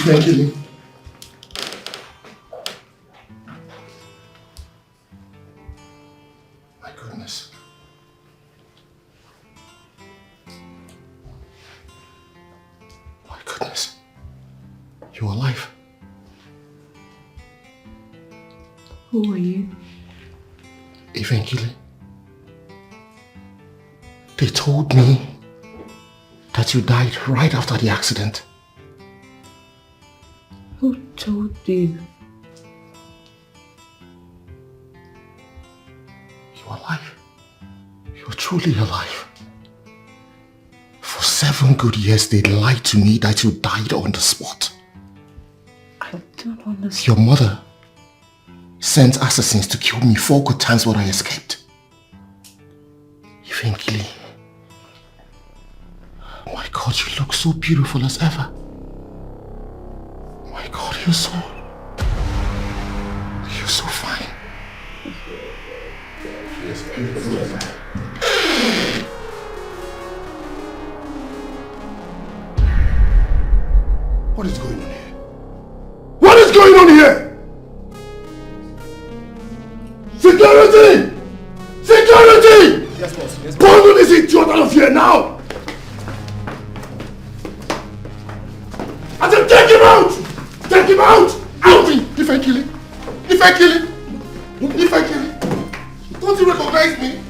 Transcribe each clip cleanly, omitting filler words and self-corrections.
Thank you. My goodness. My goodness. You're alive. Who are you? Eventually, they told me that you died right after the accident. Who told you? You're alive. You're truly alive. For 7 good years, they lied to me that you died on the spot. I don't understand. Your mother sent assassins to kill me 4 good times, but I escaped. Eventually, my God, you look so beautiful as ever. My God, you're so fine. Yes, beautiful. What is going on here? What is going on here? Security! Security! Yes, boss. Yes, boss. Bundle this idiot out of here now! I said take him out! Take him out! Out! If I kill him! If I kill him! If I kill him! Don't you recognize me?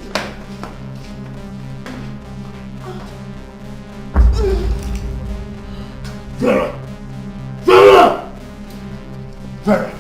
Vera! Vera! Vera!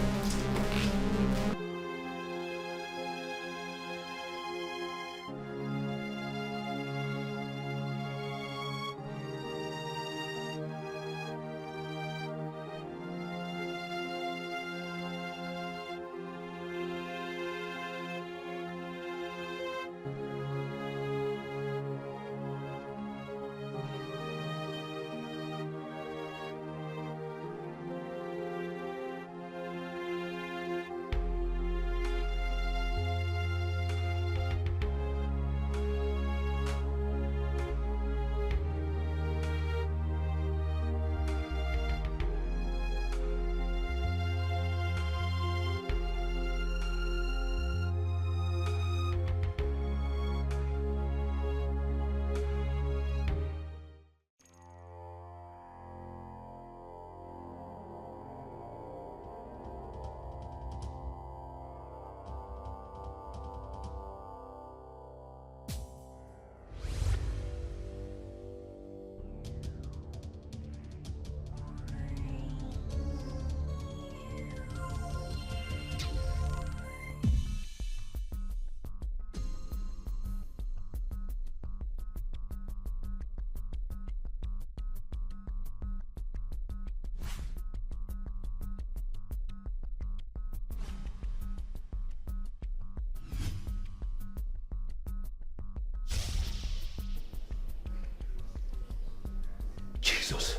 Jesus.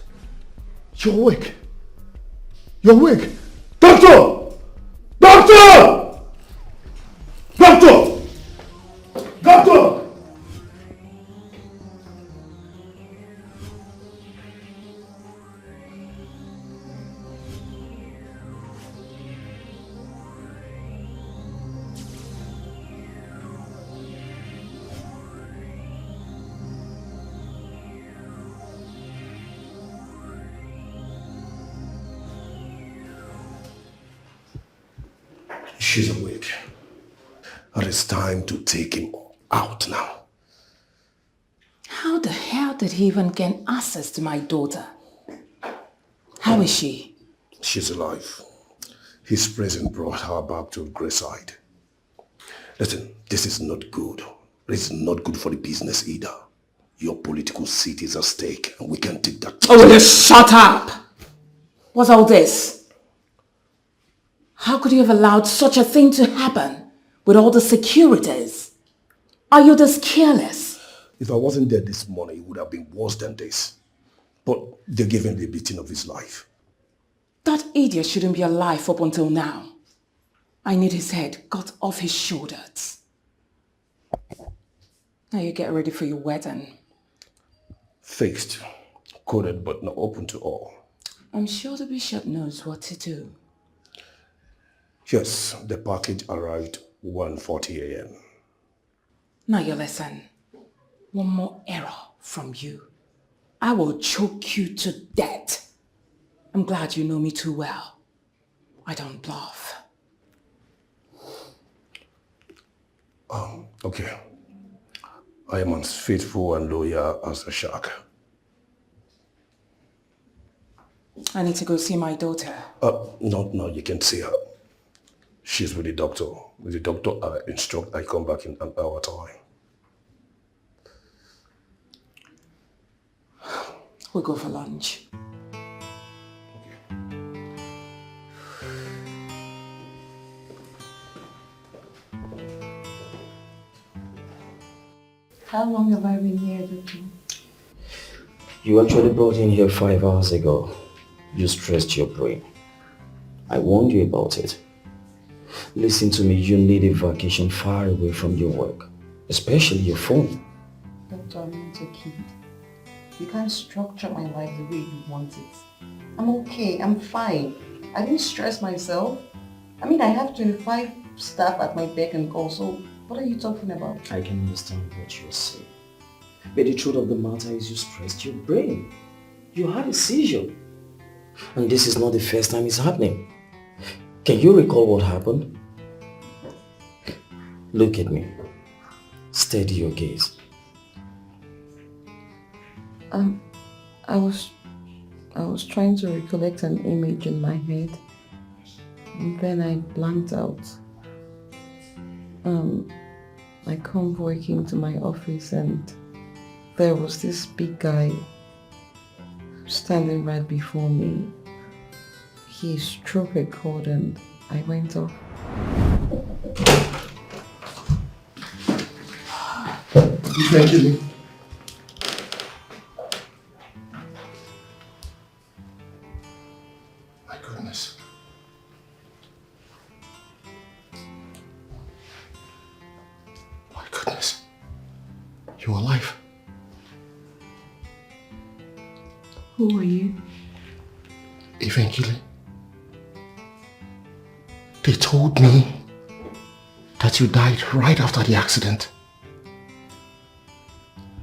You're awake. You're awake. Doctor! Doctor! Doctor! Doctor! She's awake. And it's time to take him out now. How the hell did he even gain access to my daughter? How is she? She's alive. His presence brought her back to Grayside. Listen, this is not good. This is not good for the business either. Your political seat is at stake and we can't take that. Oh, will you shut up? What's all this? How could you have allowed such a thing to happen with all the securities? Are you this careless? If I wasn't there this morning, it would have been worse than this. But they gave him the beating of his life. That idiot shouldn't be alive up until now. I need his head cut off his shoulders. Now you get ready for your wedding. Fixed, coded but not open to all. I'm sure the bishop knows what to do. Yes, the package arrived 1:40 a.m. Now you listen. One more error from you. I will choke you to death. I'm glad you know me too well. I don't bluff. Okay. I am as faithful and loyal as a shark. I need to go see my daughter. No, you can't see her. She's with the doctor. With the doctor, I instruct I come back in an hour time. We'll go for lunch. How long have I been here, Doctor? You actually brought in here 5 hours ago. You stressed your brain. I warned you about it. Listen to me, you need a vacation far away from your work, especially your phone. Doctor, I'm not a kid. You can't structure my life the way you want it. I'm okay, I'm fine. I didn't stress myself. I mean, I have 25 staff at my beck and call, so what are you talking about? I can understand what you're saying. But the truth of the matter is you stressed your brain. You had a seizure. And this is not the first time it's happening. Can you recall what happened? Look at me. Steady your gaze. I was trying to recollect an image in my head, and then I blanked out. My convoy came to my office and there was this big guy standing right before me. He struck a chord and I went off. Thank you. My goodness. My goodness. You're alive. Who are you? Eventually, they told me that you died right after the accident.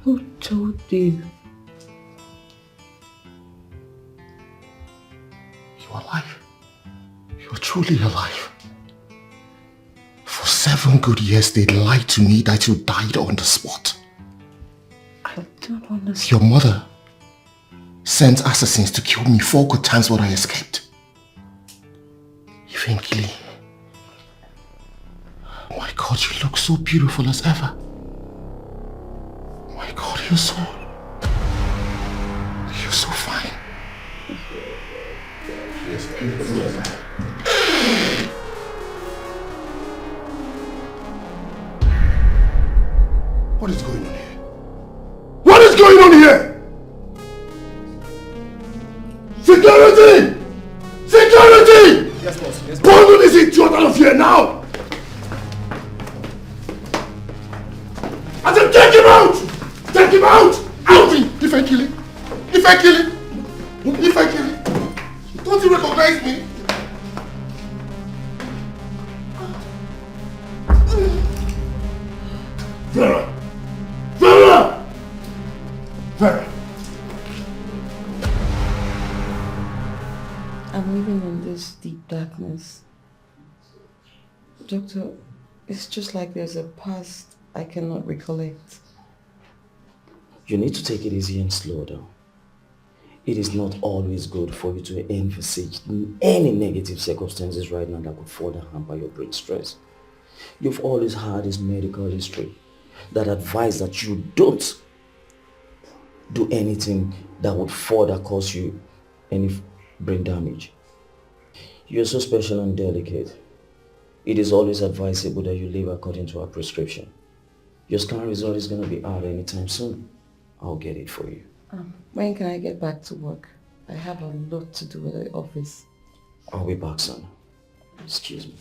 Who told you? You're alive. You're truly alive. For 7 good years, they lied to me that you died on the spot. I don't understand. Your mother sent assassins to kill me 4 good times, but I escaped. Eventually. Oh my God, you look so beautiful as ever. Oh my God, you're so fine. You're so beautiful as ever. What is going on here? What is going on here? Security! Security! Yes, boss. Yes, boss. Bundle this idiot out of here now! I said take him out! Take him out! Out! If I kill him! If I kill him! If I kill him! Don't you recognize me? Vera! Vera! Vera! I'm living in this deep darkness. Doctor, it's just like there's a past I cannot recollect. You need to take it easy and slow down. It is not always good for you to envisage any negative circumstances right now that could further hamper your brain stress. You've always had this medical history that advise that you don't do anything that would further cause you any brain damage. You're so special and delicate. It is always advisable that you live according to our prescription. Your scan result is going to be out anytime soon. I'll get it for you. When can I get back to work? I have a lot to do at the office. I'll be back soon. Excuse me.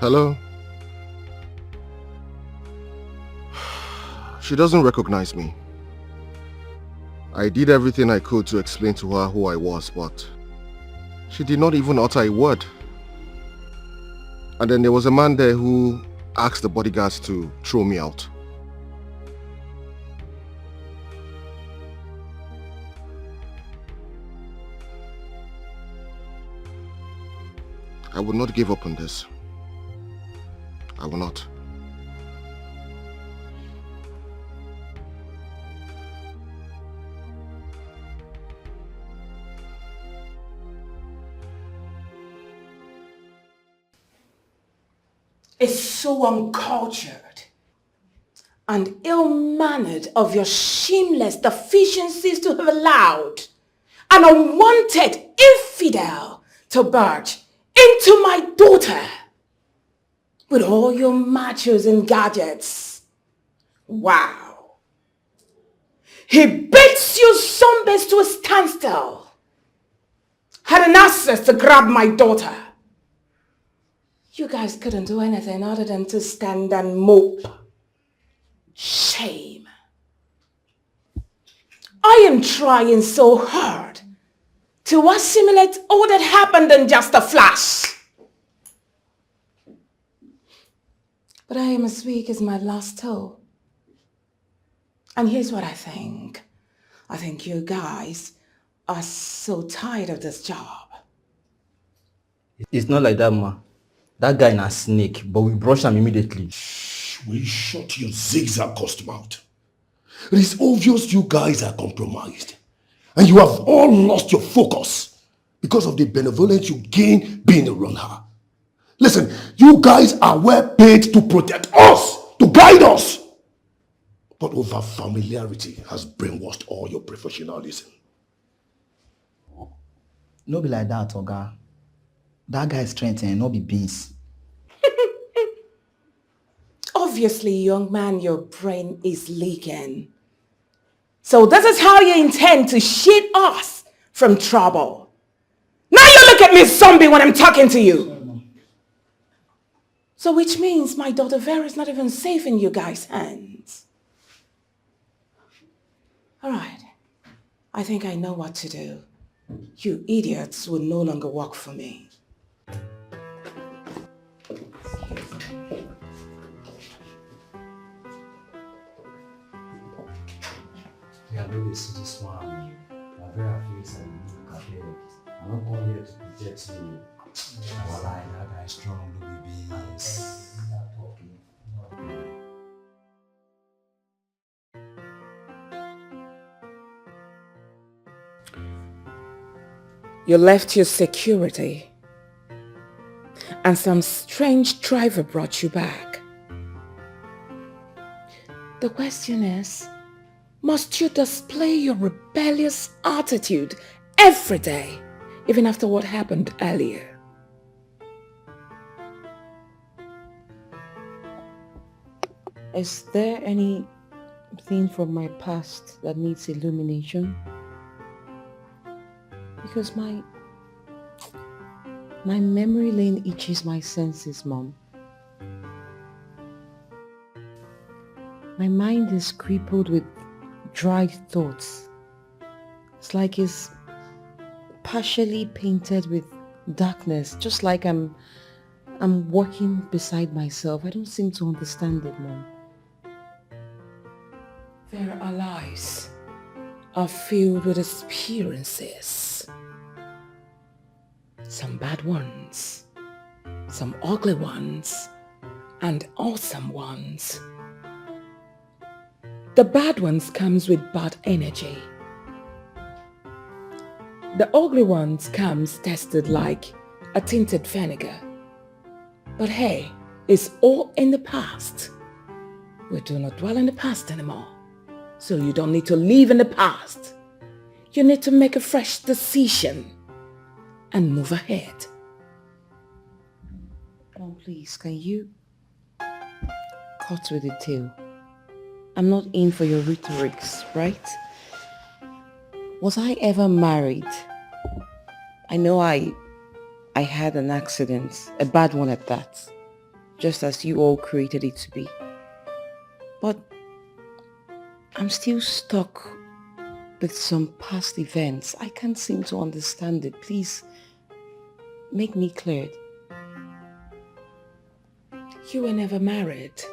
Hello? She doesn't recognize me. I did everything I could to explain to her who I was, but she did not even utter a word. And then there was a man there who asked the bodyguards to throw me out. I will not give up on this. I will not. It's so uncultured and ill-mannered of your shameless deficiencies to have allowed an unwanted infidel to barge into my daughter with all your machos and gadgets. Wow. He beats you zombies to a standstill. Had an access to grab my daughter. You guys couldn't do anything other than to stand and mope. Shame. I am trying so hard to assimilate all that happened in just a flash. But I am as weak as my last toe. And here's what I think. I think you guys are so tired of this job. It's not like that, ma. That guy na snake, but we brush him immediately. Will you shut your zigzag customer out? It is obvious you guys are compromised. And you have all lost your focus because of the benevolence you gain being around her. Listen, you guys are well paid to protect us, to guide us. But over familiarity has brainwashed all your professionalism. No be like that, Oga. That guy's strength and no be beans. Obviously, young man, your brain is leaking. So this is how you intend to shield us from trouble. Now you look at me, zombie, when I'm talking to you. So which means my daughter Vera is not even safe in you guys' hands. All right. I think I know what to do. You idiots will no longer work for me. Yeah, really see this one. I'm very afraid and look at it. I'm not going here to protect you. Well, that guy is strong, Louis Beans. You left your security and some strange driver brought you back. The question is, must you display your rebellious attitude every day, even after what happened earlier? Is there anything from my past that needs illumination? Because my memory lane itches my senses, Mom. My mind is crippled with dried thoughts. It's like it's partially painted with darkness, just like I'm walking beside myself. I don't seem to understand it, Mom. There are lives are filled with experiences. Some bad ones, some ugly ones, and awesome ones. The bad ones comes with bad energy. The ugly ones comes tested like a tinted vinegar. But hey, it's all in the past. We do not dwell in the past anymore. So you don't need to live in the past. You need to make a fresh decision and move ahead. Mom, please, can you cut with the tail? I'm not in for your rhetorics, right? Was I ever married? I know I had an accident, a bad one at that. just as you all created it to be. But I'm still stuck with some past events. I can't seem to understand it. Please, make me clear. You were never married.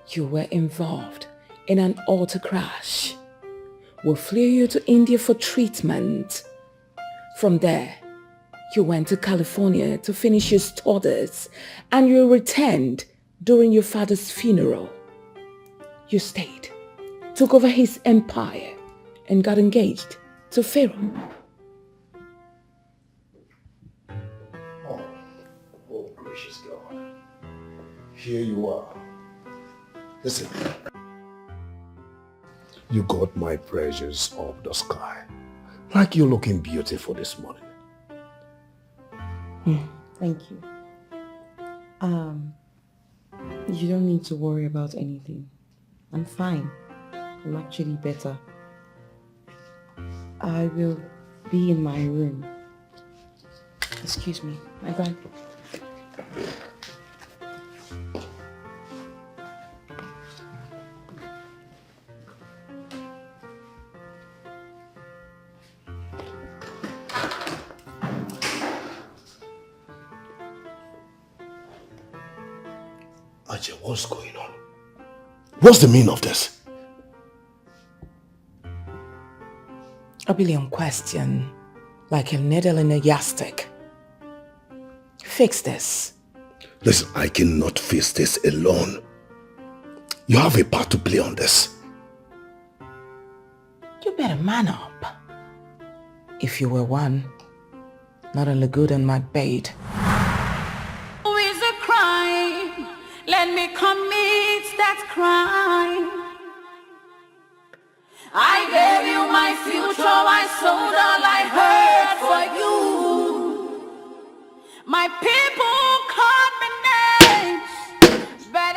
You were involved in an auto crash. We flew you to India for treatment. From there, you went to California to finish your studies and you returned during your father's funeral. You stayed, took over his empire and got engaged to Pharaoh. Oh, gracious God. Here you are. Listen. You got my precious of the sky. Like you're looking beautiful this morning. Thank you. You don't need to worry about anything. I'm fine. I'm actually better. I will be in my room. Excuse me, my bag. Ajay, what's going on? What's the meaning of this? A billion question, like a needle in a yardstick. Fix this. Listen, I cannot face this alone. You have a part to play on this. You better man up. If you were one, not only good on my bed. Who is a crime? Let me commit that crime. I gave you my future, I sold all I heard for you. My people called me names, but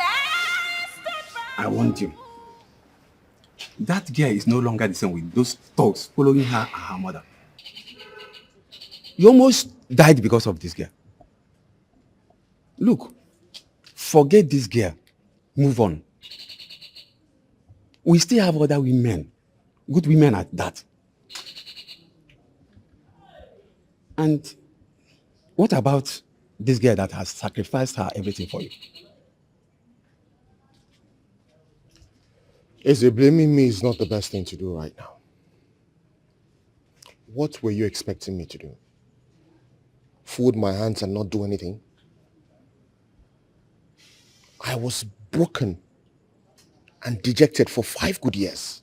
I want you. That girl is no longer the same with those thugs following her and her mother. You almost died because of this girl. Look, forget this girl. Move on. We still have other women. Good women at that. And what about this girl that has sacrificed her everything for you? Blaming me is not the best thing to do right now. What were you expecting me to do? Fold my hands and not do anything? I was broken and dejected for 5 good years.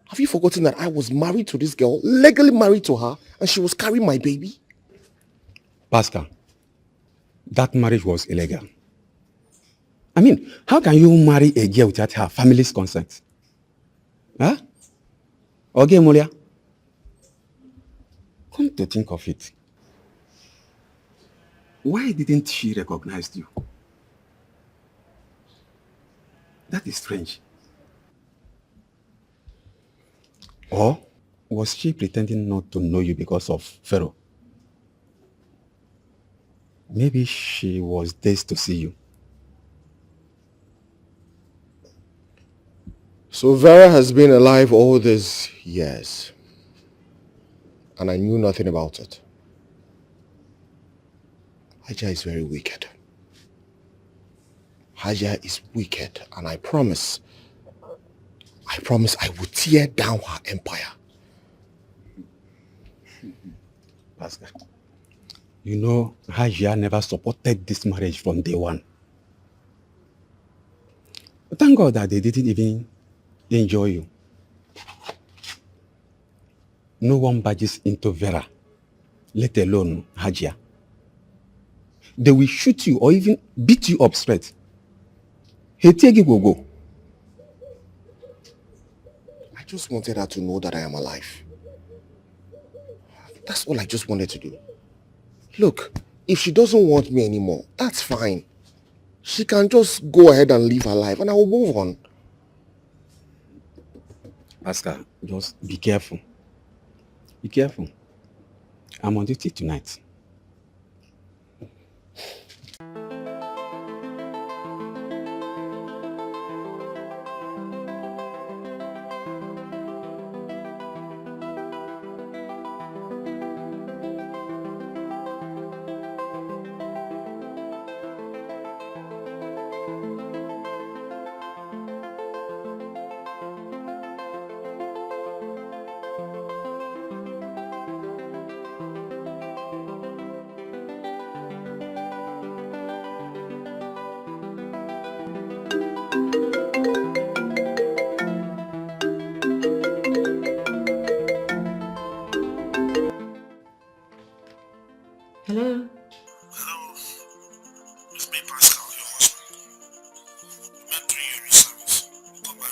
Have you forgotten that I was married to this girl, legally married to her, and she was carrying my baby? Pascal, that marriage was illegal. I mean, how can you marry a girl without her family's consent? Huh? Okay, Molia. Come to think of it. Why didn't she recognize you? That is strange. Or was she pretending not to know you because of Pharaoh? Maybe she was dazed to see you. So Vera has been alive all these years, and I knew nothing about it. Haja is very wicked. Haja is wicked, and I promise I will tear down her empire. Pastor, you know Haja never supported this marriage from day one. But thank God that they didn't even enjoy you. No one barges into Vera, let alone Haja. They will shoot you or even beat you up straight. Hetegi will go. I just wanted her to know that I am alive. That's all I just wanted to do. Look, if she doesn't want me anymore, that's fine. She can just go ahead and live her life and I will move on. Pascal, just be careful. Be careful. I'm on duty tonight.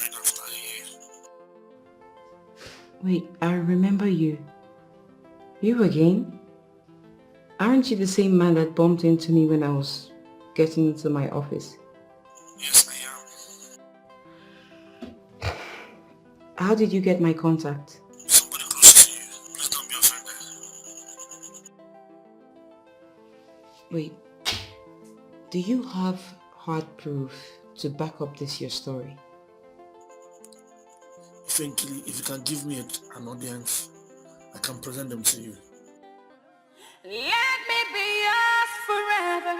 right after here. Wait, I remember you. You again? Aren't you the same man that bumped into me when I was getting into my office? Yes, I am. How did you get my contact? Somebody close to you. Please don't be offended. Wait, do you have hard proof to back up this your story? Frankly, if you can give me an audience, I can present them to you. Let me be yours forever.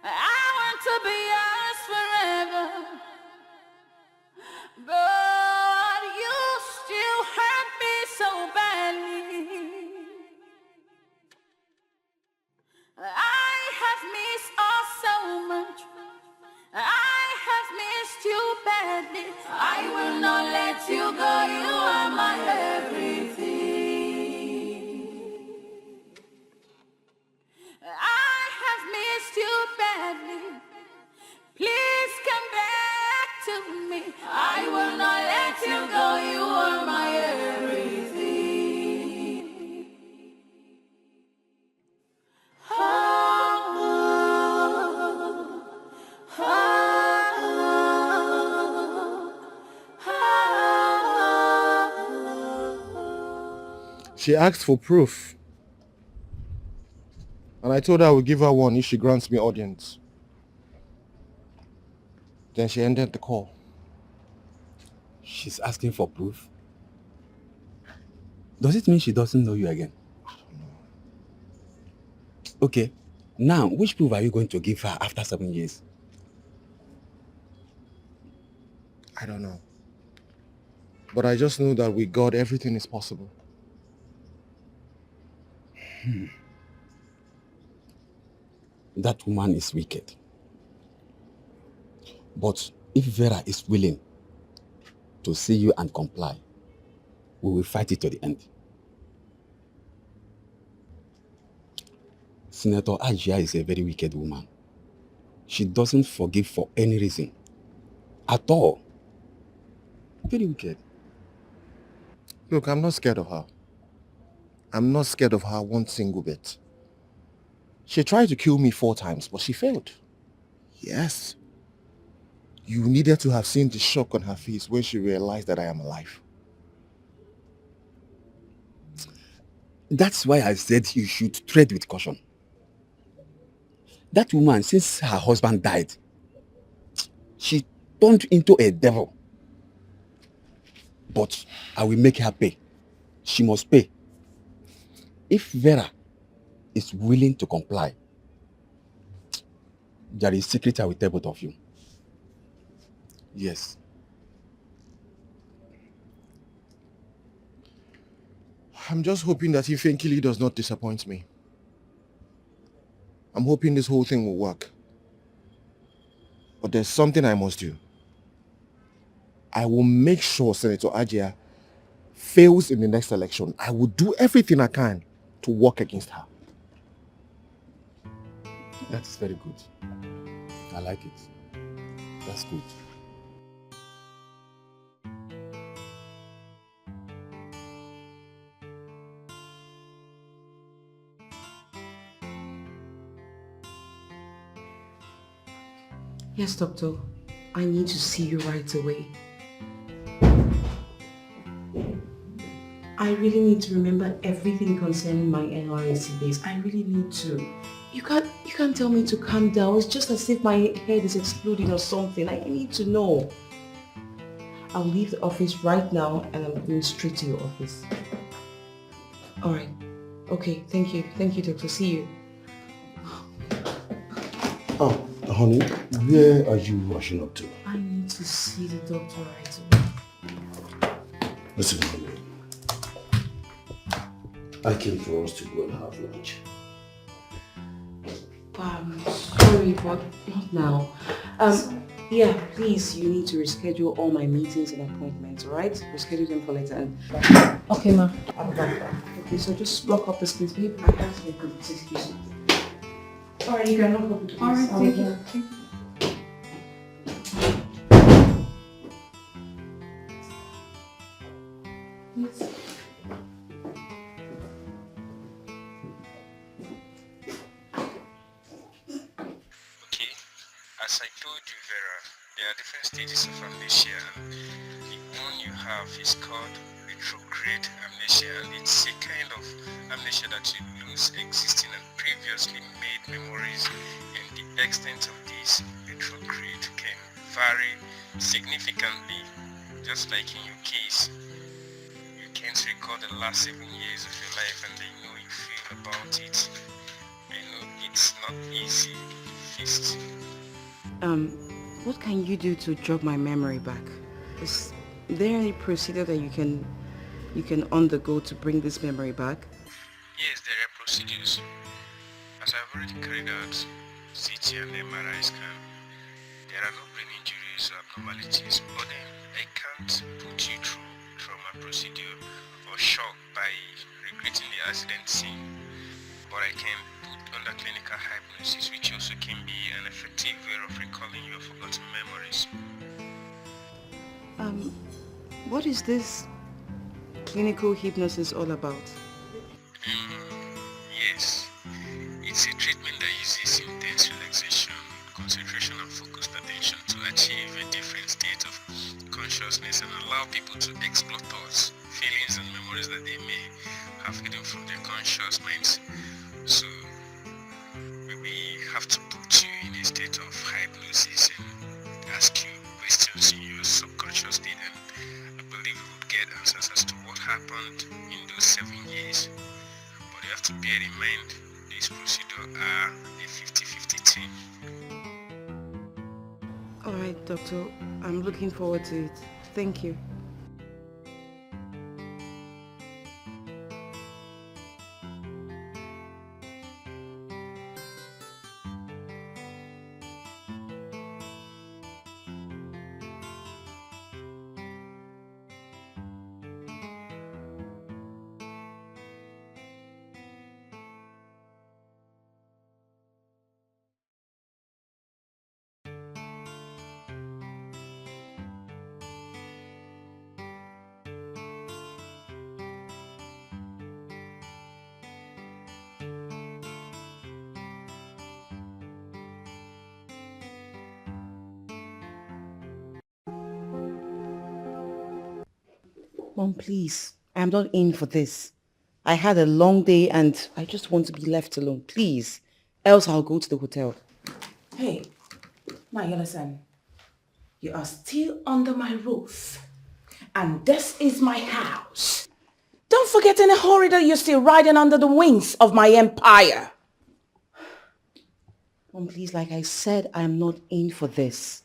I want to be yours forever. But you still hurt me so badly. I have missed us so much. I have missed you badly. I will not let you go. You are my everything. I have missed you badly. Please come back to me. I will not let you go. You are my everything. She asked for proof. And I told her I would give her one if she grants me audience. Then she ended the call. She's asking for proof? Does it mean she doesn't know you again? I don't know. Okay. Now, which proof are you going to give her after 7 years? I don't know. But I just know that with God, everything is possible. That woman is wicked. But if Vera is willing to see you and comply, we will fight it to the end. Senator Ajia is a very wicked woman. She doesn't forgive for any reason. At all. Very wicked. Look, I'm not scared of her. I'm not scared of her one single bit. She tried to kill me 4 times, but she failed. Yes. You needed to have seen the shock on her face when she realized that I am alive. That's why I said you should tread with caution. That woman, since her husband died, she turned into a devil. But I will make her pay. She must pay. If Vera is willing to comply, there is a secret I will tell both of you. Yes. I'm just hoping that Ifenkili does not disappoint me. I'm hoping this whole thing will work. But there's something I must do. I will make sure Senator Ajia fails in the next election. I will do everything I can to work against her. That's very good. I like it. That's good. Yes, doctor. I need to see you right away. I really need to remember everything concerning my NYSC base. I really need to. You can't tell me to calm down. It's just as if my head is exploding or something. I need to know. I'll leave the office right now and I'm going straight to your office. Alright. Okay, thank you. Thank you, doctor. See you. Oh, honey, where are you rushing up to? I need to see the doctor right away. Listen, honey. I came for us to go and have lunch. I'm sorry, but not now. Yeah, please, you need to reschedule all my meetings and appointments, alright? Reschedule them for later. Okay, ma. Okay, so just lock up the space. Babe, I have to make a excuse. Alright, you can lock up the place. Alright, thank you. please. Okay, as I told you, Vera, there are different stages of amnesia. The one you have is called retrograde amnesia, and it's a kind of amnesia that you lose existing and previously made memories, and the extent of this retrograde can vary significantly. Just like in your case, you can't recall the last 7 years of your life and I know you feel about it. I know it's not easy to face. What can you do to jog my memory back? Is there any procedure that you can undergo to bring this memory back? Yes, there are procedures. As I've already carried out CT and MRI scan, there are no brain injuries or abnormalities, but then I can't put you through trauma procedure or shock by regretting the accident scene. But I can put under clinical hypnosis, which also can be an effective way of recalling your forgotten memories. What is this clinical hypnosis all about? Yes, it's a treatment that uses intense relaxation, concentration and focused attention to achieve a different state of consciousness and allow people to explore thoughts, feelings and memories that they may have hidden from their conscious minds. So we have to put you in a state of hypnosis and ask you questions in your subconscious state, and I believe we would get answers as to what happened in those 7 years. But you have to bear in mind, these procedures are a 50-50 team. Alright, doctor. I'm looking forward to it. Thank you. Mom, please. I am not in for this. I had a long day and I just want to be left alone. Please. Else I'll go to the hotel. Hey, now you listen. You are still under my roof. And this is my house. Don't forget in a hurry that you're still riding under the wings of my empire. Mom, please, like I said, I am not in for this.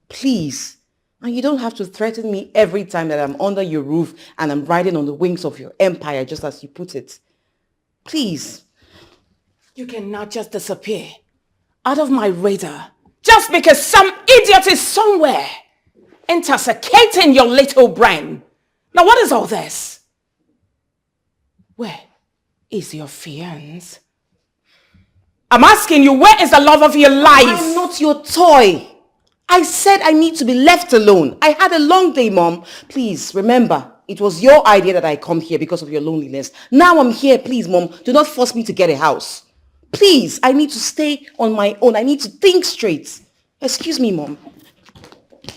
Please. And you don't have to threaten me every time that I'm under your roof and I'm riding on the wings of your empire, just as you put it. Please. You cannot just disappear out of my radar just because some idiot is somewhere intoxicating your little brain. Now what is all this? Where is your fiancé? I'm asking you, where is the love of your life? I'm not your toy. I said I need to be left alone. I had a long day, Mom. Please, remember, it was your idea that I come here because of your loneliness. Now I'm here. Please, Mom, do not force me to get a house. Please, I need to stay on my own. I need to think straight. Excuse me, Mom.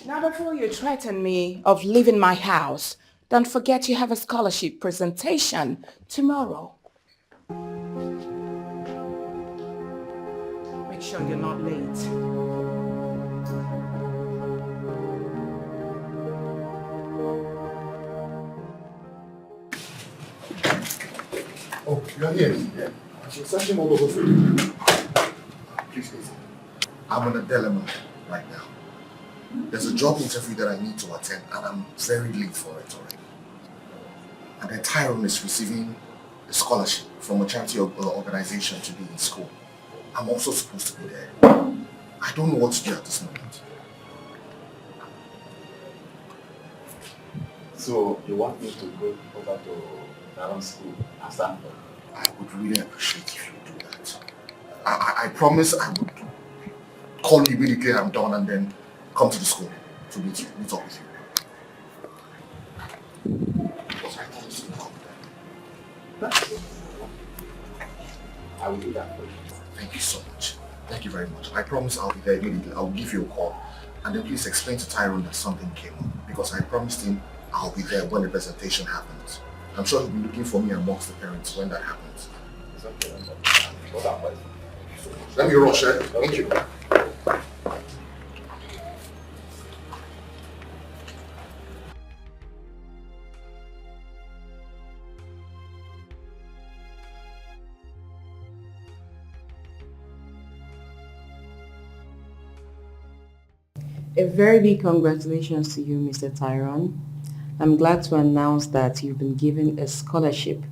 Now before you threaten me of leaving my house, don't forget you have a scholarship presentation tomorrow. Make sure you're not late. Oh, you're here? Yeah. I should search him all over for you. Please listen. I'm in a dilemma right now. There's a job interview that I need to attend and I'm very late for it already. And then Tyrone is receiving a scholarship from a charity organization to be in school. I'm also supposed to be there. I don't know what to do at this moment. So you want me to go over to Tyrone school and stand up? I would really appreciate if you do that. I promise I would call you immediately I'm done and then come to the school to meet up with you. I will do that for you. Thank you so much. Thank you very much. I promise I'll be there immediately. I'll give you a call. And then please explain to Tyrone that something came up. Because I promised him I'll be there when the presentation happens. I'm sure he'll be looking for me amongst the parents when that happens. It's okay. Let me rush, eh? Thank you. A very big congratulations to you, Mr. Tyrone. I'm glad to announce that you've been given a scholarship.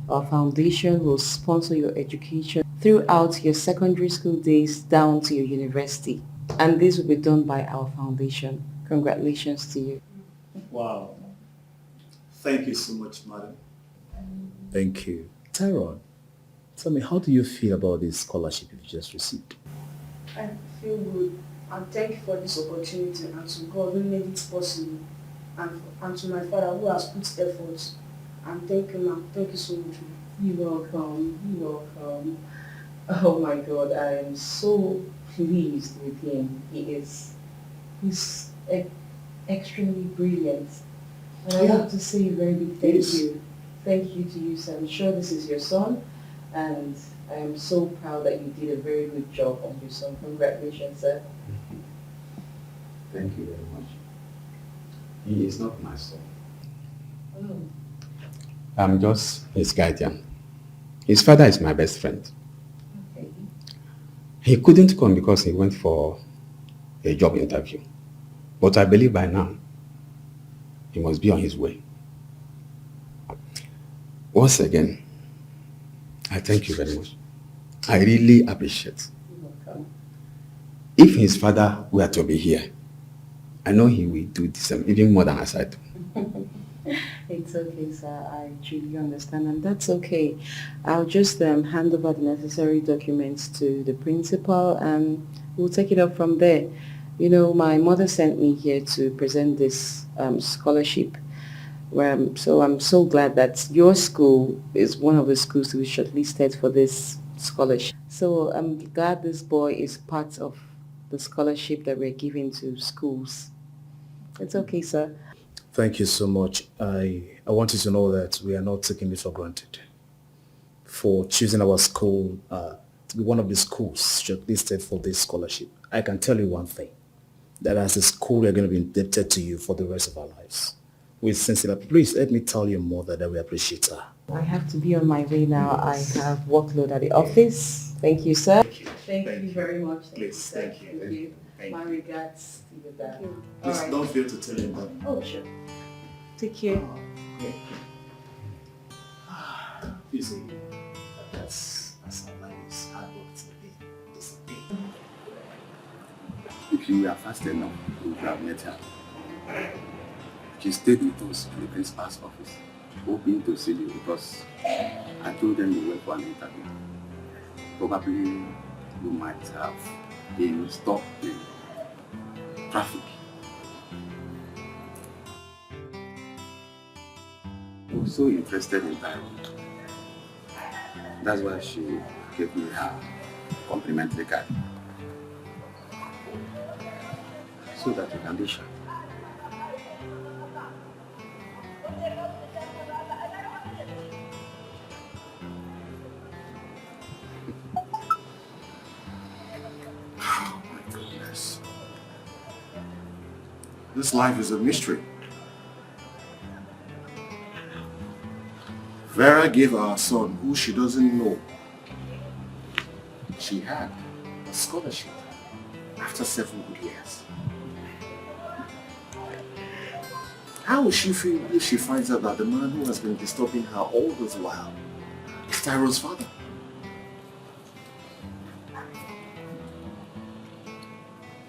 Our foundation will sponsor your education throughout your secondary school days down to your university. And this will be done by our foundation. Congratulations to you. Wow. Thank you so much, madam. Thank you. Tyrone, tell me, how do you feel about this scholarship you've just received? I feel good. And thank you for this opportunity, and to God who made it possible, and to my father who has put effort. And thank you, ma'am. Thank you so much. You're welcome. You're welcome. Oh my God, I am so pleased with him. He's extremely brilliant. And I have to say a very big thank you. Thank you to you, sir. I'm sure this is your son, and I am so proud that you did a very good job on your son. Congratulations, sir. Thank you very much. He is not my son. Oh. I'm just his guardian. His father is my best friend. Okay. He couldn't come because he went for a job interview. But I believe by now, he must be on his way. Once again, I thank you very much. I really appreciate. You're welcome. If his father were to be here, I know he will do the same, even more than I said. It's okay, sir. I truly understand, and that's okay. I'll just hand over the necessary documents to the principal, and we'll take it up from there. You know, my mother sent me here to present this scholarship. So I'm so glad that your school is one of the schools to be shortlisted for this scholarship. So I'm glad this boy is part of the scholarship that we're giving to schools. It's okay, sir. Thank you so much. I want you to know that we are not taking it for granted. For choosing our school to be one of the schools shortlisted for this scholarship. I can tell you one thing, that as a school we are going to be indebted to you for the rest of our lives. With sincere, please let me tell your mother that we appreciate her. I have to be on my way now. I have workload at the office. Thank you, sir. Thank you very much. Please, thank you. My regards to your dad. Please don't fail to tell him that. Oh, sure. Take care. You see, that's how life is. Hard work to be. If you were fast enough, you would have met her. She stayed with us in the principal's office, hoping to see you because I told them you went for an interview. Probably you might have been stuck in traffic. She was so interested in Tyrone. That's why she gave me her complimentary card. So that you can be sure. Oh my goodness. This life is a mystery. Vera gave our son, who she doesn't know, she had a scholarship after 7 good years. How will she feel if she finds out that the man who has been disturbing her all this while is Tyrone's father?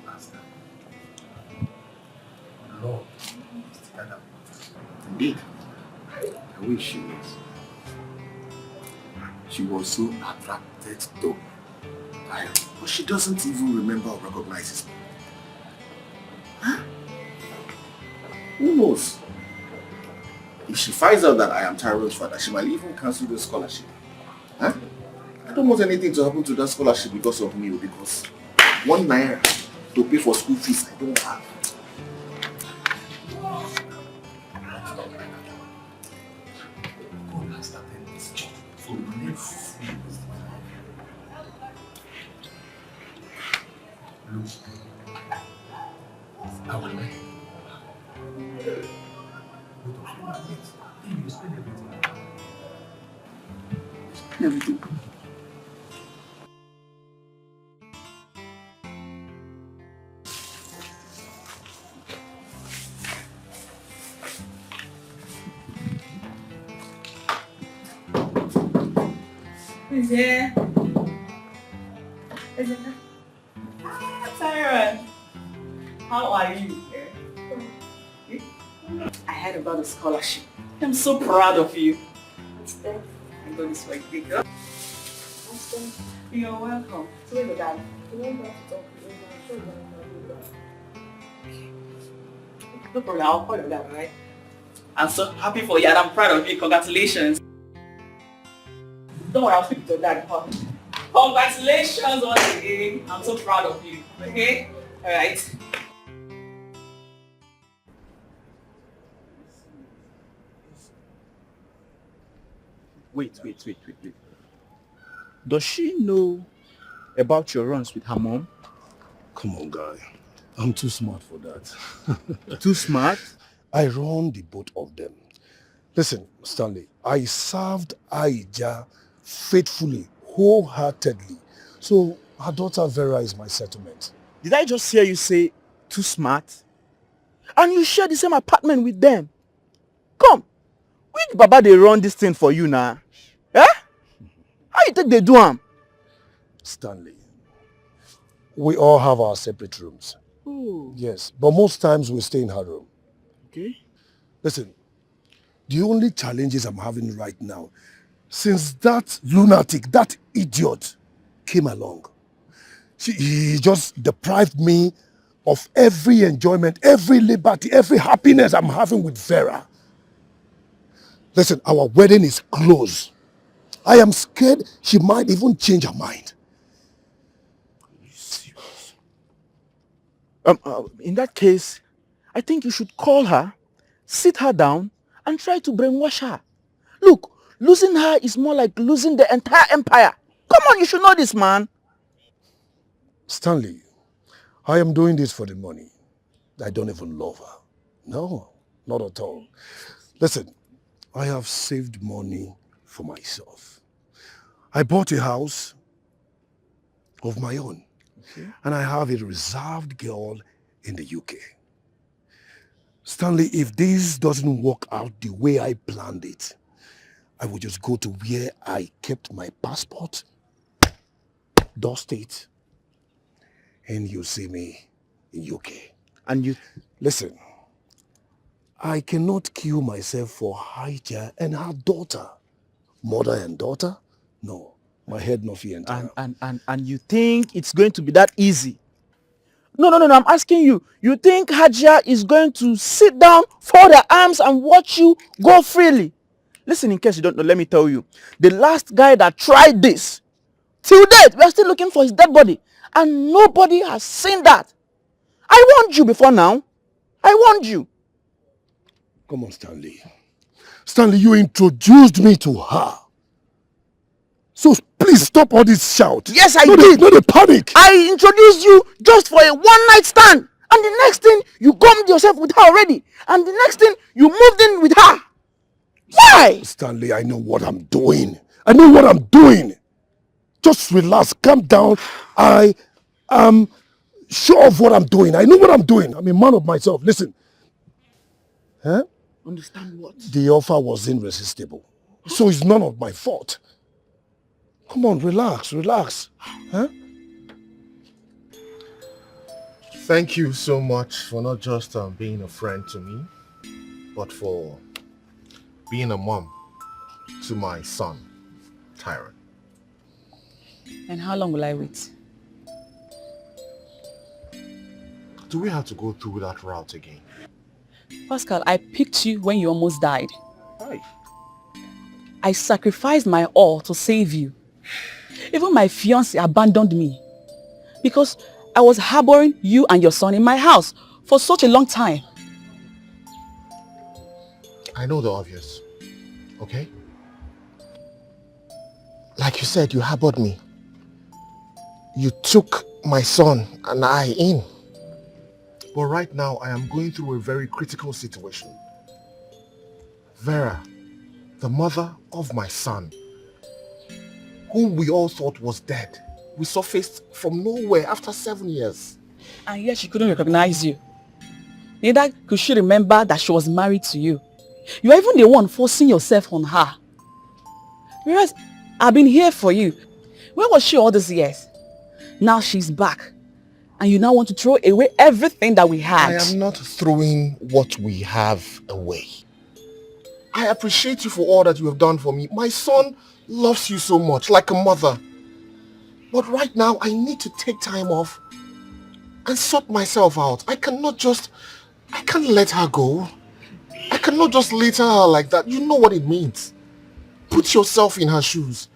Master, Lord is together. Indeed, I wish she was. She was so attracted to Tyrone, but she doesn't even remember or recognize his name. Huh? Who knows? If she finds out that I am Tyrone's father, she might even cancel the scholarship. Huh? I don't want anything to happen to that scholarship because of me, because 1 naira to pay for school fees I don't have. God has started this job for next year. Look, how will I? You spend everything. Everything. Who's here? Is it? Ah, Tyron. How are you? I heard about the scholarship. I'm so proud of you. I got this right there. You're welcome. So where your dad? No problem, I'll call your dad, right? I'm so happy for you and I'm proud of you. Congratulations. Don't worry, I'll speak to your dad. Congratulations once again. I'm so proud of you. Okay? Alright. Wait. Does she know about your runs with her mom? Come on, guy. I'm too smart for that. Too smart? I run the both of them. Listen, Stanley, I served Aija faithfully, wholeheartedly. So her daughter Vera is my settlement. Did I just hear you say too smart? And you share the same apartment with them? Come, which baba they run this thing for you now? Eh? How you think they do them? Stanley, we all have our separate rooms. Oh. Yes, but most times we stay in her room. Okay. Listen, the only challenges I'm having right now, since that lunatic, that idiot came along, he just deprived me of every enjoyment, every liberty, every happiness I'm having with Vera. Listen, our wedding is close. I am scared she might even change her mind. Are you serious? In that case, I think you should call her, sit her down, and try to brainwash her. Look, losing her is more like losing the entire empire. Come on, you should know this, man. Stanley, I am doing this for the money. I don't even love her. No, not at all. Listen, I have saved money for myself. I bought a house of my own. Okay. And I have a reserved girl in the UK. Stanley, if this doesn't work out the way I planned it, I will just go to where I kept my passport, dust it, and you see me in UK. And you... Listen, I cannot kill myself for Haija and her daughter. Mother and daughter? No, my head not fear entire. And you think it's going to be that easy? No, I'm asking you. You think Hajia is going to sit down, fold her arms and watch you go freely? Listen, in case you don't know, let me tell you. The last guy that tried this, till date, we are still looking for his dead body. And nobody has seen that. I warned you before now. I warned you. Come on, Stanley. Stanley, you introduced me to her. So please stop all this shout. Yes, I did. Not the panic. I introduced you just for a one-night stand. And the next thing, you gummed yourself with her already. And the next thing, you moved in with her. Why? Stanley, I know what I'm doing. I know what I'm doing. Just relax, calm down. I am sure of what I'm doing. I know what I'm doing. I'm a man of myself. Listen. Huh? Understand what? The offer was irresistible. So it's none of my fault. Come on, relax. Huh? Thank you so much for not just being a friend to me, but for being a mom to my son, Tyron. And how long will I wait? Do we have to go through that route again? Pascal, I picked you when you almost died. Hi. I sacrificed my all to save you. Even my fiancé abandoned me because I was harboring you and your son in my house for such a long time. I know the obvious, okay? Like you said, you harbored me. You took my son and I in. But right now, I am going through a very critical situation. Vera, the mother of my son, whom we all thought was dead, resurfaced from nowhere after 7 years. And yet she couldn't recognize you. Neither could she remember that she was married to you. You are even the one forcing yourself on her. Whereas I've been here for you. Where was she all these years? Now she's back. And you now want to throw away everything that we had. I am not throwing what we have away. I appreciate you for all that you have done for me. My son loves you so much, like a mother. But right now, I need to take time off and sort myself out. I can't let her go. I cannot just litter her like that. You know what it means. Put yourself in her shoes.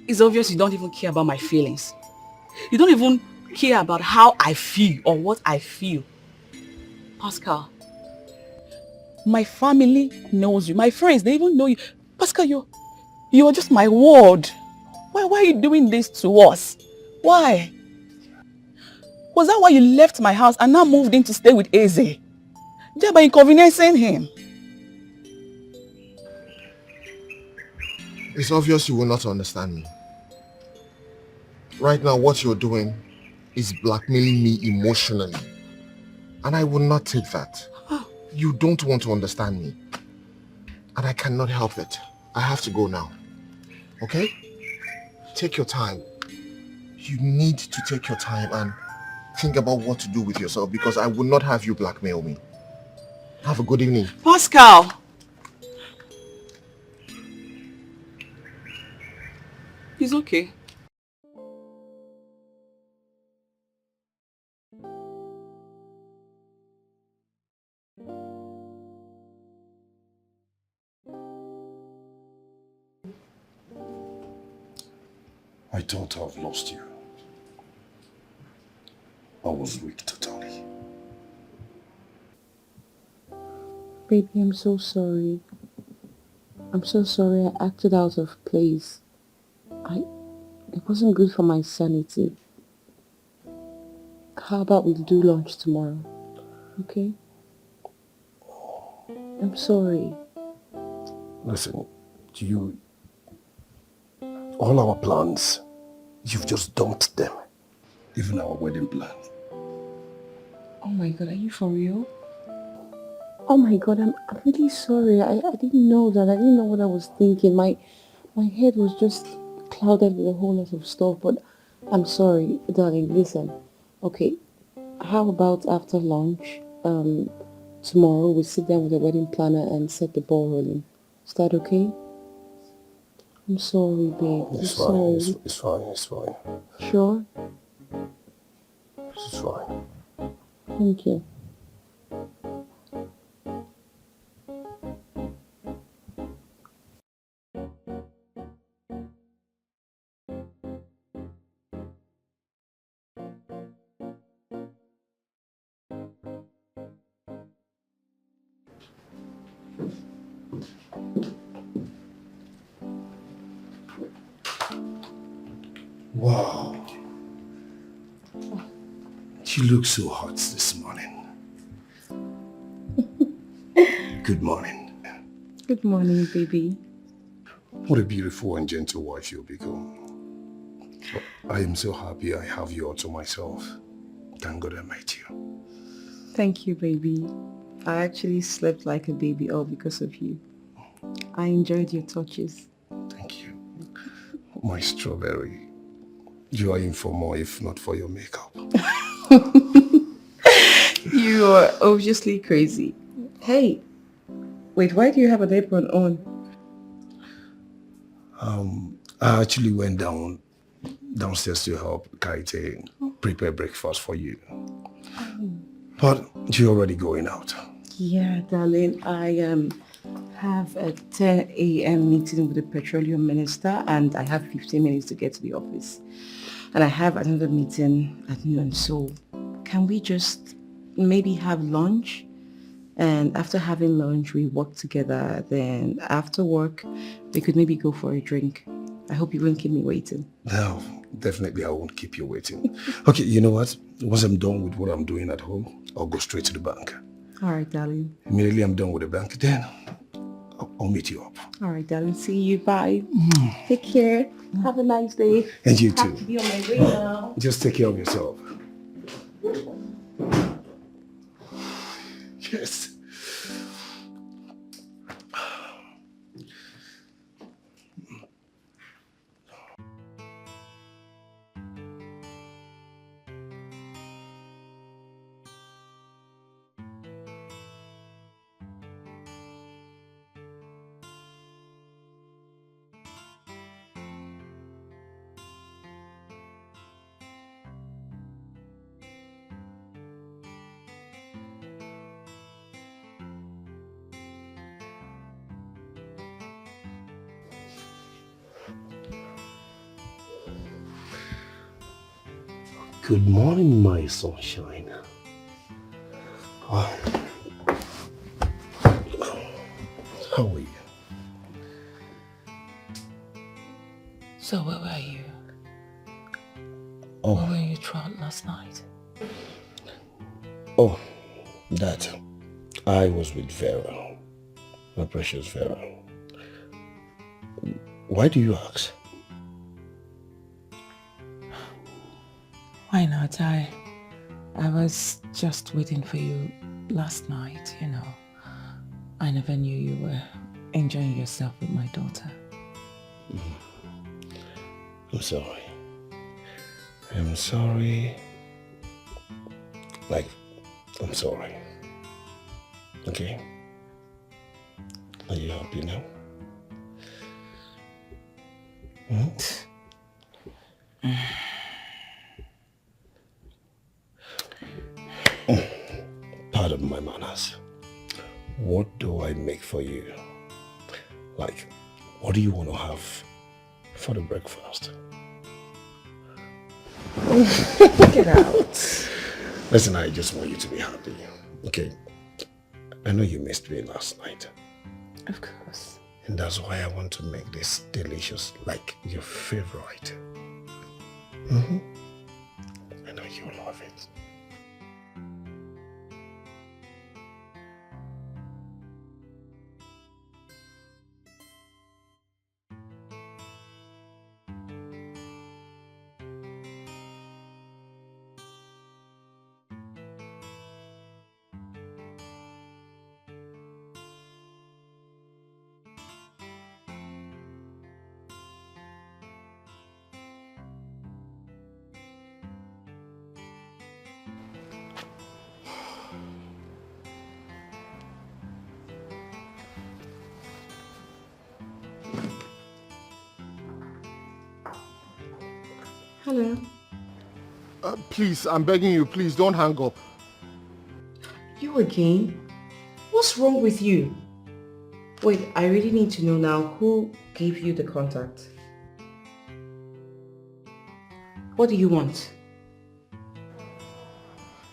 It's obvious you don't even care about my feelings. You don't even care about how I feel or what I feel. Pascal, my family knows you. My friends, they even know you. Pascal, you are just my ward. Why are you doing this to us? Why? Was that why you left my house and now moved in to stay with Eze? Thereby inconveniencing him. It's obvious you will not understand me. Right now, what you're doing is blackmailing me emotionally. And I will not take that. You don't want to understand me. And I cannot help it. I have to go now. Okay? Take your time. You need to take your time and think about what to do with yourself, because I will not have you blackmail me. Have a good evening. Pascal! It's okay. I thought I've lost you. I was weak totally. Baby, I'm so sorry. I'm so sorry I acted out of place. It wasn't good for my sanity. How about we do lunch tomorrow? Okay? I'm sorry. Listen, all our plans, you've just dumped them. Even our wedding plan. Oh my God, are you for real? Oh my God, I'm really sorry. I didn't know that. I didn't know what I was thinking. My head was just clouded with a whole lot of stuff, but I'm sorry, darling. Listen, okay, how about after lunch, tomorrow we sit down with the wedding planner and set the ball rolling. Is that okay? I'm sorry, babe. It's I'm fine. sorry. It's fine. It's fine. Sure? It's fine. Thank you. Wow. You look so hot this morning. Good morning. Good morning, baby. What a beautiful and gentle wife you'll become. I am so happy I have you all to myself. Thank God I met you. Thank you, baby. I actually slept like a baby all because of you. I enjoyed your touches. Thank you. My strawberry. You are in for more if not for your makeup. You are obviously crazy. Hey, wait, why do you have an apron on? I actually went downstairs to help Kaite prepare breakfast for you. But you're already going out. Yeah, darling, I have a 10 a.m. meeting with the petroleum minister and I have 15 minutes to get to the office. And I have another meeting at noon, so can we just maybe have lunch? And after having lunch, we work together. Then after work, we could maybe go for a drink. I hope you won't keep me waiting. No, definitely I won't keep you waiting. Okay, you know what? Once I'm done with what I'm doing at home, I'll go straight to the bank. All right, darling. Immediately I'm done with the bank, then I'll meet you up. All right, darling. See you. Bye. Take care. Have a nice day. And you Have too. to be on my way now. Just take care of yourself. Yes. Good morning, my sunshine. How are you? So where were you? Oh. Where were you throughout last night? Oh, that. I was with Vera. My precious Vera. Why do you ask? Why not? I was just waiting for you last night, you know. I never knew you were enjoying yourself with my daughter. I'm sorry. I'm sorry. Like, I'm sorry. Okay? Are you happy now? Pardon my manners. What do I make for you? Like, what do you want to have for the breakfast? Get out. Listen, I just want you to be happy, okay? I know you missed me last night. Of course. And that's why I want to make this delicious, like your favorite. I know you'll love it. Hello. Please, I'm begging you, please don't hang up. You again? What's wrong with you? Wait, I really need to know now who gave you the contact. What do you want?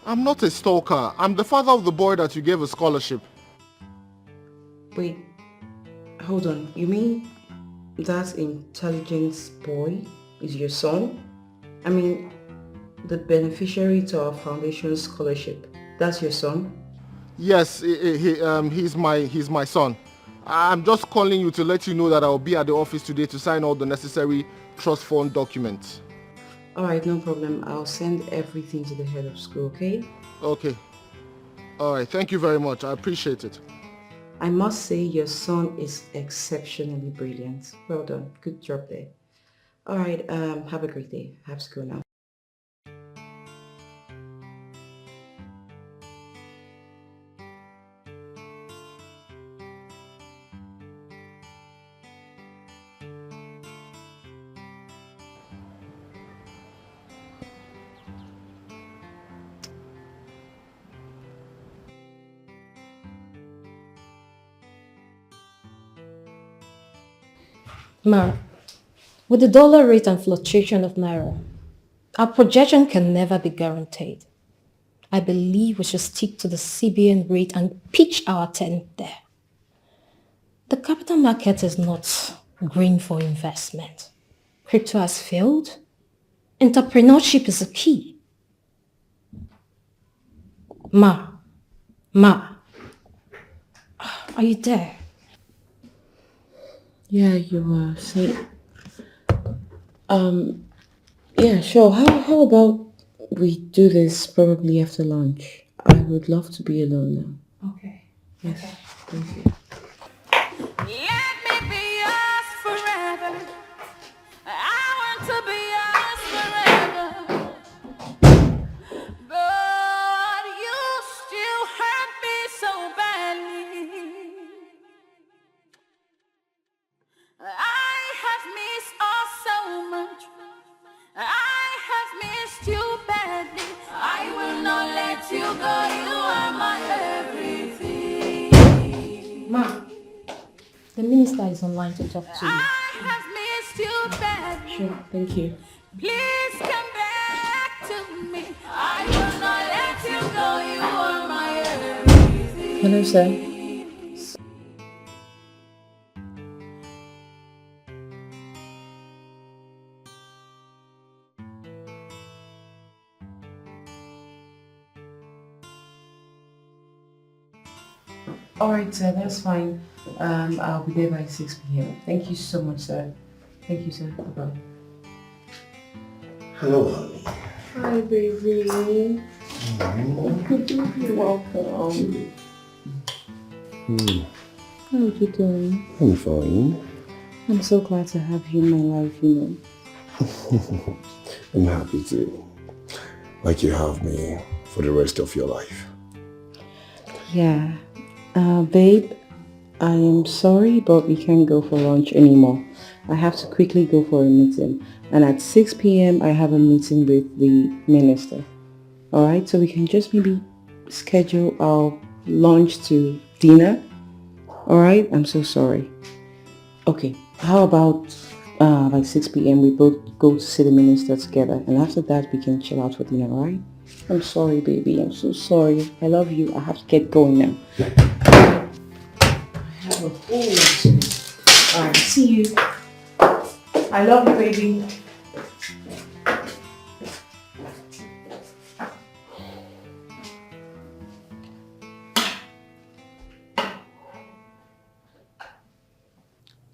I'm not a stalker. I'm the father of the boy that you gave a scholarship. Wait, hold on. You mean that intelligence boy is your son? I mean, the beneficiary to our foundation scholarship. That's your son? Yes, he's my son. I'm just calling you to let you know that I'll be at the office today to sign all the necessary trust fund documents. Alright, no problem. I'll send everything to the head of school, okay? Okay. Alright, thank you very much. I appreciate it. I must say your son is exceptionally brilliant. Well done. Good job there. Alright, have a great day. I have to go now. Ma, with the dollar rate and fluctuation of Naira, our projection can never be guaranteed. I believe we should stick to the CBN rate and pitch our tent there. The capital market is not green for investment. Crypto has failed. Entrepreneurship is a key. Ma, are you there? Yeah, you are. See, yeah, sure. How about we do this probably after lunch? I would love to be alone now. Okay. Yes, thank you. Let me be yours forever. I want to be yours forever. But you still hurt me so badly. I have missed oh so much. I have missed you badly. I will not let you go. You are my everything. Ma, the minister is online to talk to you. I have missed you badly. Sure, thank you. Please come back to me. I will not let you go. You are my everything. Hello, sir. Alright, sir, that's fine. I'll be there by 6 p.m. Thank you so much, sir. Thank you, sir. Bye-bye. Hello, honey. Hi, baby. You're welcome. How are you doing? I'm fine. I'm so glad to have you in my life, you know. I'm happy to. Like you have me for the rest of your life. Yeah. Babe, I am sorry, but we can't go for lunch anymore. I have to quickly go for a meeting. And at 6 p.m. I have a meeting with the minister. Alright, so we can just maybe schedule our lunch to dinner. Alright, I'm so sorry. Okay, how about like 6 p.m. we both go to see the minister together. And after that, we can chill out for dinner, alright? I'm sorry, baby. I'm so sorry. I love you. I have to get going now. I have a whole lot to do. Alright, see you. I love you, baby.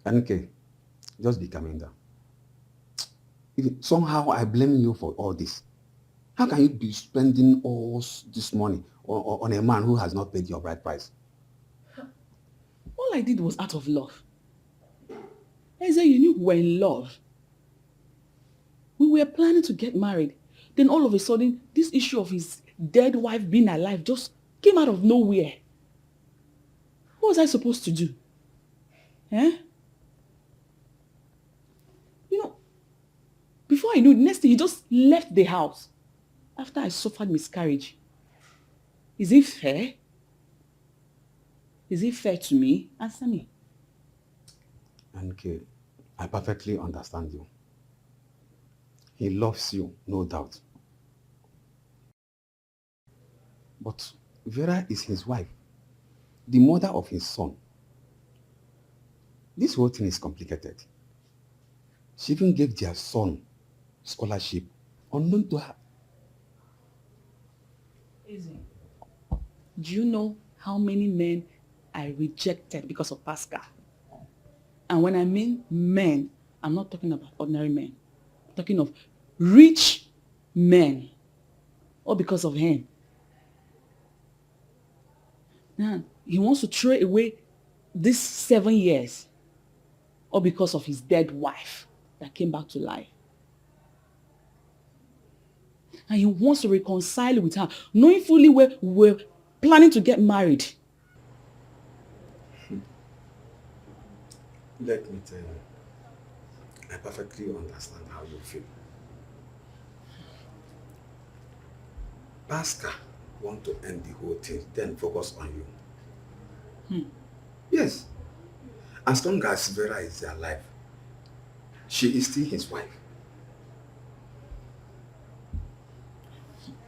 NK, just be coming down. If somehow I blame you for all this, how can you be spending all this money on a man who has not paid your bride price? All I did was out of love. Eze, you knew we were in love. We were planning to get married. Then all of a sudden, this issue of his dead wife being alive just came out of nowhere. What was I supposed to do? Eh? You know, before I knew it, next thing he just left the house after I suffered miscarriage. Is it fair? Is it fair to me? Answer me. NK, I perfectly understand you. He loves you, no doubt. But Vera is his wife, the mother of his son. This whole thing is complicated. She even gave their son scholarship unknown to her. Easy. Do you know how many men I rejected because of Pascal? And when I mean men, I'm not talking about ordinary men. I'm talking of rich men. All because of him. Now, he wants to throw away these 7 years. All because of his dead wife that came back to life. And he wants to reconcile with her, knowing fully we're planning to get married. Let me tell you, I perfectly understand how you feel. Pascal want to end the whole thing, then focus on you. Yes. As long as Vera is alive, She is still his wife.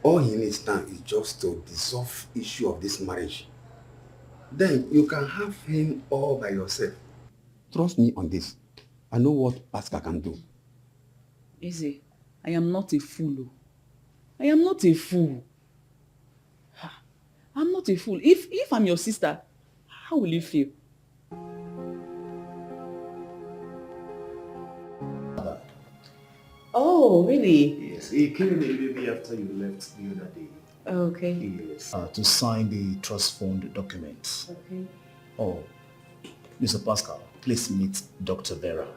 All he needs now is just to dissolve issue of this marriage. Then you can have him all by yourself. Trust me on this. I know what Pascal can do. Easy. I am not a fool. I am not a fool. I'm not a fool. If I'm your sister, how will you feel? Oh, really? Yes, he came maybe after you left the other day. Okay. Yes. To sign the trust fund documents. Okay. Oh, Mr. Pascal, please meet Dr. Vera,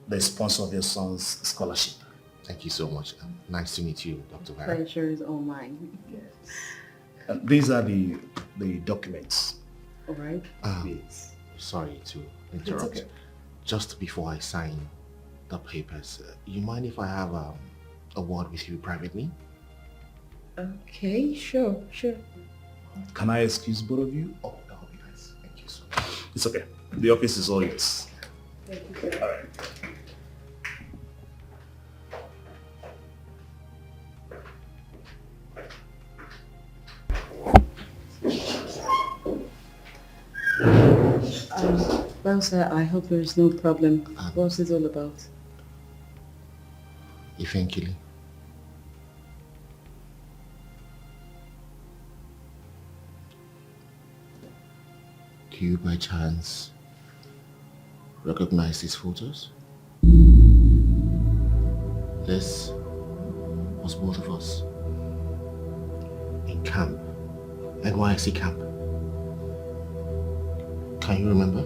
the sponsor of your son's scholarship. Thank you so much. Nice to meet you, Dr. Vera. Pleasure is all mine. Yes. These are the documents. All right. Yes. Sorry to interrupt. Okay. Just before I sign the papers, you mind if I have a word with you privately? Okay, sure. Can I excuse both of you? Oh, that would be nice. Thank you so much. It's okay. The office is all yours. Thank you, sir. All right. Well, sir, I hope there is no problem. What's it all about? Eventually. Do you by chance recognize these photos? This was both of us in camp, NYC camp. Can you remember?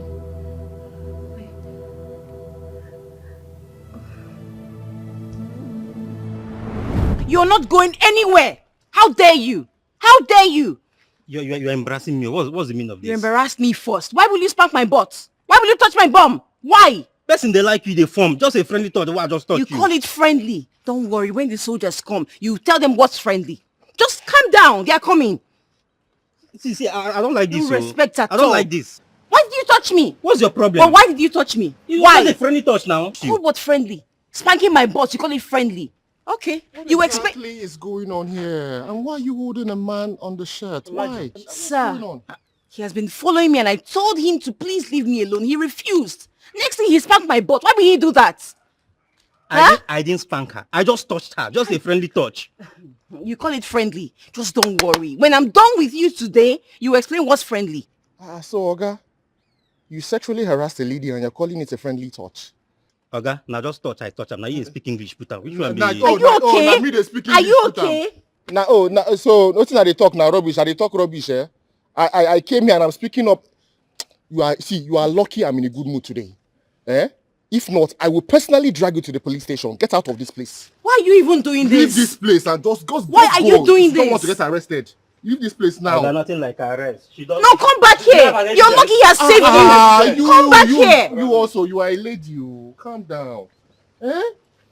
You're not going anywhere! How dare you? How dare you? You're embarrassing me. What's the meaning of this? You embarrassed me first. Why will you spank my butt? Why will you touch my bum? Why? Person they like you, they form. Just a friendly thought. I just touch you. You call it friendly. Don't worry. When the soldiers come, you tell them what's friendly. Just calm down. They are coming. See, I don't like this. No respect at all. I don't like this. Why did you touch me? What's your problem? But why did you touch me? Why? It's a friendly touch now. Call what friendly? Spanking my butt, you call it friendly. Okay. What You exactly is going on here? And why are you holding a man on the shirt? Why? Sir, he has been following me and I told him to please leave me alone. He refused. Next thing he spanked my butt. Why will he do that? I didn't spank her. I just touched her. Just a friendly touch. You call it friendly. Just don't worry. When I'm done with you today, you explain what's friendly. So, Oga, you sexually harassed a lady and you're calling it a friendly touch? Oga, now just touch, I touch. Now you speak English, put Which one be? Are you okay? Are you okay? So nothing that they talk now rubbish. They talk rubbish, eh? I came here and I'm speaking up. You are lucky I'm in a good mood today. Eh? If not, I will personally drag you to the police station. Get out of this place. Why are you even doing this? Leave this place and just Why are you doing this? You don't want to this? get arrested. Leave this place now. Oga, nothing like arrest. She doesn't. No, come back here. You're lucky he has saved you. Come back here. You also, you are a lady. Calm down. Eh?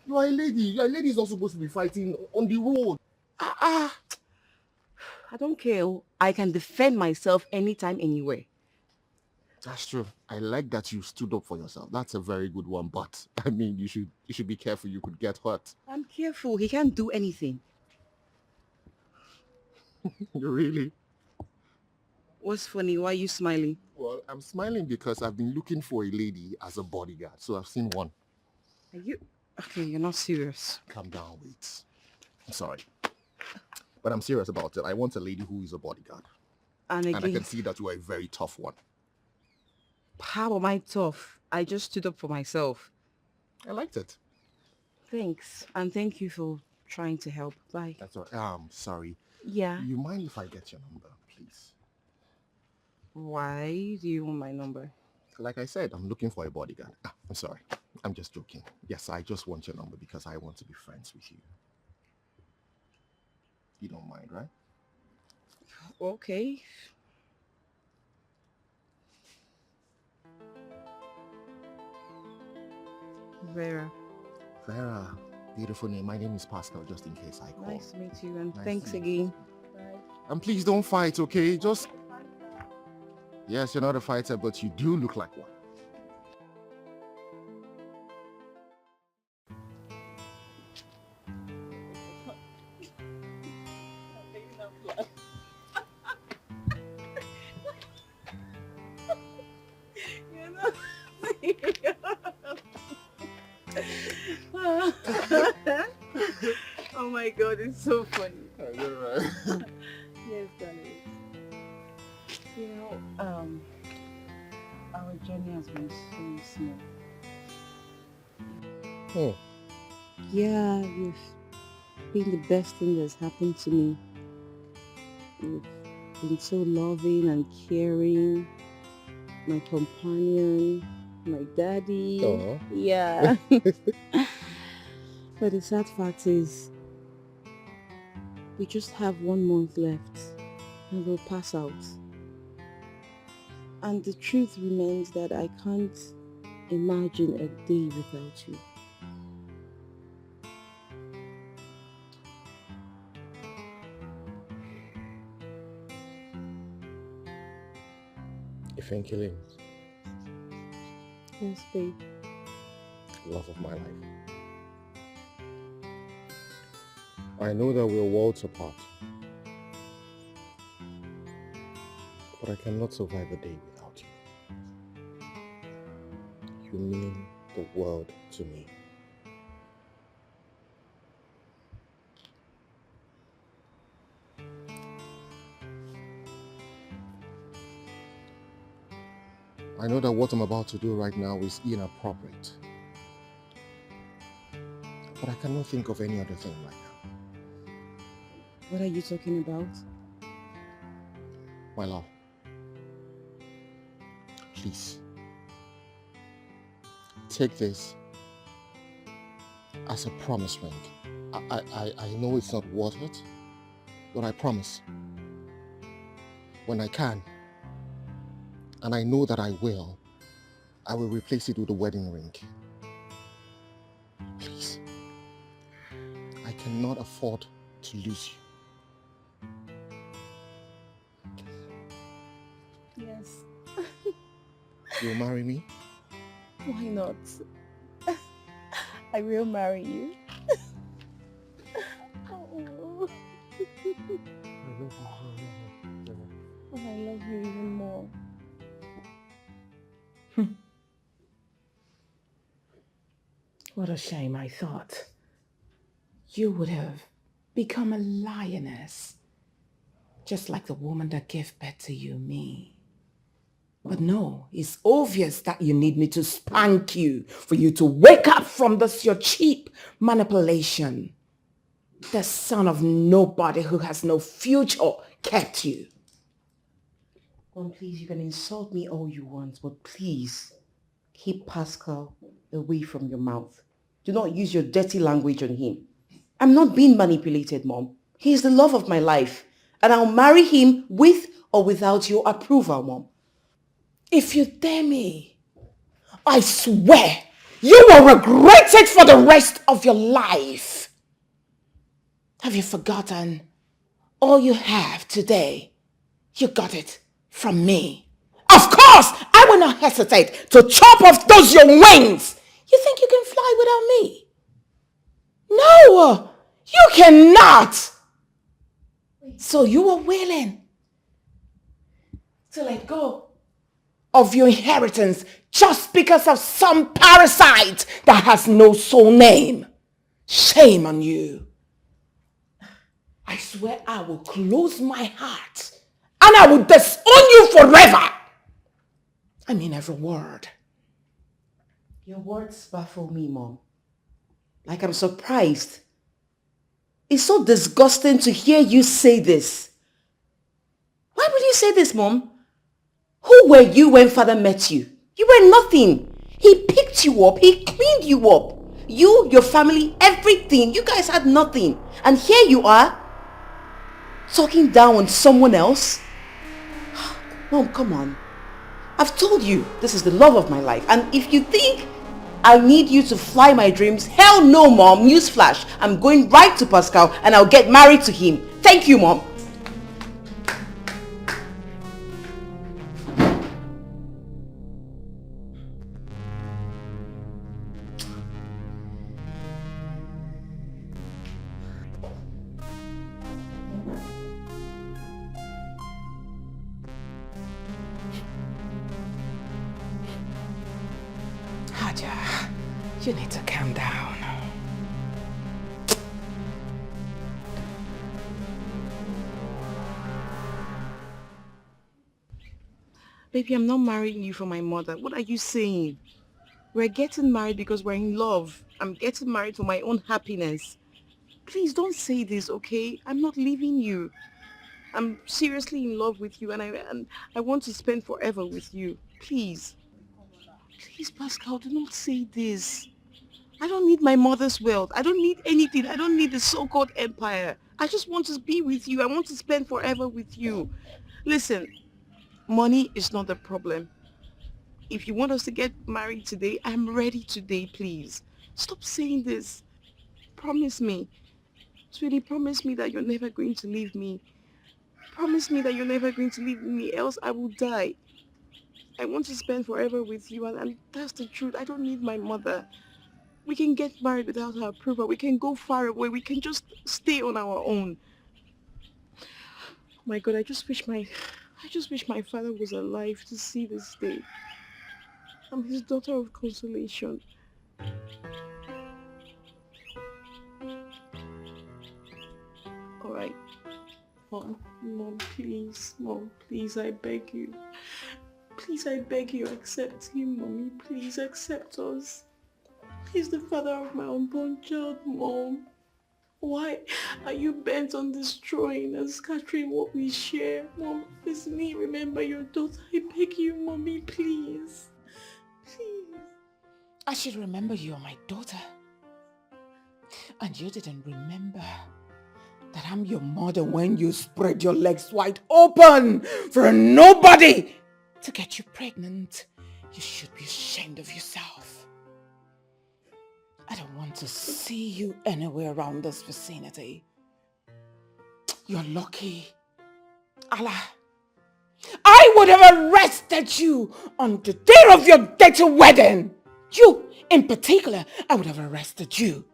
You are a lady. A lady is not supposed to be fighting on the road. I don't care. I can defend myself anytime, anywhere. That's true. I like that you stood up for yourself. That's a very good one. But I mean, you should be careful. You could get hurt. I'm careful. He can't do anything. Really? What's funny? Why are you smiling? Well, I'm smiling because I've been looking for a lady as a bodyguard. So I've seen one. Are you? Okay, you're not serious. Calm down, wait. I'm sorry. But I'm serious about it. I want a lady who is a bodyguard. And again, I can see that you are a very tough one. How am I tough? I just stood up for myself. I liked it. Thanks. And thank you for trying to help. Bye. That's all right. Sorry. Yeah. You mind if I get your number, please? Why do you want my number? Like I said, I'm looking for a bodyguard. I'm sorry. I'm just joking. Yes, I just want your number because I want to be friends with you. You don't mind, right? Okay. Vera. Vera. Beautiful name. My name is Pascal, just in case I call. Nice to meet you, and Nice thanks to meet again. And please don't fight, okay? Just... Yes, you're not a fighter, but you do look like one. my god, it's so funny. I know, right? Yes, darling. You know, our journey has been so smooth. Oh. Yeah, you've been the best thing that's happened to me. You've been so loving and caring. My companion, my daddy. Aw. Yeah. But the sad fact is, we just have 1 month left and we'll pass out. And the truth remains that I can't imagine a day without you. Ifenkele, Yes, babe. love of my life. I know that we're worlds apart, but I cannot survive a day without you. You mean the world to me. I know that what I'm about to do right now is inappropriate, but I cannot think of any other thing right now. What are you talking about? My love, please, take this as a promise ring. I know it's not worth it, but I promise, when I can, and I know that I will replace it with a wedding ring. Please, I cannot afford to lose you. Yes. You'll marry me? Why not? I will marry you. Oh. I love you even more. What a shame, I thought. You would have become a lioness, just like the woman that gave birth to you, me. But no, it's obvious that you need me to spank you for you to wake up from this your cheap manipulation. The son of nobody who has no future kept you. Mom, please, you can insult me all you want, but please keep Pascal away from your mouth. Do not use your dirty language on him. I'm not being manipulated, Mom. He is the love of my life, and I'll marry him with or without your approval, Mom. If you dare me, I swear you will regret it for the rest of your life. Have you forgotten? All you have today, you got it from me. Of course, I will not hesitate to chop off those your wings. You think you can fly without me? No, you cannot. So you are willing to let go of your inheritance just because of some parasite that has no soul name. Shame on you. I swear I will close my heart and I will disown you forever. I mean every word. Your words baffle me, Mom. Like I'm surprised. It's so disgusting to hear you say this. Why would you say this, Mom? Who were you when Father met you? You were nothing. He picked you up. He cleaned you up. You, your family, everything. You guys had nothing. And here you are, talking down on someone else. Mom, come on. I've told you this is the love of my life. And if you think I need you to fly my dreams, hell no, Mom. Newsflash. I'm going right to Pascal and I'll get married to him. Thank you, Mom. Haja, you need to calm down. Baby, I'm not marrying you for my mother. What are you saying? We're getting married because we're in love. I'm getting married for my own happiness. Please don't say this, okay? I'm not leaving you. I'm seriously in love with you and I want to spend forever with you. Please. Please, Pascal, do not say this. I don't need my mother's wealth. I don't need anything. I don't need the so-called empire. I just want to be with you. I want to spend forever with you. Listen, money is not the problem. If you want us to get married today, I'm ready today, please. Stop saying this. Promise me. Sweetie, promise me that you're never going to leave me. Promise me that you're never going to leave me, else I will die. I want to spend forever with you, and that's the truth. I don't need my mother. We can get married without her approval. We can go far away. We can just stay on our own. Oh my God, I just wish my father was alive to see this day. I'm his daughter of consolation. All right. Mom, please, I beg you. Please, I beg you, accept him, Mommy. Please, accept us. He's the father of my unborn child, Mom. Why are you bent on destroying and scattering what we share? Mom, it's me. Remember your daughter. I beg you, Mommy, please. Please. I should remember you're my daughter. And you didn't remember that I'm your mother when you spread your legs wide open for nobody to get you pregnant. You should be ashamed of yourself. I don't want to see you anywhere around this vicinity. You're lucky. Allah, I would have arrested you on the day of your dirty wedding. You, in particular, I would have arrested you.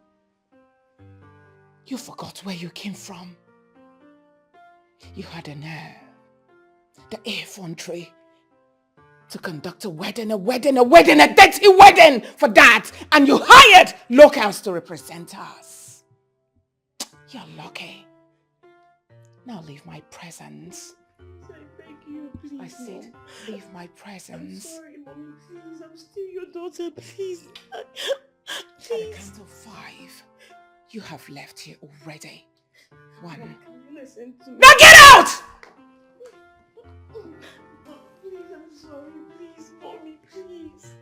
You forgot where you came from. You had a nerve, the effrontery, to conduct a wedding, a dirty wedding for that. And you hired locals to represent us. You're lucky. Now leave my presence. I beg you, please. I said, leave my presence. I'm sorry, Mommy, please. I'm still your daughter, please. At the count of 5, you have left here already. 1. Can you listen to me? Now get out! Please, I'm sorry. Please, Mommy, please.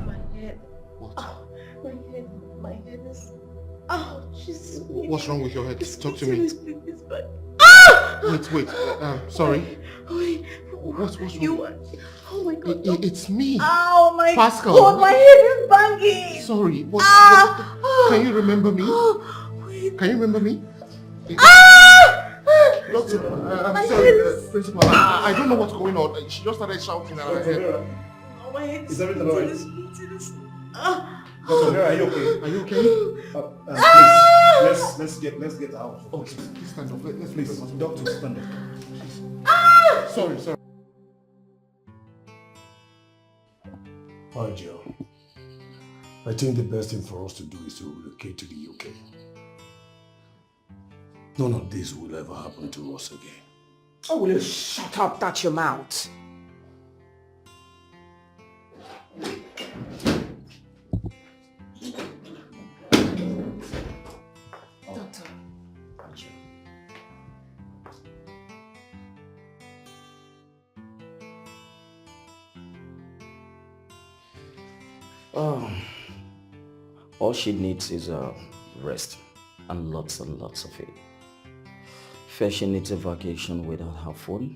My head. What? Oh, my head is... Oh, Jesus. What's wrong with your head? Talk to me. It's back. Wait. Sorry. Wait. What's wrong? Oh my God. It's me. Oh my Pascal. God, my head is banging. Sorry. What? Can you remember me? Wait. Can you remember me? Doctor, I'm My sorry, head is... Principal. I don't know what's going on. She just started shouting at her head. Oh, my head Is everything alright? Doctor, Vera, are you okay? Are you okay? Please, let's get out. Okay, please stand up. Let's Please, doctor, stand up. Sorry. Hi, Joe. I think the best thing for us to do is to relocate to the UK. None of this will ever happen to us again. Oh, will you shut up, that's your mouth. Doctor. All she needs is rest and lots of it. First, she needs a vacation without her phone,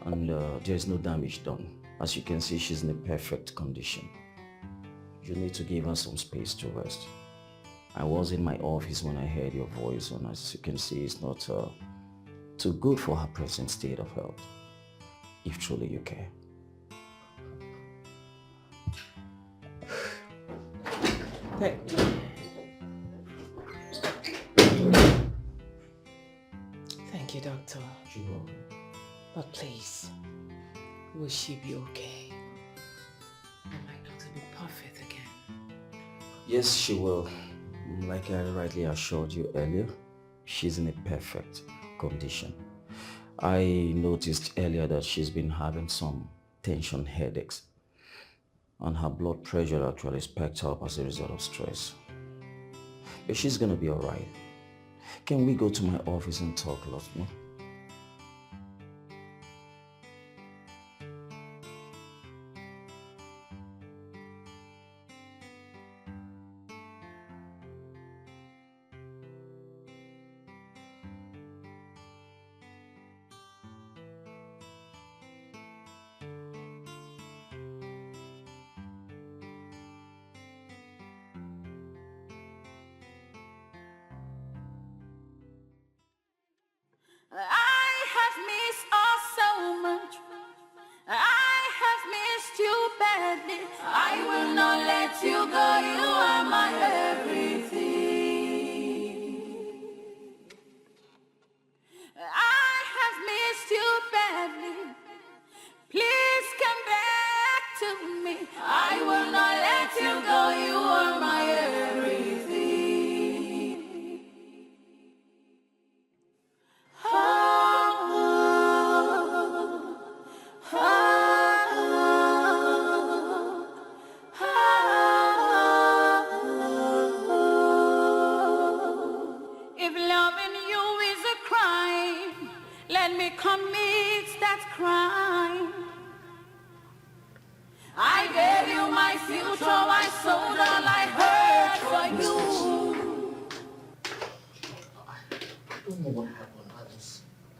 and there's no damage done. As you can see, she's in a perfect condition. You need to give her some space to rest. I was in my office when I heard your voice, and as you can see, it's not too good for her present state of health, if truly you care. Thank you. Thank you, Doctor. But please, will she be okay? Am I not to be perfect again? Yes, she will. Like I rightly assured you earlier, she's in a perfect condition. I noticed earlier that she's been having some tension headaches, and her blood pressure actually spiked up as a result of stress. But she's gonna be alright. Can we go to my office and talk a lot more? I have missed us so much. I have missed you badly. I will not let you go. You are my everything. I have missed you badly. Please come back to me. I will not let you go. You are my everything. If loving you is a crime, let me commit that crime. I gave you my future, I sold all I heard for you. I don't know what happened.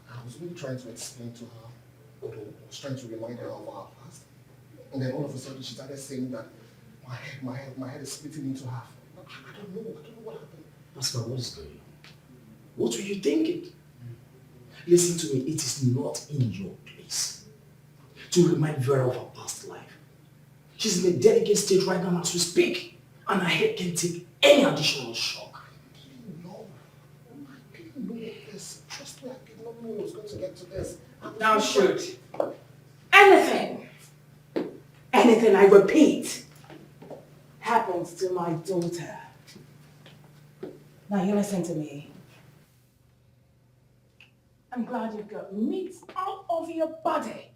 I was really trying to explain to her, or I was trying to remind her of our past. And then all of a sudden she started saying that my head is splitting into half. I don't know what happened. Pascal, what is going on? What were you thinking? Listen to me, it is not in your place to remind Vera of her past life. She's in a delicate state right now as we speak, and her head can take any additional shock. I didn't know this. Trust me, I did not know I was going to get to this. Now shoot. Anything, I repeat, happens to my daughter. Now you listen to me. I'm glad you've got meat all over your body.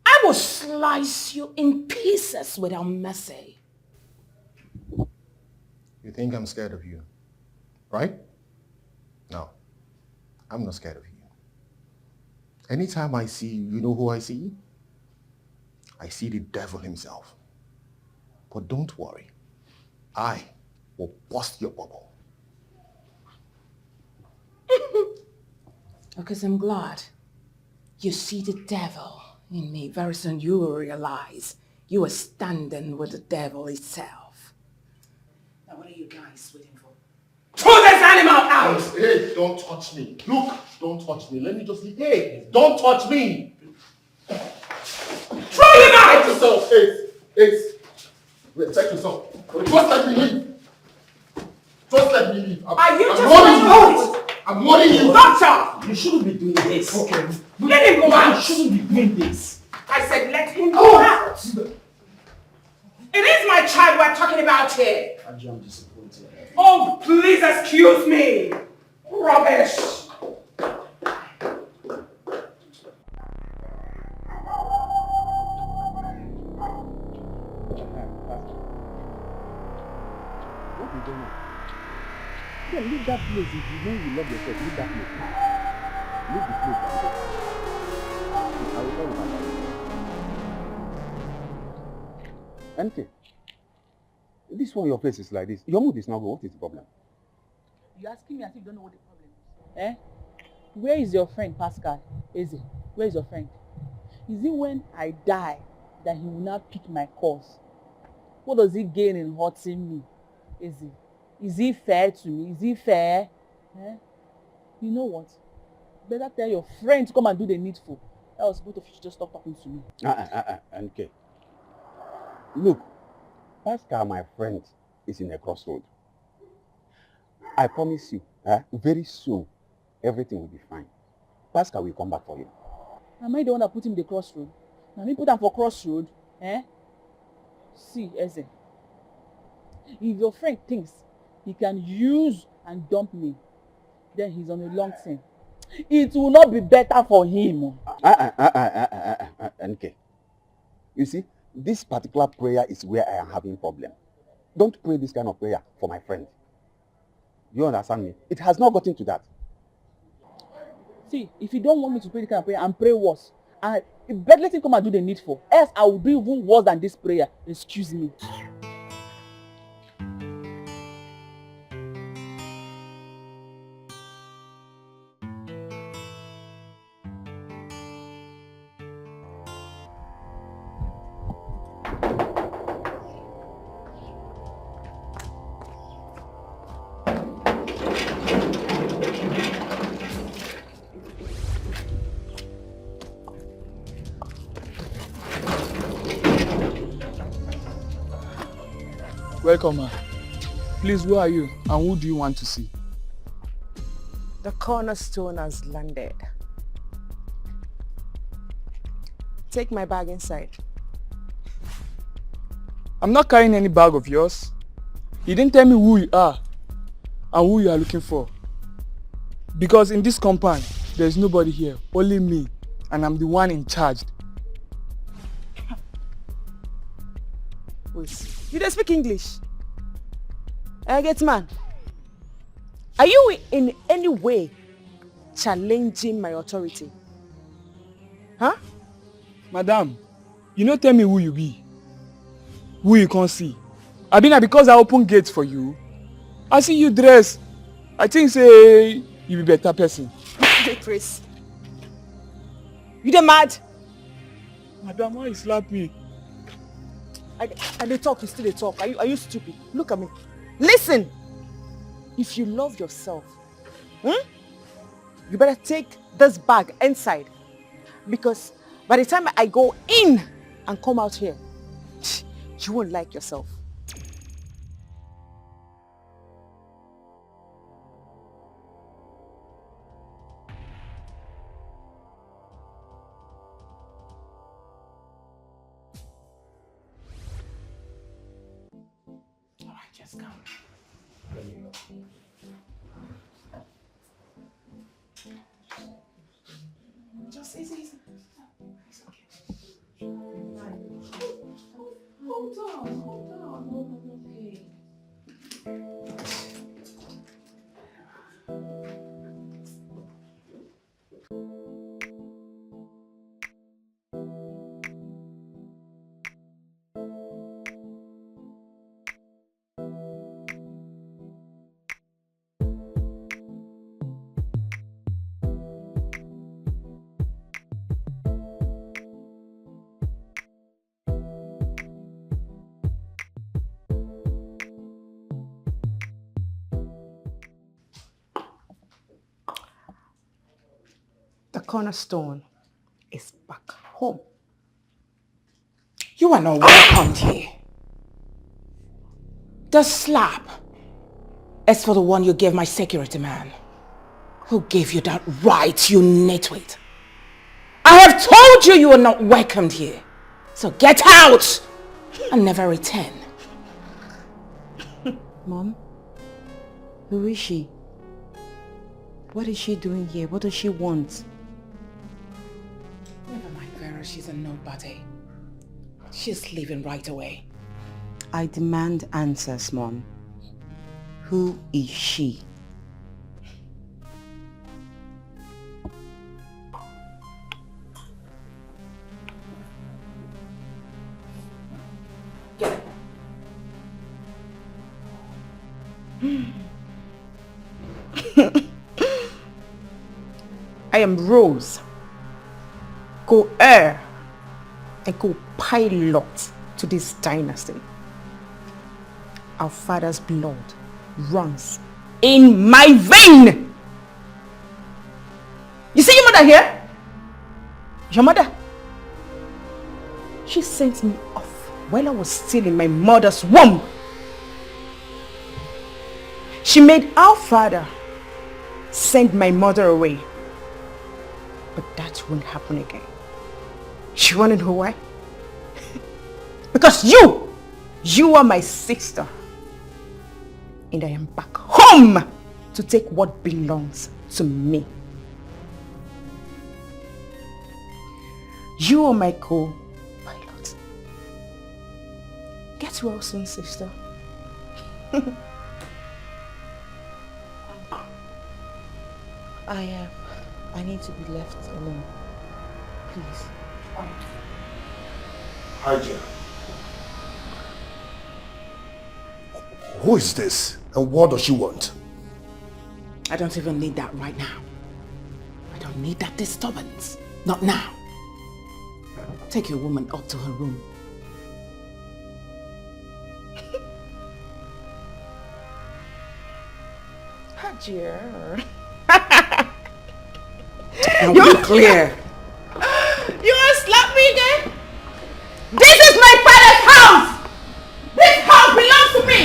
I will slice you in pieces without mercy. You think I'm scared of you, right? No, I'm not scared of you. Anytime I see you, you know who I see? I see the devil himself. But don't worry, I will bust your bubble. Because I'm glad you see the devil in me. Very soon you will realize you are standing with the devil itself. Now what are you guys waiting for? Throw this animal out! Hey, don't touch me. Look, don't touch me. Let me just leave. Hey, don't touch me. Throw him out! Check yourself. Ace. Wait, check yourself. Just let me leave. Just let me leave. Are you just warning you? I'm warning you. Doctor! You shouldn't be doing this. Okay. Let him go out! You shouldn't be doing this. I said let him go out! It is my child we're talking about here. I'm disappointed. Oh, please excuse me. Rubbish. What is going on? Yeah, leave that place. If you know you love yourself, leave that place. Leave the place and go. I will tell you about it. Anything. This one, your face is like this. Your mood is not good. What is the problem? You're asking me as if you don't know what the problem is. Eh? Where is your friend, Pascal? Eze, where is your friend? Is it when I die that he will not pick my calls? What does he gain in hurting me? Eze, is he fair to me? Is he fair? Eh? You know what? Better tell your friend to come and do the needful. Else both of you should just stop talking to me. Okay. Look, Pascal, my friend, is in a crossroad. I promise you, very soon, everything will be fine. Pascal will come back for you. Am I the one that put him in the crossroad? Now me put him for crossroad, eh? See, Eze, if your friend thinks he can use and dump me, then he's on a long thing. It will not be better for him. NK, you see, this particular prayer is where I am having problem. Don't pray this kind of prayer for my friend. You understand me? It has not gotten to that. See, if you don't want me to pray this kind of prayer, and pray worse. And better let him come and do the needful. Else I will do even worse than this prayer. Excuse me. Welcome, ma. Please, who are you and who do you want to see? The cornerstone has landed. Take my bag inside. I'm not carrying any bag of yours. You didn't tell me who you are and who you are looking for. Because in this compound, there's nobody here, only me, and I'm the one in charge. Wait, you don't speak English? Get man. Are you in any way challenging my authority? Huh? Madam, you don't tell me who you be. Who you can't see. I mean, because I open gates for you, I see you dress. I think say you be better person. Chris. You the mad? Madam, why you slap me? I they talk, you still they talk. Are you stupid? Look at me. Listen! If you love yourself, you better take this bag inside. Because by the time I go in and come out here, you won't like yourself. Alright, just come. Just easy. It's okay. Hold on. Okay. The cornerstone is back home. You are not welcomed here. The slap is for the one you gave my security man. Who gave you that right, you nitwit? I have told you you are not welcomed here. So get out and never return. Mom, who is she? What is she doing here? What does she want? Never mind, Vera, she's a nobody. She's leaving right away. I demand answers, Mom. Who is she? I am Rose, co-heir and co-pilot to this dynasty. Our father's blood runs in my vein. You see your mother here? Your mother? She sent me off while I was still in my mother's womb. She made our father send my mother away. But that won't happen again. You want to know why? Because you are my sister. And I am back home to take what belongs to me. You are my co-pilot. Get well soon, sister. I need to be left alone. Please. Haja. Who is this? And what does she want? I don't even need that right now. I don't need that disturbance. Not now. Take your woman up to her room. Haja. Now be clear. You want to slap me again? This is my father's house! This house belongs to me!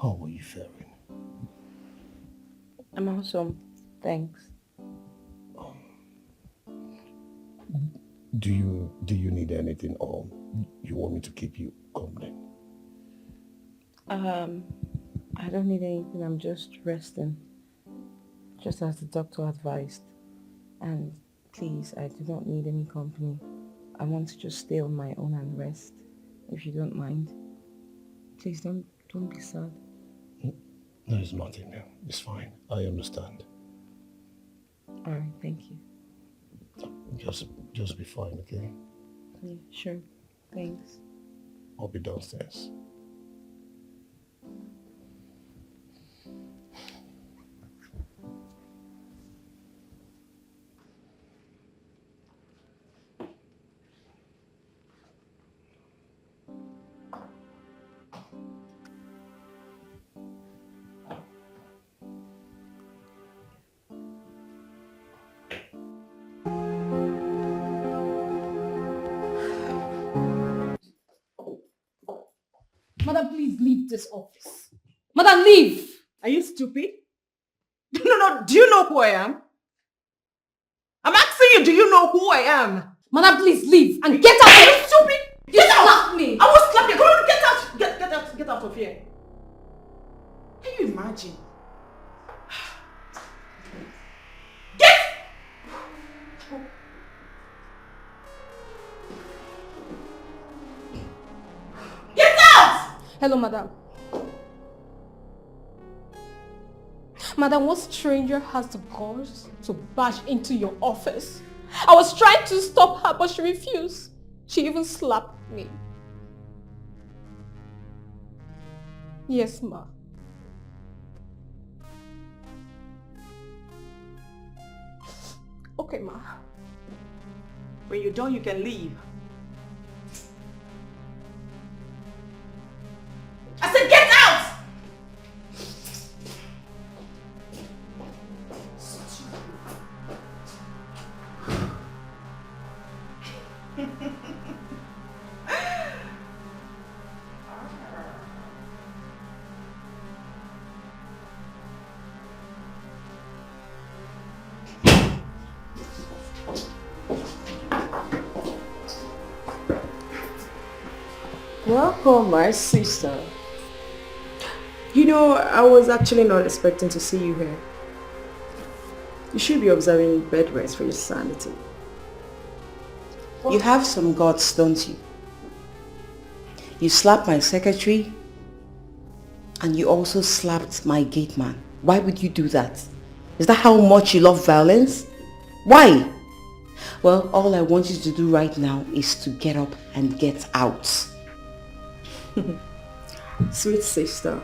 How are you faring? I'm awesome. Thanks. Do you need anything, or you want me to keep you company? I don't need anything. I'm just resting. Just as the doctor advised. And please, I do not need any company. I want to just stay on my own and rest, if you don't mind. Please don't be sad. There's nothing now. It's fine. I understand. Alright, thank you. Just be fine, okay? Yeah, sure. Thanks. I'll be downstairs. Madam, please leave this office. Madam, leave! Are you stupid? No, do you know who I am? I'm asking you, do you know who I am? Madam, please leave and get out! Are you stupid? You slapped me! I will slap you! Come on, get out! Get out of here! Can you imagine? Get out! Hello, madam. Madam, what stranger has the guts to bash into your office? I was trying to stop her, but she refused. She even slapped me. Yes, ma. Okay, ma. When you're done, you can leave. I said get out! Welcome, my sister. You know, I was actually not expecting to see you here. You should be observing bed rest for your sanity. You have some guts, don't you? You slapped my secretary and you also slapped my gate man. Why would you do that? Is that how much you love violence? Why? Well, all I want you to do right now is to get up and get out. Sweet sister,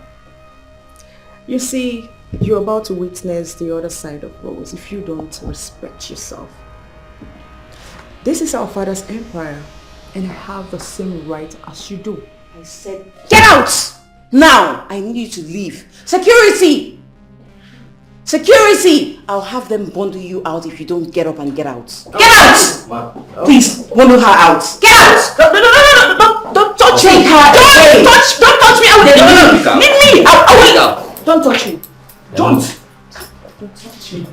you see, you're about to witness the other side of roles if you don't respect yourself. This is our father's empire, and I have the same right as you do. I said, get out! Now! I need you to leave. Security! Security! I'll have them bundle you out if you don't get up and get out. Get out! Please, bundle her out. Get out! No, don't touch me! Don't touch me! Leave me! Don't touch me. Don't touch me.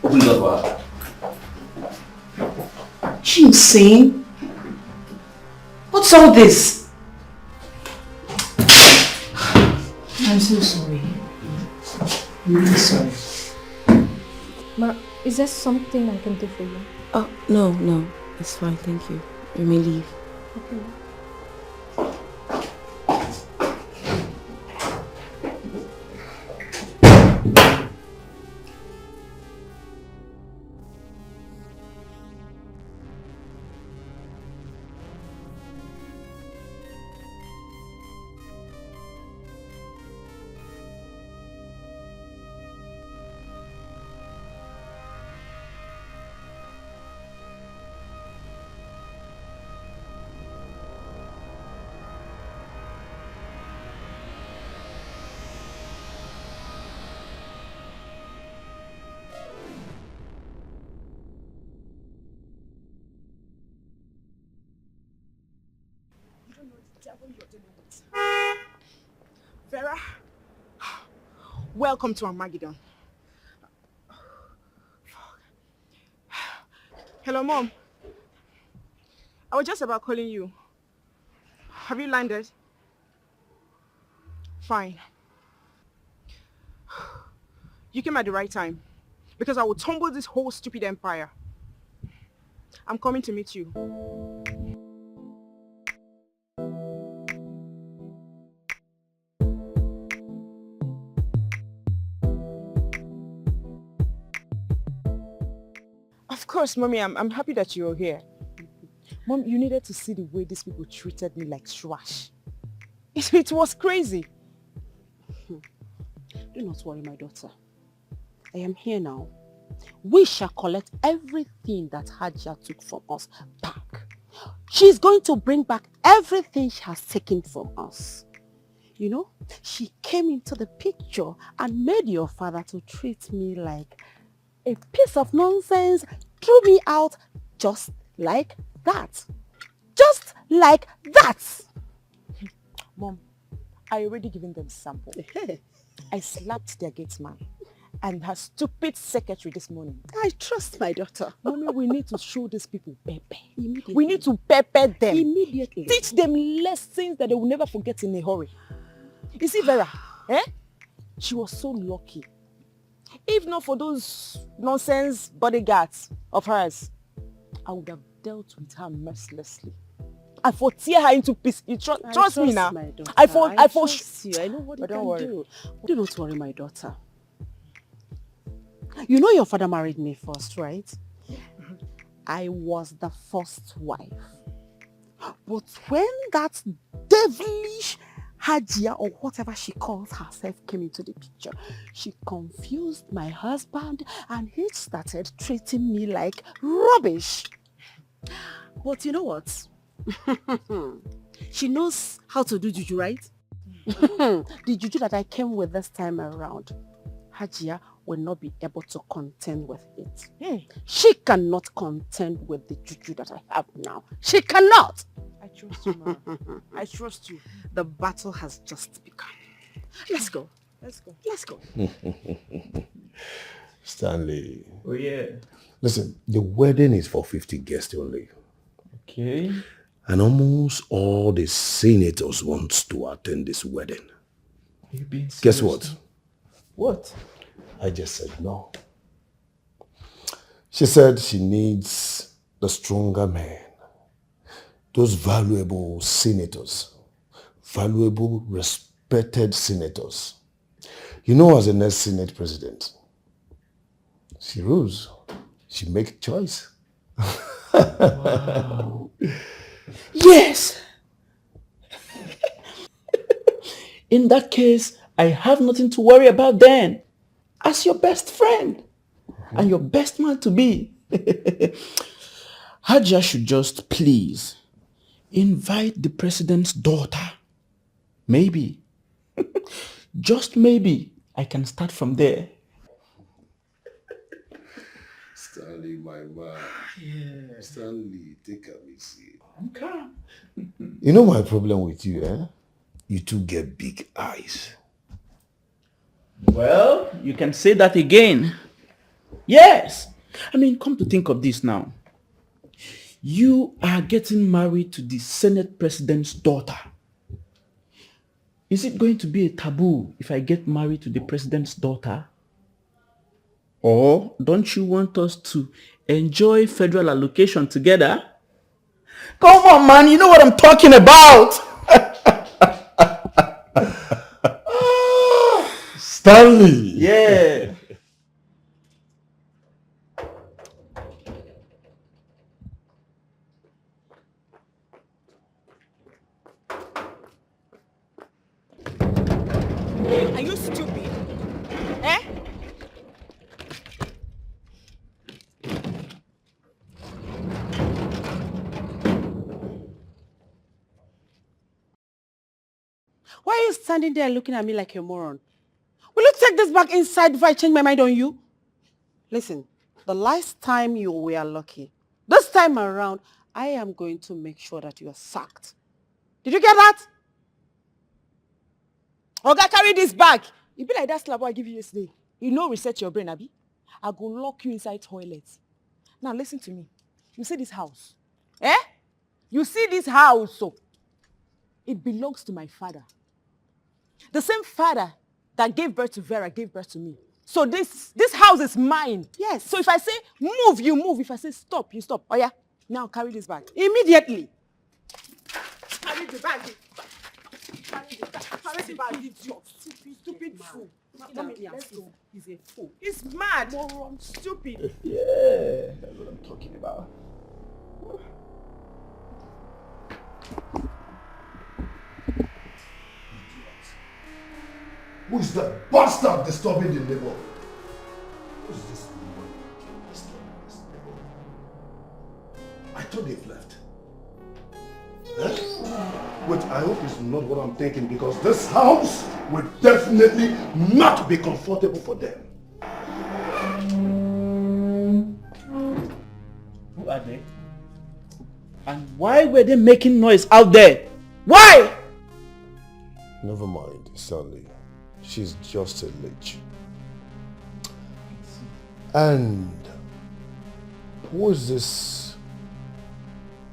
Open the door. You insane? What's all this? I'm so sorry. I'm really sorry. Ma, is there something I can do for you? Oh, no. It's fine, thank you. You may leave. Okay. Vera, welcome to Armageddon. Hello, Mom. I was just about calling you. Have you landed? Fine. You came at the right time, because I will tumble this whole stupid empire. I'm coming to meet you. Of course, Mommy, I'm happy that you're here. Mom, you needed to see the way these people treated me like trash. It was crazy. Do not worry, my daughter. I am here now. We shall collect everything that Hajia took from us back. She's going to bring back everything she has taken from us. You know, she came into the picture and made your father to treat me like a piece of nonsense, threw me out just like that. Just like that. Mom, I already given them sample. I slapped their gate man and her stupid secretary this morning. I trust my daughter. Mommy, we need to show these people pepper. Immediately. We need to pepper them. Immediately. Teach them lessons that they will never forget in a hurry. You see, Vera, she was so lucky. If not for those nonsense bodyguards of hers, I would have dealt with her mercilessly. I for tear her into pieces. Trust me now. I trust you. I know what you can do. Do not worry, my daughter. You know your father married me first, right? I was the first wife. But when that devilish Hajia or whatever she calls herself came into the picture, she confused my husband and he started treating me like rubbish. But you know what? She knows how to do juju, right? The juju that I came with this time around, Hajia will not be able to contend with it. She cannot contend with the juju that I have now. She cannot. I trust you, Mama. I trust you. The battle has just begun. Let's go. Let's go. Let's go. Stanley. Oh, yeah. Listen, the wedding is for 50 guests only. Okay. And almost all the senators want to attend this wedding. Are you being serious? Guess what? What? I just said no. She said she needs the stronger man. Those valuable senators. Valuable, respected senators. You know, as the next Senate president, she rules. She makes choice. Wow. Yes. In that case, I have nothing to worry about then. As your best friend and your best man to be. Haja should just please invite the president's daughter. Maybe, just maybe, I can start from there. Stanley, my man. Yeah. Stanley, take a easy. I'm calm. You know my problem with you, eh? You two get big eyes. Well, you can say that again. Yes. I mean, come to think of this now. You are getting married to the Senate President's daughter. Is it going to be a taboo if I get married to the President's daughter? Or don't you want us to enjoy federal allocation together? Come on, man, you know what I'm talking about. Stanley! Yeah. Are you stupid? Eh? Why are you standing there looking at me like a moron? Will you take this back inside before I change my mind on you? Listen, the last time you were lucky, this time around, I am going to make sure that you are sacked. Did you get that? Oga, carry this bag. You be like that slap I give you yesterday. You know reset your brain, Abi. I go lock you inside toilet. Now listen to me. You see this house? Eh? You see this house? So it belongs to my father. The same father that gave birth to Vera gave birth to me. So this house is mine. Yes. So if I say move, you move. If I say stop, you stop. Oh yeah? Now carry this bag. Immediately. Carry the bag. Carry the bag, idiot. Stupid fool. Let's go. He's a fool. He's mad. Moron. Stupid. Yeah, that's what I'm talking about. Who is that bastard disturbing the neighborhood? Who is this woman disturbing this neighborhood? I thought they've left. Eh? Wait, I hope it's not what I'm thinking because this house will definitely not be comfortable for them. Who are they? And why were they making noise out there? Why? Never mind, Stanley. She's just a leech. And who is this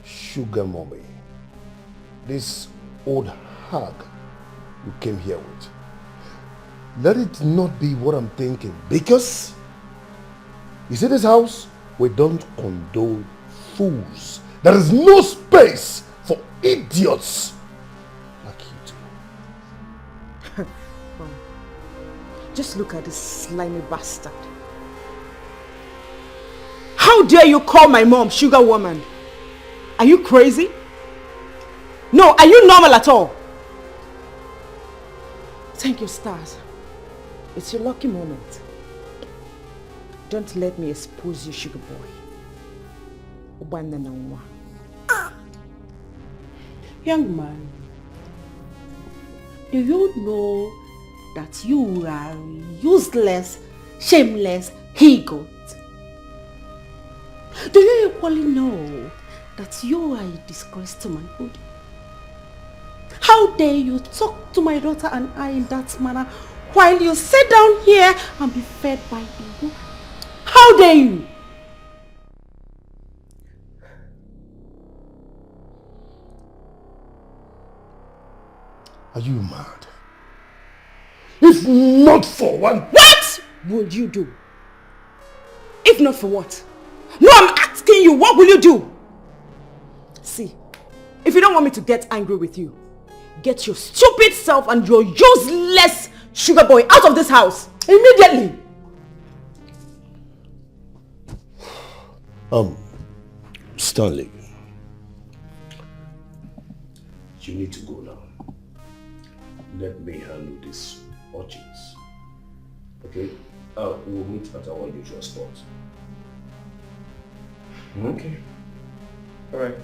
sugar mommy? This old hag you came here with? Let it not be what I'm thinking, because you see this house? We don't condone fools. There is no space for idiots like you two. Mom, just look at this slimy bastard. How dare you call my mom sugar woman? Are you crazy? No, are you normal at all? Thank you, stars. It's your lucky moment. Don't let me expose you, sugar boy. Young man, do you know that you are useless, shameless he-goat? Do you equally know that you are a disgrace to manhood? How dare you talk to my daughter and I in that manner while you sit down here and be fed by a woman? How dare you? Are you mad? If not for one... What would you do? If not for what? No, I'm asking you, what will you do? See, if you don't want me to get angry with you, get your stupid self and your useless sugar boy out of this house immediately. Stanley, You need to go now. Let me handle these urgings. Okay? We'll meet at our usual spot. Okay. Alright.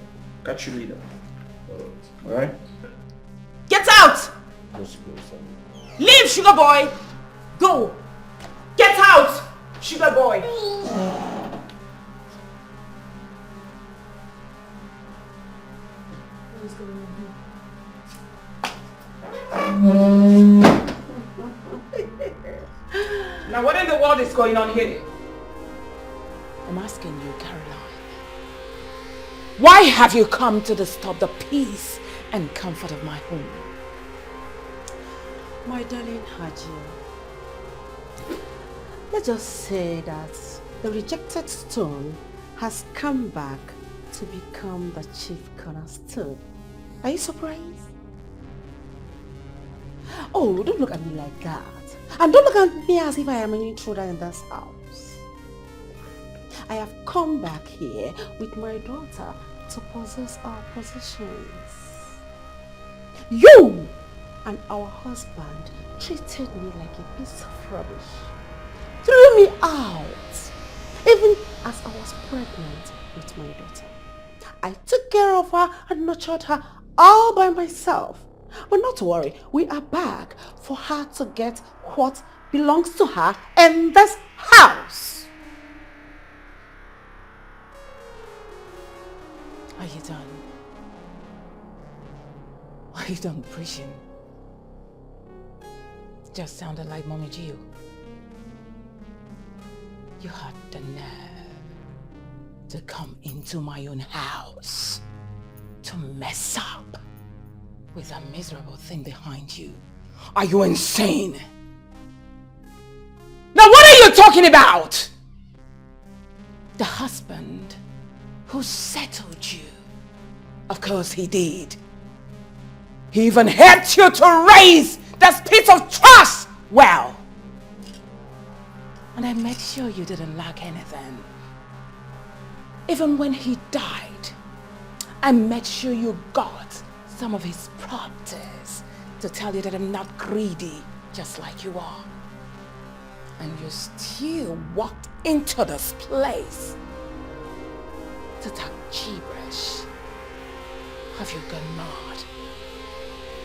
Catch you later. Alright. Alright? Get out! Just go, son. Leave, sugar boy! Go! Get out! Sugar boy! What is going on here? Now what in the world is going on here? I'm asking you, Caroline. Why have you come to disturb the peace and comfort of my home? My darling Haji, let's just say that the rejected stone has come back to become the chief cornerstone. Are you surprised? Oh, don't look at me like that. And don't look at me as if I am an intruder in this house. I have come back here with my daughter to possess our possessions. You and our husband treated me like a piece of rubbish. Threw me out. Even as I was pregnant with my daughter. I took care of her and nurtured her all by myself. But not to worry, we are back for her to get what belongs to her in this house. Are you done? Are you done preaching? Just sounded like Mommy Gio. You had the nerve to come into my own house to mess up with a miserable thing behind you. Are you insane? Now what are you talking about? The husband who settled you. Of course he did. He even helped you to raise that piece of trash well. And I made sure you didn't lack anything. Even when he died, I made sure you got some of his properties to tell you that I'm not greedy, just like you are. And you still walked into this place to talk gibberish. Have you gone mad?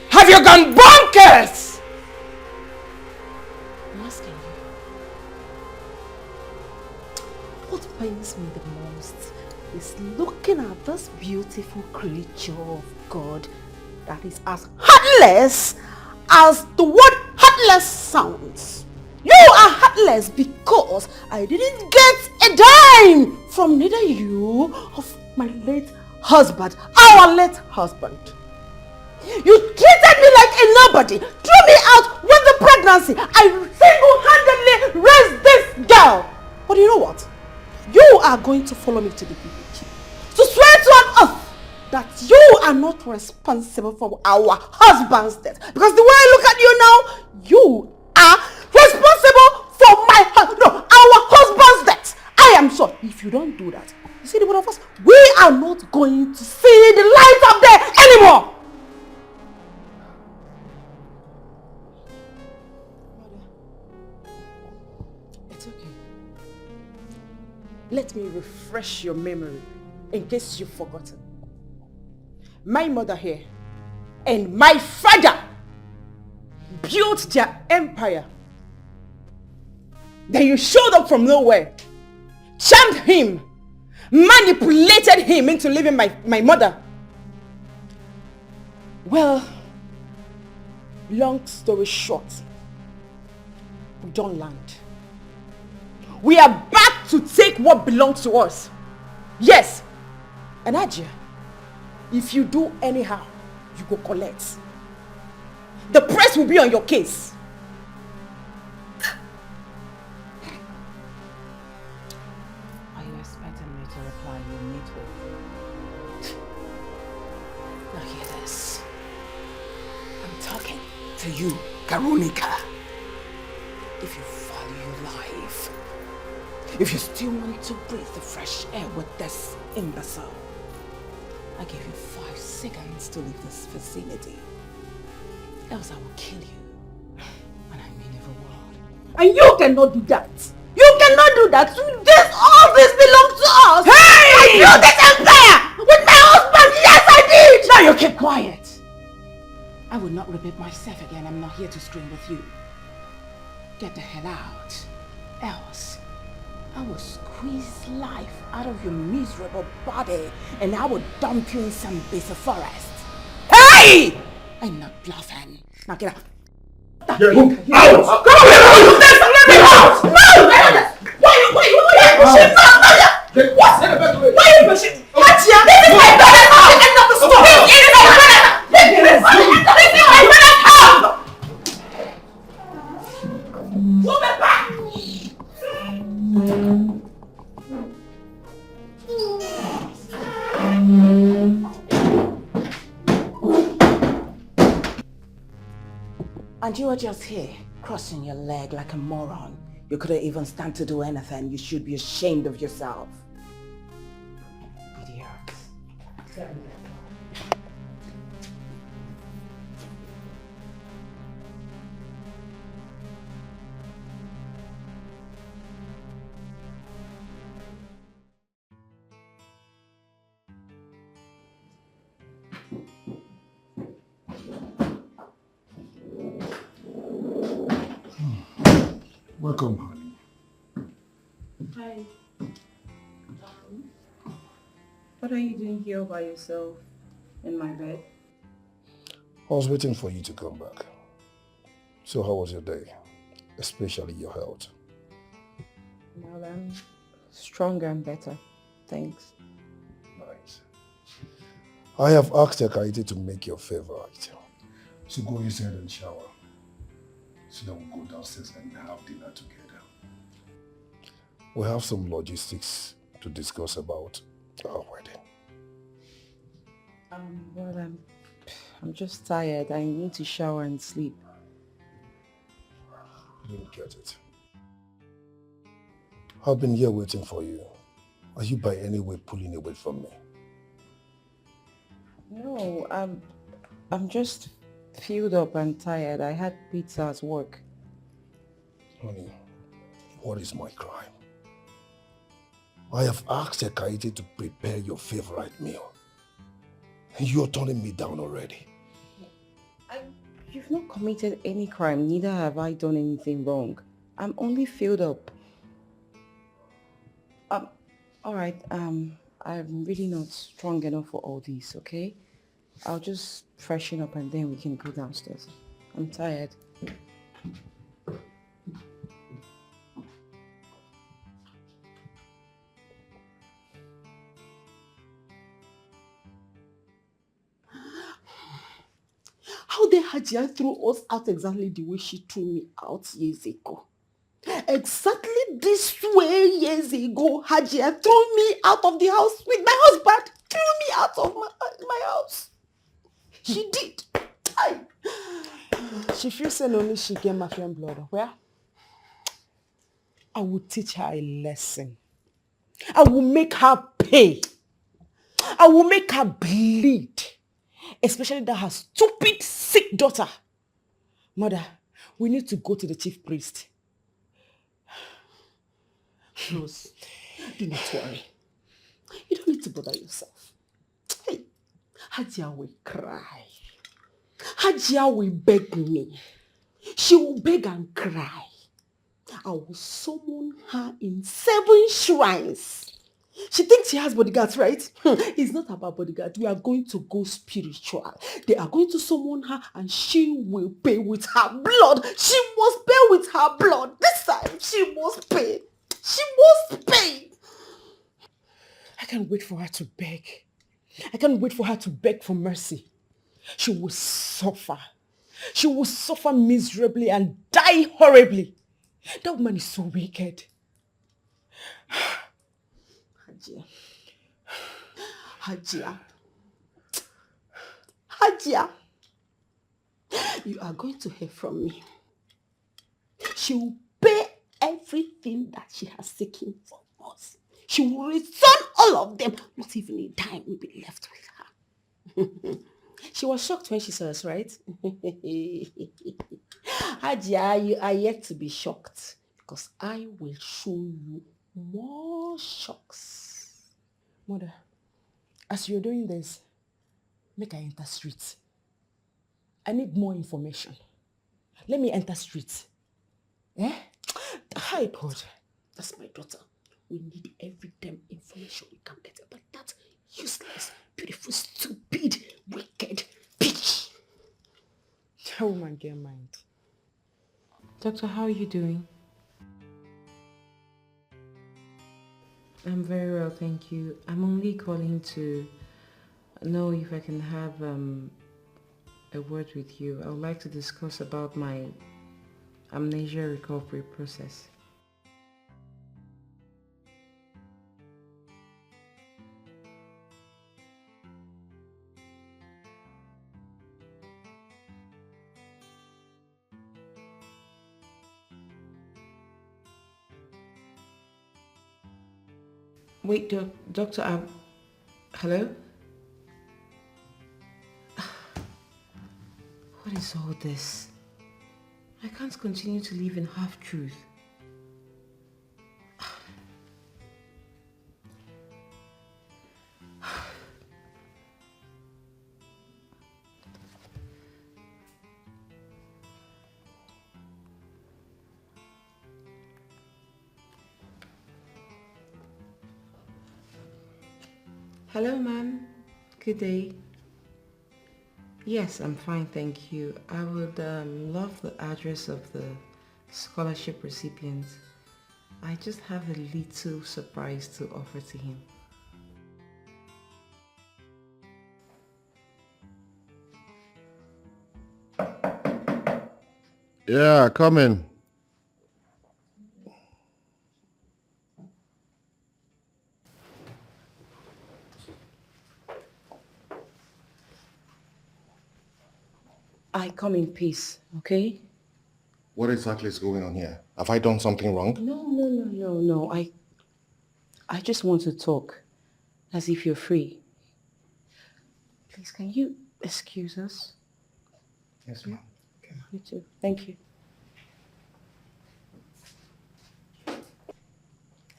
Have you gone bonkers? I'm asking you. What pains me the most is looking at this beautiful creature of God that is as heartless as the word heartless sounds. You are heartless because I didn't get a dime from neither you of my late husband, our late husband. You treated me like a nobody, threw me out with the pregnancy. I single-handedly raised this girl. But you know what? You are going to follow me to the village to swear to an oath that you are not responsible for our husband's death. Because the way I look at you now, you are responsible for our husband's death. I am sure if you don't do that, you see the both of us, we are not going to see the light of day anymore. It's okay. Let me refresh your memory in case you've forgotten. My mother here and my father built their empire. Then you showed up from nowhere, charmed him, manipulated him into leaving my mother. Well, long story short, we don't land. We are back to take what belongs to us. Yes. And Ajia, if you do anyhow, you go collect. The press will be on your case. Are you expecting me to reply you need to? Now hear this. I'm talking to you, Karunika. If you value your life, if you still want to breathe the fresh air with this imbecile, I gave you 5 seconds to leave this vicinity. Else I will kill you. And I mean every word. And you cannot do that. You cannot do that. All this belongs to us. Hey! I built this empire with my husband. Yes, I did. Now you keep quiet. I will not repeat myself again. I'm not here to scream with you. Get the hell out. Else, I will squeeze life out of your miserable body and I will dump you in some busy forest. Hey! I'm not bluffing. Now get out. Out! Come on, let me out! No! Why are you pushing? Why are you pushing? Hajiya, this is my brother's house! End of the story! This is my brother! This is my brother's house! Move it back! And you were just here, crossing your leg like a moron. You couldn't even stand to do anything. You should be ashamed of yourself. Idiot. Welcome, honey. Hi. What are you doing here by yourself in my bed? I was waiting for you to come back. So how was your day? Especially your health. Well, I'm stronger and better. Thanks. Nice. I have asked Ekaite to make your favorite. So go inside and shower. So then we'll go downstairs and have dinner together. We have some logistics to discuss about our wedding. Well, I'm just tired. I need to shower and sleep. You don't get it. I've been here waiting for you. Are you by any way pulling away from me? No, I'm just filled up and tired. I had pizza at work. Honey, what is my crime? I have asked Ekaite to prepare your favorite meal. And you're turning me down already. You've not committed any crime, neither have I done anything wrong. I'm only filled up. Alright, I'm really not strong enough for all this, okay? I'll just freshen up and then we can go downstairs. I'm tired. How dare Hajiya threw us out exactly the way she threw me out years ago? Exactly this way years ago, Hajiya threw me out of the house with my husband. Threw me out of my house. She did. She feels saying only she get mafia blood. Where? I will teach her a lesson. I will make her pay. I will make her bleed. Especially that her stupid, sick daughter. Mother, we need to go to the chief priest. Rose, do not worry. You don't need to bother yourself. Hey, Hajiya will cry. Hajiya will beg me. She will beg and cry. I will summon her in 7 shrines. She thinks she has bodyguards, right? It's not about bodyguards. We are going to go spiritual. They are going to summon her and she will pay with her blood. She must pay with her blood. This time, she must pay. She must pay. I can't wait for her to beg. I can't wait for her to beg for mercy. She will suffer. She will suffer miserably and die horribly. That woman is so wicked. Hajiya. Hajiya. Hajiya. You are going to hear from me. She will pay everything that she has taken from us. She will return all of them. Not even a dime will be left with her. She was shocked when she saw us, right? Hajia, you are yet to be shocked because I will show you more shocks. Mother, as you're doing this, make I enter streets. I need more information. Let me enter streets. Eh? Hi, God. That's my daughter. We need every damn information we can get about that useless, beautiful, stupid, wicked bitch. That woman get mind. Doctor, how are you doing? I'm very well, thank you. I'm only calling to know if I can have a word with you. I would like to discuss about my amnesia recovery process. Wait, doctor, hello? What is all this? I can't continue to live in half-truth. Hello, ma'am. Good day. Yes, I'm fine, thank you. I would love the address of the scholarship recipient. I just have a little surprise to offer to him. Yeah, come in. I come in peace, okay? What exactly is going on here? Have I done something wrong? No. I just want to talk as if you're free. Please, can you excuse us? Yes, ma'am. You too. Thank you.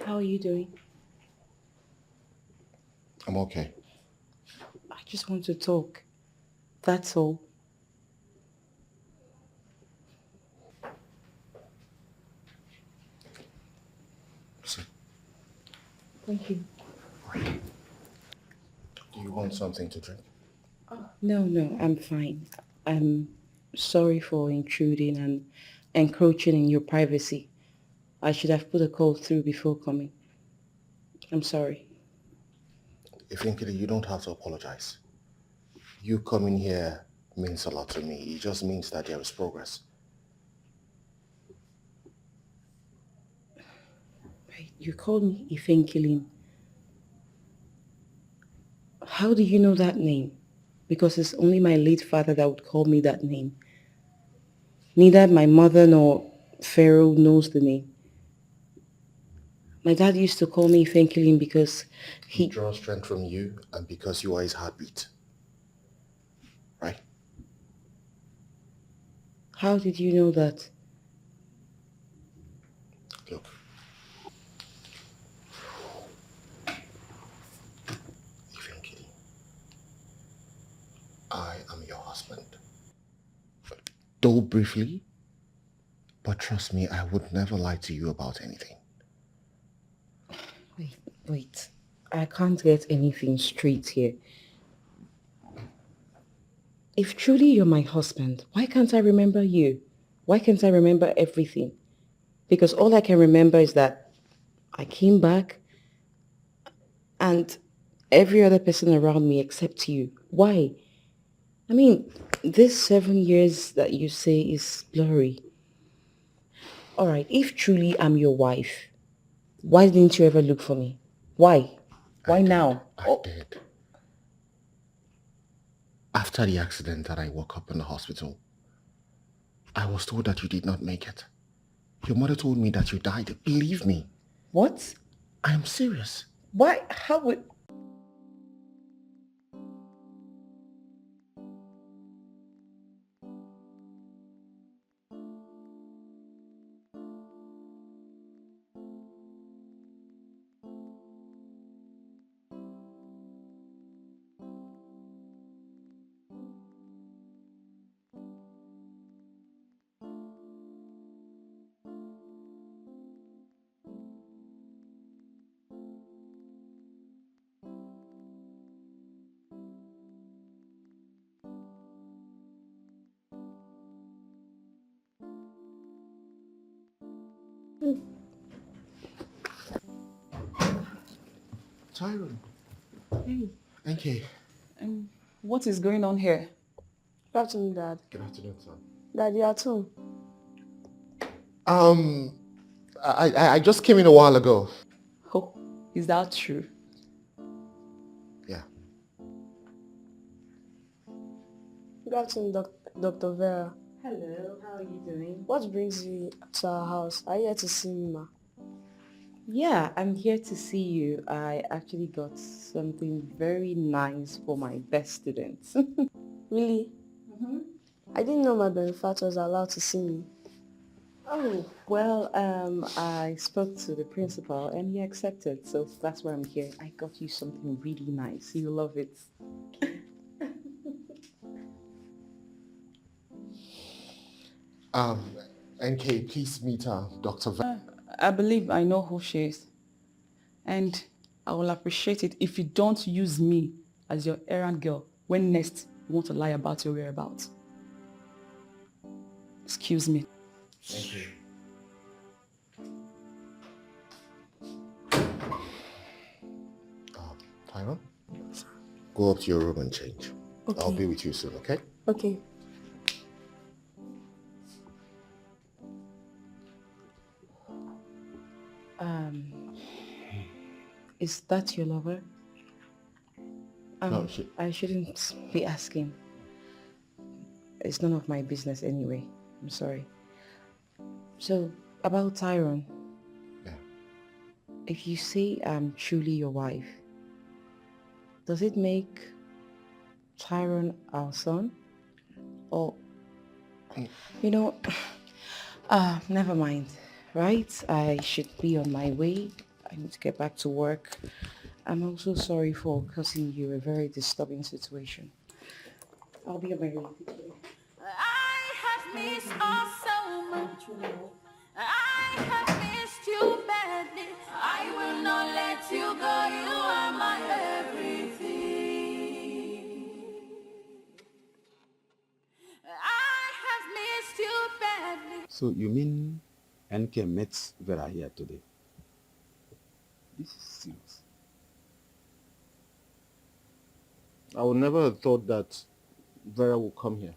How are you doing? I'm okay. I just want to talk. That's all. Sit. Thank you. Do you want something to drink? No, I'm fine. I'm sorry for intruding and encroaching in your privacy. I should have put a call through before coming. I'm sorry. Eventually, you don't have to apologize. You coming here means a lot to me. It just means that there is progress. You called me Ifenkilin. How do you know that name? Because it's only my late father that would call me that name. Neither my mother nor Pharaoh knows the name. My dad used to call me Ifenkilin because he draws strength from you and because you are his heartbeat. Right? How did you know that? Look. Ifenkilin, I am your husband. Though briefly, but trust me, I would never lie to you about anything. Wait. I can't get anything straight here. If truly you're my husband, why can't I remember you? Why can't I remember everything? Because all I can remember is that I came back and every other person around me except you. Why? I mean, this 7 years that you say is blurry. Alright, if truly I'm your wife, why didn't you ever look for me? Why? Why now? I did. After the accident that I woke up in the hospital, I was told that you did not make it. Your mother told me that you died. Believe me. What? I am serious. Why? How would... Tyron. Hey. Okay. What is going on here? Good afternoon, Dad. Good afternoon, son. Dad, you are at home? I just came in a while ago. Oh, is that true? Yeah. Good afternoon, Dr. Vera. Hello, how are you doing? What brings you to our house? Are you here to see me, ma? Yeah, I'm here to see you. I actually got something very nice for my best students. Really? I didn't know my benefactor was allowed to see me. Oh, well, I spoke to the principal and he accepted, so that's why I'm here. I got you something really nice. You'll love it. NK, please meet Dr. Vera. I believe I know who she is. And I will appreciate it if you don't use me as your errand girl when next you want to lie about your whereabouts. Excuse me. Thank you. Tyron? Go up to your room and change. Okay. I'll be with you soon, okay? Okay. Is that your lover? No, I shouldn't be asking. It's none of my business anyway. I'm sorry. So, about Tyron. Yeah. If you say I'm truly your wife, does it make Tyron our son? Or, you know, never mind, right? I should be on my way. I need to get back to work. I'm also sorry for causing you a very disturbing situation. I'll be on my way. I have missed us so much. I have missed you badly. I will not let you go. You are my everything. I have missed you badly. So you mean NK met Vera here today? This is serious. I would never have thought that Vera would come here.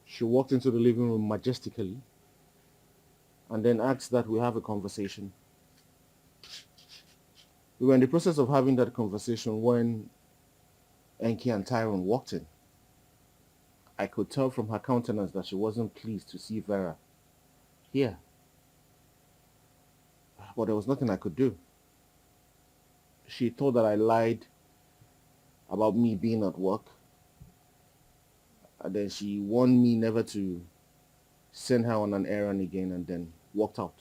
She walked into the living room majestically and then asked that we have a conversation. We were in the process of having that conversation when Enki and Tyron walked in. I could tell from her countenance that she wasn't pleased to see Vera here. But there was nothing I could do. She thought that I lied about me being at work. And then she warned me never to send her on an errand again and then walked out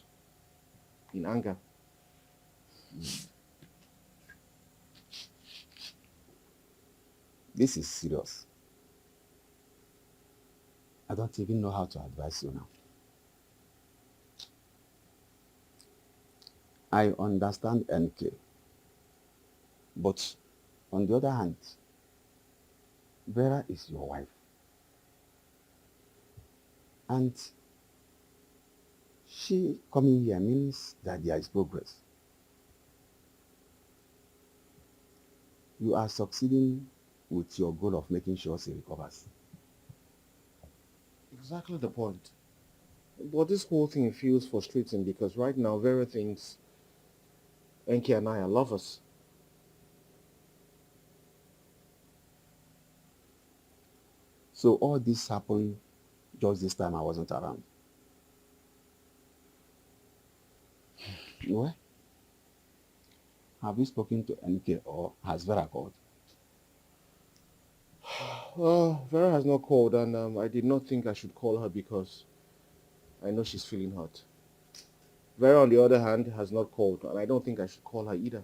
in anger. This is serious. I don't even know how to advise you now. I understand NK. But on the other hand, Vera is your wife. And she coming here means that there is progress. You are succeeding with your goal of making sure she recovers. Exactly the point. But this whole thing feels frustrating because right now Vera thinks Enki and I are lovers. So all this happened just this time I wasn't around. Well, have you spoken to NK or has Vera called? Vera has not called and I did not think I should call her because I know she's feeling hurt. Vera, on the other hand, has not called and I don't think I should call her either.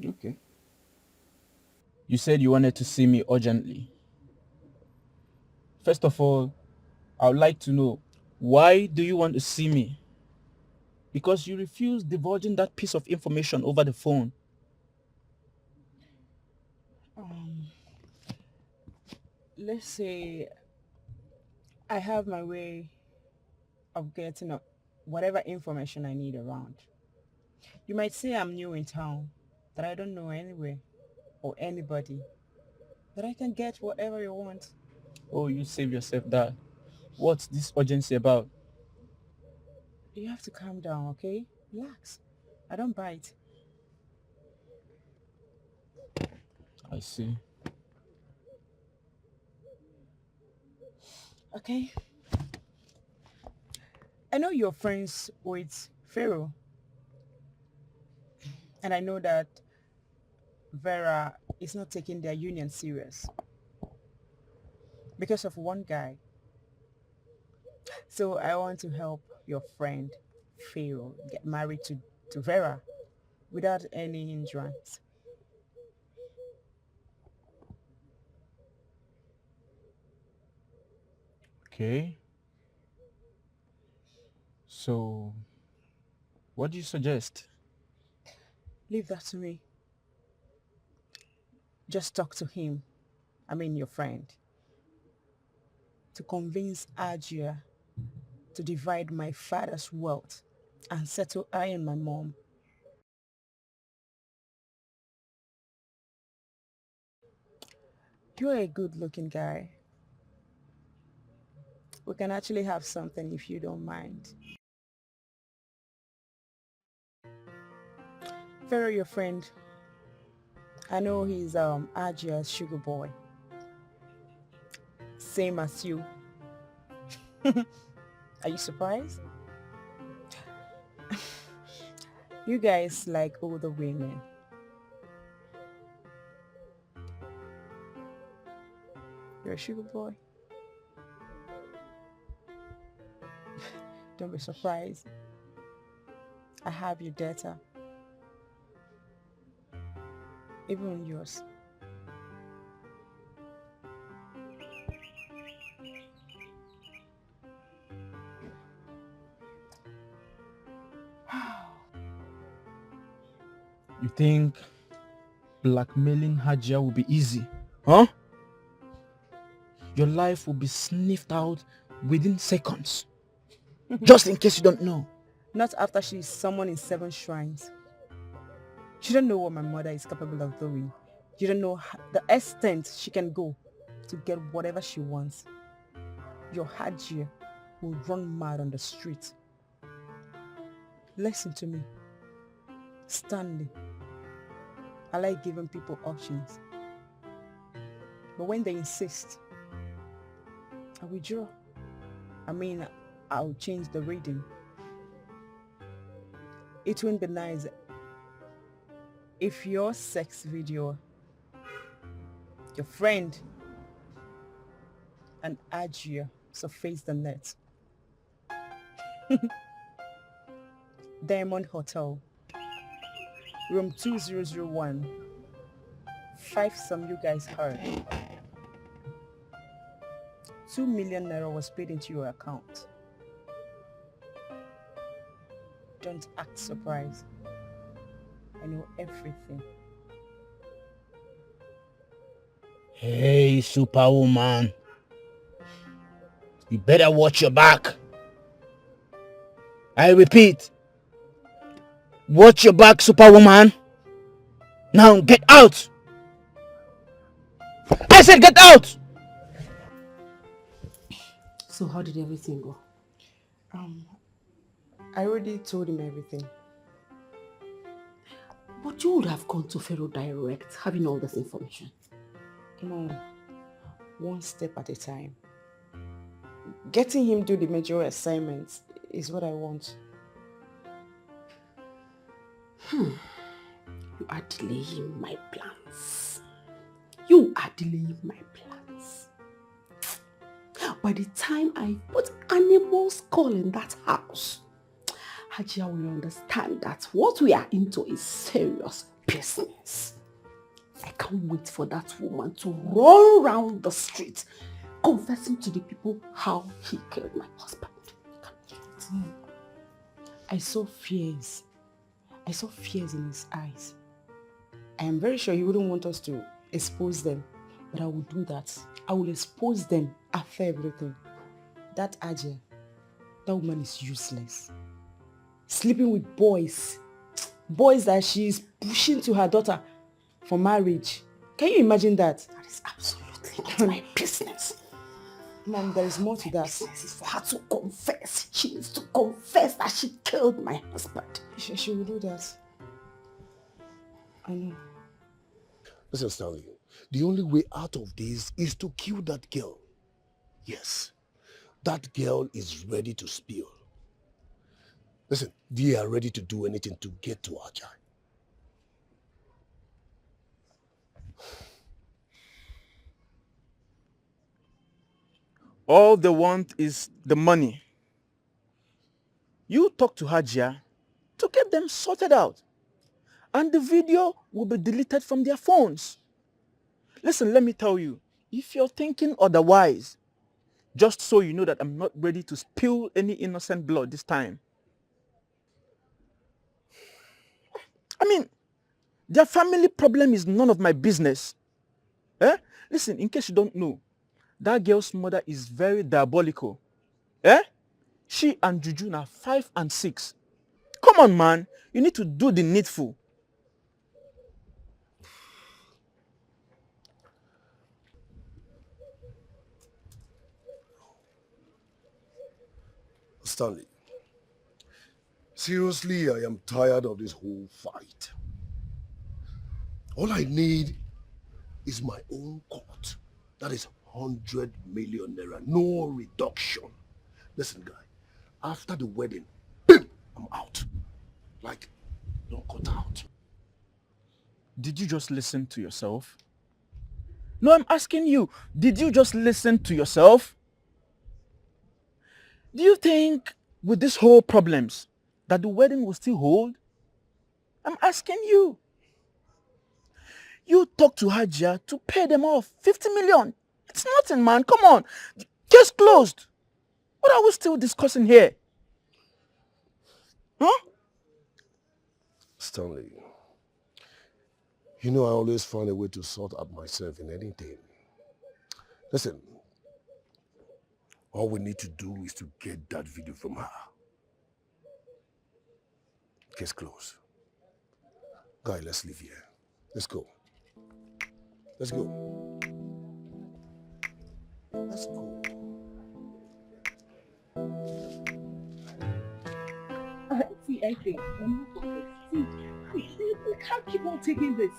Okay. You said you wanted to see me urgently. First of all, I would like to know, why do you want to see me? Because you refused divulging that piece of information over the phone. let's say I have my way of getting whatever information I need around. You might say I'm new in town, that I don't know anywhere or anybody, that I can get whatever you want. Oh, you save yourself that. What's this urgency about? You have to calm down, okay? Relax. I don't bite. I see. Okay. I know you're friends with Pharaoh. And I know that Vera is not taking their union serious because of one guy. So I want to help your friend Pharaoh get married to Vera without any hindrance. Okay. So, what do you suggest? Leave that to me. Just talk to him, I mean your friend, to convince Ajia to divide my father's wealth and settle I and my mom. You're a good-looking guy. We can actually have something if you don't mind. Pharaoh, your friend, I know he's Ajia's sugar boy. Same as you. Are you surprised? You guys like older women. You're a sugar boy. Don't be surprised. I have your data. Even yours. You think blackmailing Hajia will be easy? Huh? Your life will be sniffed out within seconds. Just in case you don't know. Not after she's summoned in 7 shrines. You don't know what my mother is capable of doing. You don't know the extent she can go to get whatever she wants. Your Hajia will run mad on the street. Listen to me. Stanley, I like giving people options. But when they insist, I withdraw. I'll change the reading. It won't be nice if your sex video, your friend, and Ajia surface the net. Diamond Hotel, room 2001. 5 some you guys heard. 2 million naira was paid into your account. Don't act surprised. I know everything. Hey, Superwoman. You better watch your back. I repeat. Watch your back, Superwoman. Now get out. I said get out! So how did everything go? I already told him everything. But you would have gone to Pharaoh direct, having all this information. No, one step at a time. Getting him do the major assignments is what I want. You are delaying my plans. You are delaying my plans. By the time I put animals call in that house, Hajia will understand that what we are into is serious business. I can't wait for that woman to run around the street confessing to the people how he killed my husband. I saw fears. I saw fears in his eyes. I am very sure he wouldn't want us to expose them. But I will do that. I will expose them after everything. That Aja, that woman is useless. Sleeping with boys. Boys that she is pushing to her daughter for marriage. Can you imagine that? That is absolutely not my business. Mom, there is more to that. Business is for her to confess. She needs to confess that she killed my husband. She will do that. I know. Listen, Stanley, the only way out of this is to kill that girl. Yes, that girl is ready to spill. Listen, they are ready to do anything to get to our child. All they want is the money. You talk to Hajia to get them sorted out. And the video will be deleted from their phones. Listen, let me tell you, if you're thinking otherwise, just so you know that I'm not ready to spill any innocent blood this time. I mean, their family problem is none of my business. Eh? Listen, in case you don't know, that girl's mother is very diabolical. Eh? She and Juju are 5 and 6. Come on, man. You need to do the needful. Stanley, seriously, I am tired of this whole fight. All I need is my own court. That is 100 million naira, no reduction. Listen, guy, after the wedding, boom, I'm out. Like, don't cut out. Did you just listen to yourself? No, I'm asking you, did you just listen to yourself? Do you think with this whole problems that the wedding will still hold? I'm asking you. You talk to Hajia to pay them off 50 million. It's nothing, man. Come on. Case closed. What are we still discussing here? Huh? Stanley, you know I always find a way to sort out myself in anything. Listen, all we need to do is to get that video from her. Case closed. Guy, let's leave here. Let's go. Let's go. Let's go. See, I think, we can't keep on taking this.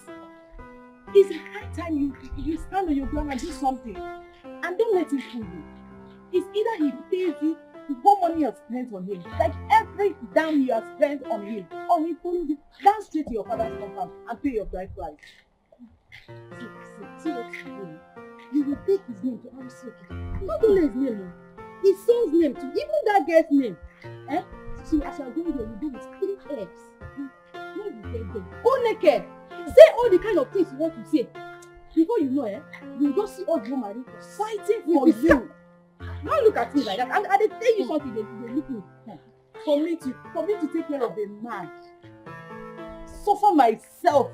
It's high time you stand on your ground and do something. And don't let him fool you. It's either he pays you the whole money you have spent on him, like every dime you have spent on him, or he follows you down straight to your father's compound and pay your bride price. See what you're doing. You will take his name to RCK. Not only his name, his son's name too, even that girl's name. Eh? So as you are going there, you do with 3 F's. When you get there, go naked. Say all the kind of things you want to say. Before you know, you just see all the women fighting for you. Don't look at me like that. And they tell you something, they look me. For me to take care of a man, suffer myself,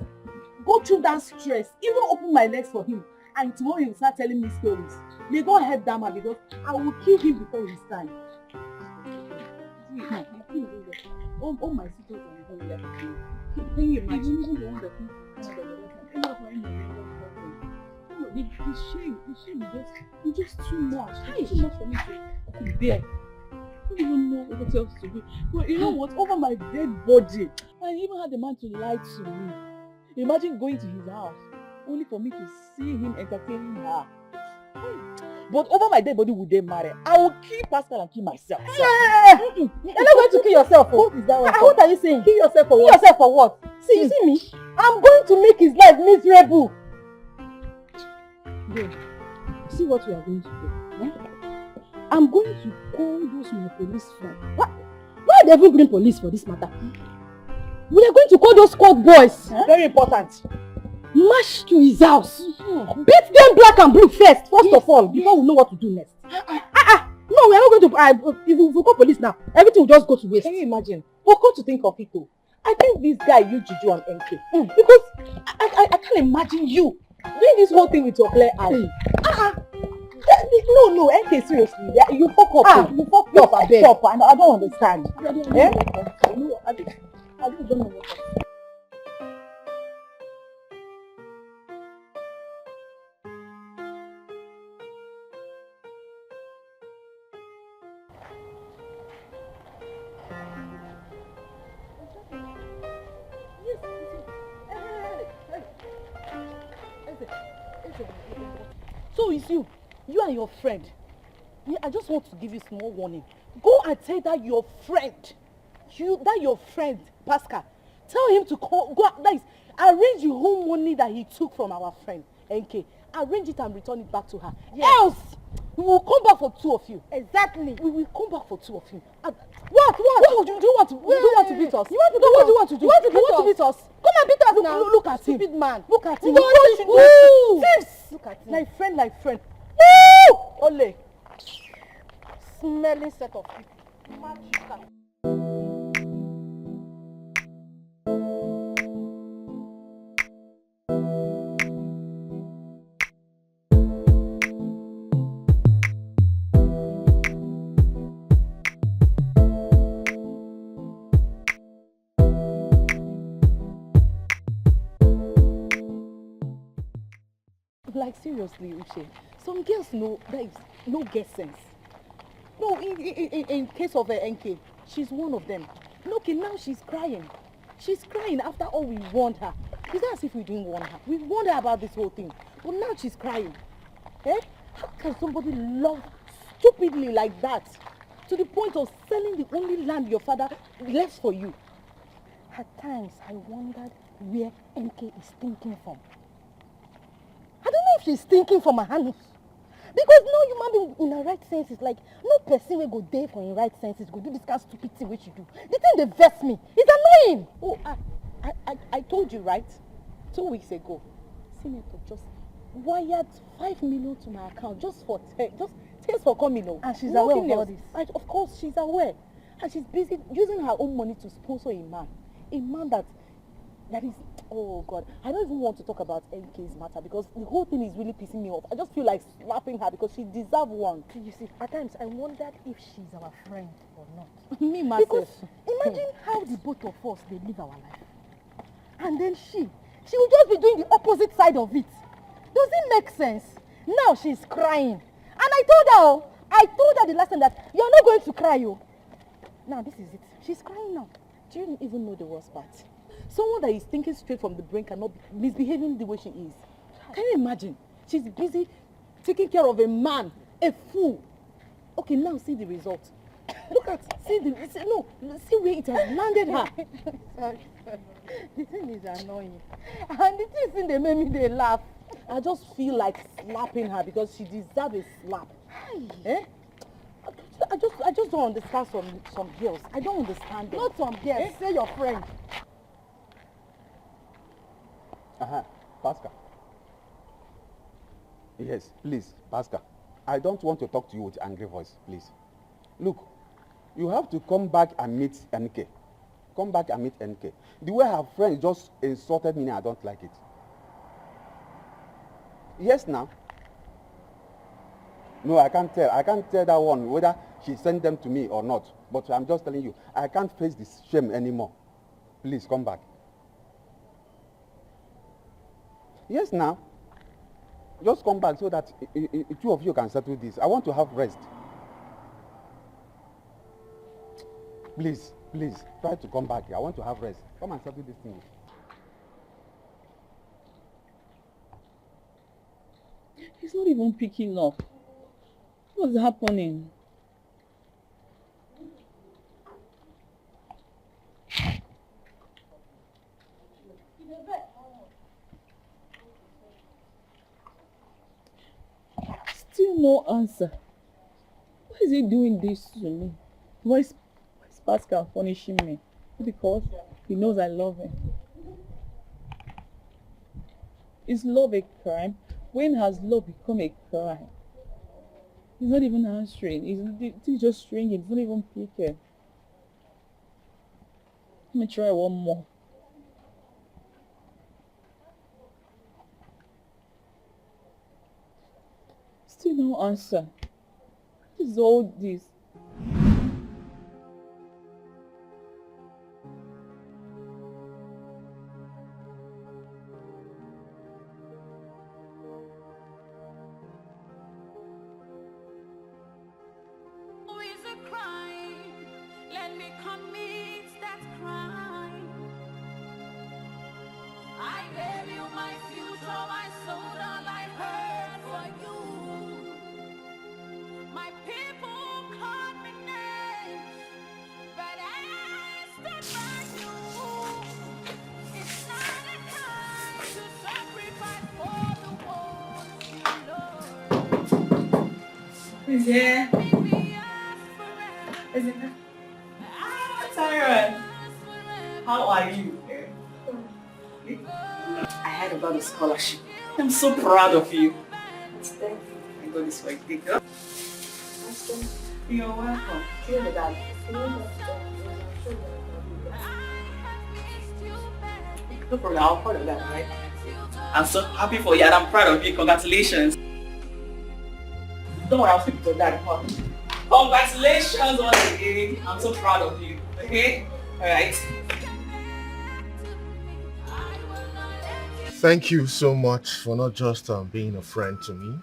go through that stress, even open my legs for him, and tomorrow he will start telling me stories. May God help that man because I will kill him before his time. All my sisters are going left. Can you imagine? Even the one that the shame is just too much. It's too much for me to bear. I don't even know what else to do. But you know what? Over my dead body, I even had the man to lie to me. Imagine going to his house only for me to see him entertaining her. But over my dead body, would they marry? I will kill Pascal and kill myself. You're not going to kill yourself. What is that? What are you saying? Kill yourself for what? Kill yourself for what? See, you see me? I'm going to make his life miserable. Babe, see what we are going to do. Eh? I'm going to call those my police friends. Why they even bring police for this matter? We are going to call those court boys. Very important. March to his house. Beat them black and blue first of all, before we know what to do next. No, we are not going to. If we call police now, everything will just go to waste. Can you imagine? But come to think of it, though, I think this guy, Juju and MK, because I can't imagine you Doing this whole thing with your clear eye. No, NK, seriously. You fuck up. You fucked up, I beg. I don't understand. Eh? I don't know what. So it's you and your friend. Yeah, I just want to give you small warning. Go and tell that your friend, your friend, Pascal, tell him to call, go, that is, arrange the whole money that he took from our friend, NK. Arrange it and return it back to her. Yes. Else, we will come back for two of you. Exactly. We will come back for two of you. What? Do you want to beat us? What do you want to do? You want to beat us? Come and beat us now. Look at him. Stupid man. Look at him. Look at him. Like friend. Woo! Ole. Smelling set of people. Like seriously, Uche, some girls know there is no get sense. No, in case of NK, she's one of them. Look, now she's crying. She's crying after all we warned her. It's not as if we didn't warn her. We warned her about this whole thing. But now she's crying. Eh? How can somebody love stupidly like that? To the point of selling the only land your father left for you. At times, I wondered where NK is thinking from. I don't know if she's thinking from her hands. Because no human being in her right senses, like no person will go there for in right senses, go do this kind of stupid thing which you do. The thing they vex me. It's annoying. Oh, I told you, right? 2 weeks ago, Senator just wired 5 million to my account just thanks for coming. And she's aware of all this. Of course, she's aware. And she's busy using her own money to sponsor a man. A man that is, oh God, I don't even want to talk about NK's matter because the whole thing is really pissing me off. I just feel like slapping her because she deserves one. You see, at times I wondered if she's our friend or not. Me myself. Because imagine how the both of us, they live our life. And then she will just be doing the opposite side of it. Does it make sense? Now she's crying. And I told her the last time that you're not going to cry, yo. Now this is it. She's crying now. Do you even know the worst part? Someone that is thinking straight from the brain cannot be misbehaving the way she is. Can you imagine? She's busy taking care of a man, a fool. Okay, now see the result. Look at, see where it has landed her. Sorry. The thing is annoying. And the thing they made me they laugh. I just feel like slapping her because she deserves a slap. Eh? I just don't understand some girls. I don't understand them. Not some girls. Eh? Say your friend. Pascal. Yes, please, Pascal. I don't want to talk to you with angry voice, please. Look, you have to come back and meet NK. Come back and meet NK. The way her friend just insulted me, I don't like it. Yes, now. No, I can't tell. I can't tell that one whether she sent them to me or not. But I'm just telling you, I can't face this shame anymore. Please, come back. Yes, now. Just come back so that two of you can settle this. I want to have rest. Please, try to come back here. I want to have rest. Come and settle this thing. He's not even picking up. What's happening? Still no answer. Why is he doing this to me? Why is Pascal punishing me? Because he knows I love him. Is love a crime? When has love become a crime? He's not even answering. He's just ringing. He's not even picking. Let me try one more. Still no answer. What is all this? Let me commit that crime. I gave you my future, my soul, all I heard for you. My people called me names, but I stood by you. It's not a time to sacrifice for the ones you love. Who's here? Is it? Tyron, how are you? I heard about the scholarship. I'm so proud of you. Thank you. I got this for Etiko. You're welcome. Feel the dad. No problem, I'll call the dad, right? I'm so happy for you and I'm proud of you. Congratulations. Don't worry, I'll speak to dad. Congratulations once again. I'm so proud of you. Okay? Alright. Thank you so much for not just being a friend to me,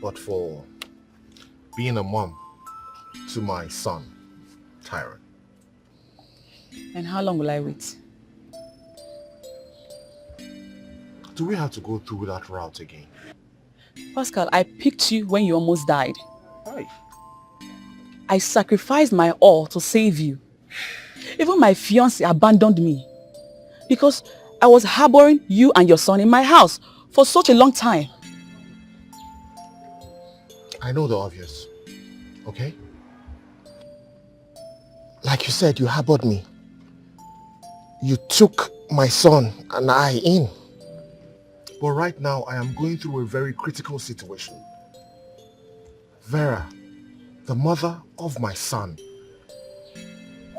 but for being a mom to my son, Tyron. And how long will I wait? Do we have to go through that route again? Pascal, I picked you when you almost died. Hi. I sacrificed my all to save you. Even my fiancé abandoned me because I was harboring you and your son in my house for such a long time. I know the obvious, okay? Like you said, you harbored me. You took my son and I in. But right now, I am going through a very critical situation. Vera, the mother of my son,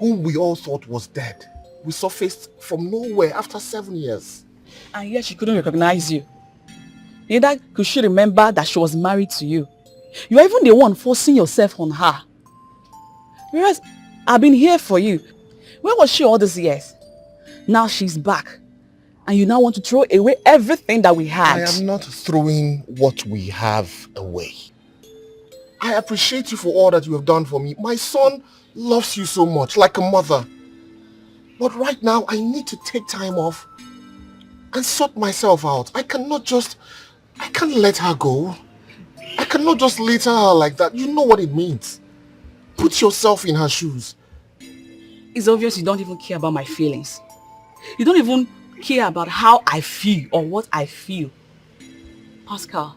whom we all thought was dead, resurfaced from nowhere after 7 years. And yet she couldn't recognize you. Neither could she remember that she was married to you. You are even the one forcing yourself on her. Whereas I've been here for you. Where was she all these years? Now she's back. And you now want to throw away everything that we had. I am not throwing what we have away. I appreciate you for all that you have done for me. My son loves you so much, like a mother. But right now, I need to take time off and sort myself out. I can't let her go. I cannot just litter her like that. You know what it means. Put yourself in her shoes. It's obvious you don't even care about my feelings. You don't even care about how I feel or what I feel. Pascal,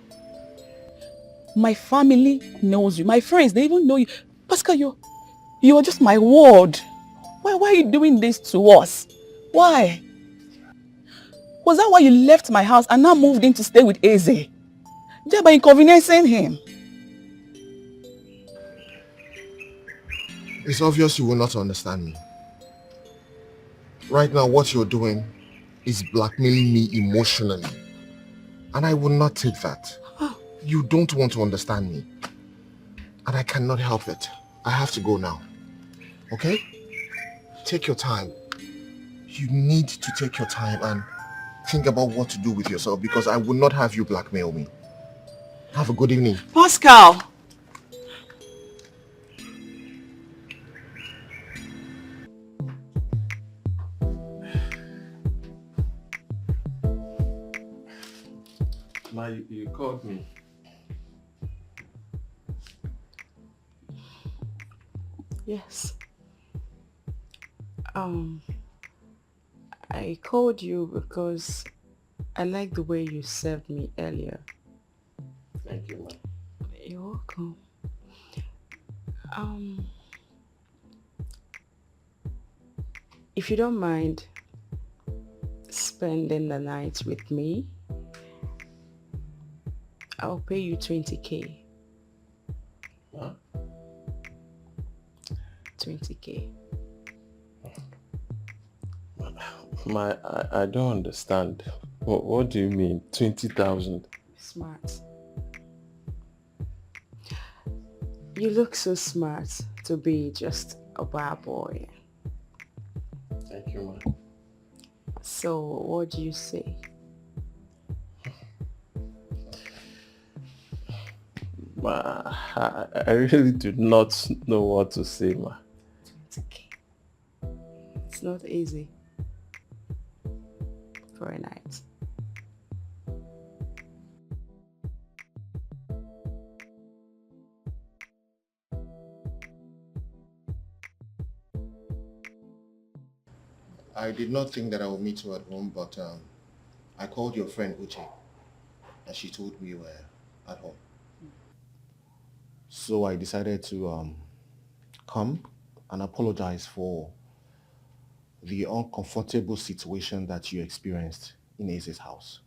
my family knows you. My friends, they even know you. Pascal, you are just my world. Why are you doing this to us? Why? Was that why you left my house and now moved in to stay with Eze? Thereby inconveniencing him. It's obvious you will not understand me. Right now, what you're doing is blackmailing me emotionally. And I will not take that. You don't want to understand me. And I cannot help it. I have to go now. Okay? Take your time. You need to take your time and think about what to do with yourself because I will not have you blackmail me. Have a good evening. Pascal! Ma, you called me. Yes. I called you because I like the way you served me earlier. Thank you, ma. You're welcome. If you don't mind spending the night with me, I'll pay you 20K. Huh? 20K. I don't understand. What do you mean? 20,000? Smart. You look so smart to be just a bad boy. Thank you, ma. So, what do you say? Ma, I really do not know what to say, ma. It's okay. It's not easy for a night. I did not think that I would meet you at home, but I called your friend Uche, and she told me you were at home. So I decided to come and apologize for the uncomfortable situation that you experienced in Eze's house.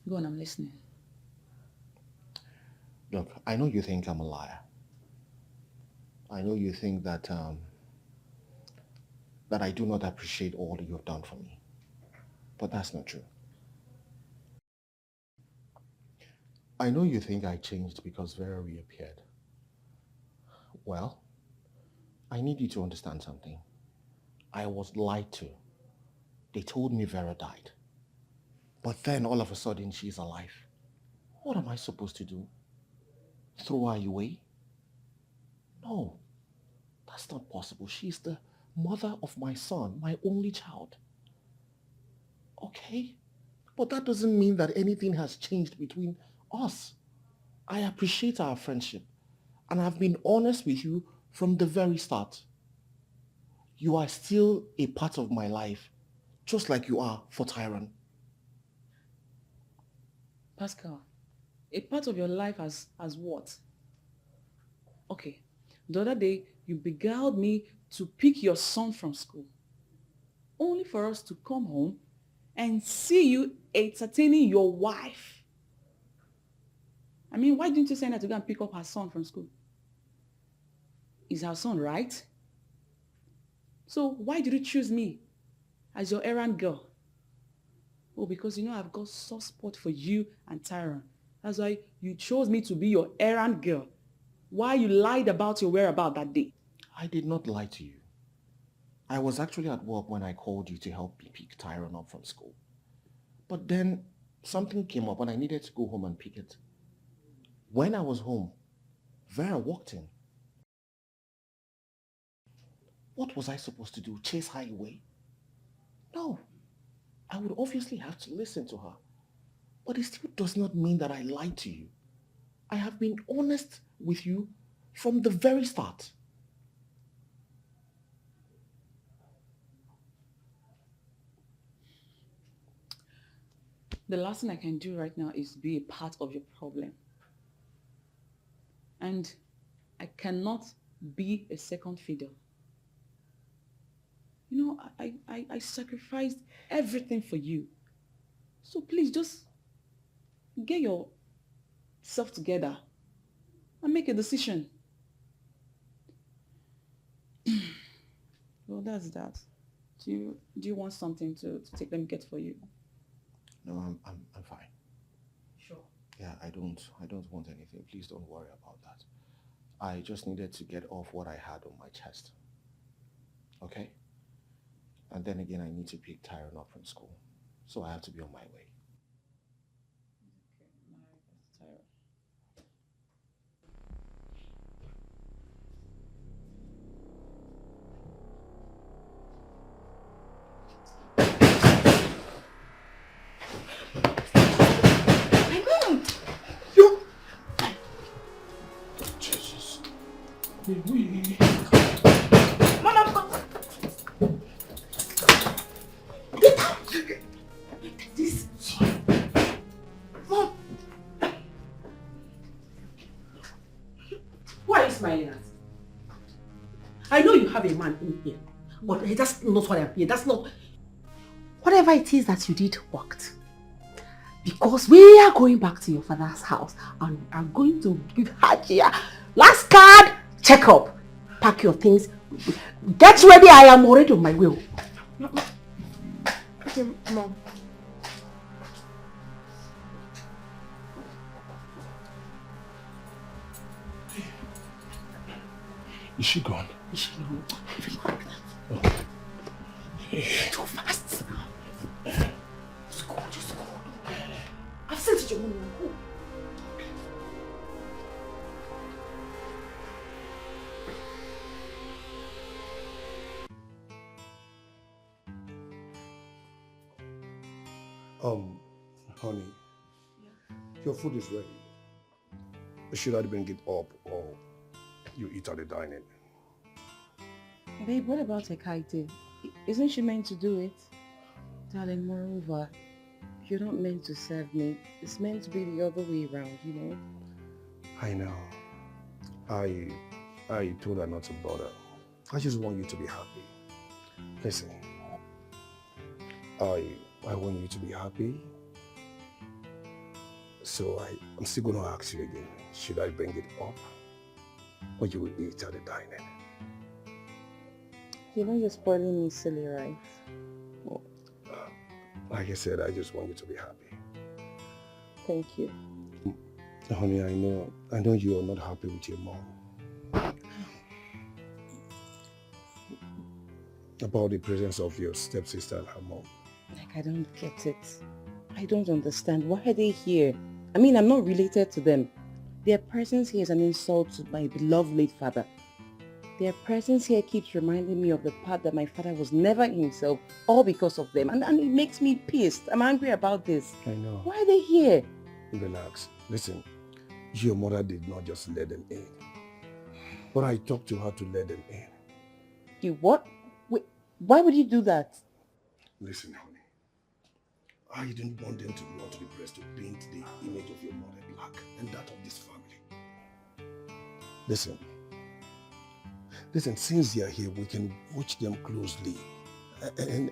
Go on, I'm listening. Look, I know you think I'm a liar. I know you think that that I do not appreciate all that you have done for me. But that's not true. I know you think I changed because Vera reappeared. Well, I need you to understand something. I was lied to. They told me Vera died. But then all of a sudden she's alive. What am I supposed to do? Throw her away? No, that's not possible. She's the mother of my son, my only child. Okay? But that doesn't mean that anything has changed between us. I appreciate our friendship, and I've been honest with you from the very start. You are still a part of my life, just like you are for Tyron. Pascal, a part of your life as what? Okay, the other day you beguiled me to pick your son from school, only for us to come home and see you entertaining your wife. I mean, why didn't you send her to go and pick up her son from school? Is her son right? So why did you choose me as your errand girl? Oh, because you know I've got soft spot for you and Tyron. That's why you chose me to be your errand girl. Why you lied about your whereabouts that day? I did not lie to you. I was actually at work when I called you to help me pick Tyron up from school. But then something came up and I needed to go home and pick it. When I was home, Vera walked in. What was I supposed to do? Chase her away? No. I would obviously have to listen to her. But it still does not mean that I lied to you. I have been honest with you from the very start. The last thing I can do right now is be a part of your problem. And I cannot be a second fiddle. You know, I sacrificed everything for you. So please just get yourself together and make a decision. Well, that's that. Do you want something to take them get for you? No, I'm fine. Sure. Yeah, I don't want anything. Please don't worry about that. I just needed to get off what I had on my chest. Okay? And then again, I need to pick Tyron up from school. So I have to be on my way. Mama, this. Mom. Why are you smiling at? I know you have a man in here, but that's not what I'm here. That's not. Whatever it is that you did worked. Because we are going back to your father's house and we are going to give Hajia last card checkup. Pack your things. Get ready. I am already on my way. Okay, Mom. Is she gone? Is she gone? Even go like that. Too fast. Just go, just go. I've sent you your money. Go. Honey, your food is ready. Should I bring it up or you eat at the dining? Babe, what about Ekaite? Isn't she meant to do it? Darling, moreover, you're not meant to serve me. It's meant to be the other way around, you know? I know. I told her not to bother. I just want you to be happy. Listen, I want you to be happy. So I'm still going to ask you again. Should I bring it up or you will eat at the dining? You know you're spoiling me silly, right? Like I said, I just want you to be happy. Thank you. Honey, I know you are not happy with your mom. About the presence of your stepsister and her mom. Like, I don't get it. I don't understand. Why are they here? I mean, I'm not related to them. Their presence here is an insult to my beloved late father. Their presence here keeps reminding me of the part that my father was never himself, all because of them. And it makes me pissed. I'm angry about this. I know. Why are they here? Relax. Listen, your mother did not just let them in. But I talked to her to let them in. You what? Wait, why would you do that? Listen, honey. I didn't want them to go to the press to paint the image of your mother black and that of this family. Listen, since they are here, we can watch them closely. And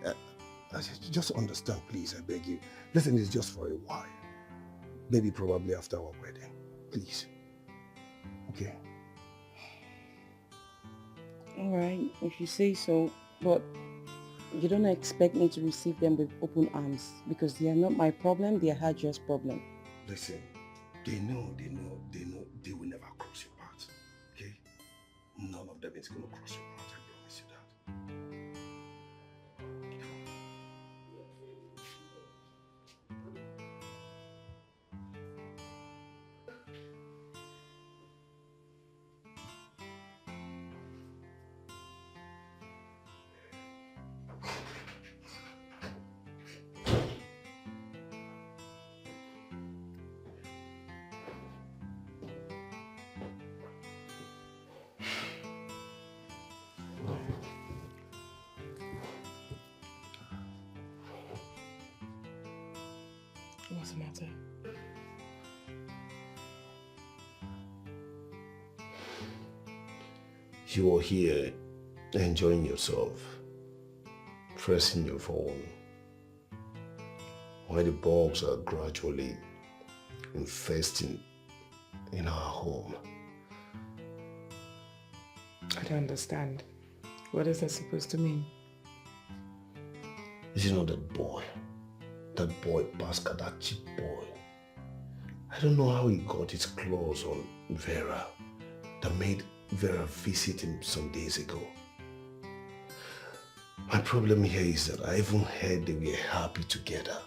just understand, please, I beg you. Listen, it's just for a while. Maybe probably after our wedding. Please. Okay? Alright, if you say so, but you don't expect me to receive them with open arms because they are not my problem, they are Hajia's problem. Listen, they know they will never cross your path. Okay? None of them is going to cross your path, I promise you that. What's the matter? You are here enjoying yourself, pressing your phone, while the bugs are gradually infesting in our home. I don't understand. What is that supposed to mean? You know that boy, Pascal, that cheap boy. I don't know how he got his claws on Vera that made Vera visit him some days ago. My problem here is that I even heard they were happy together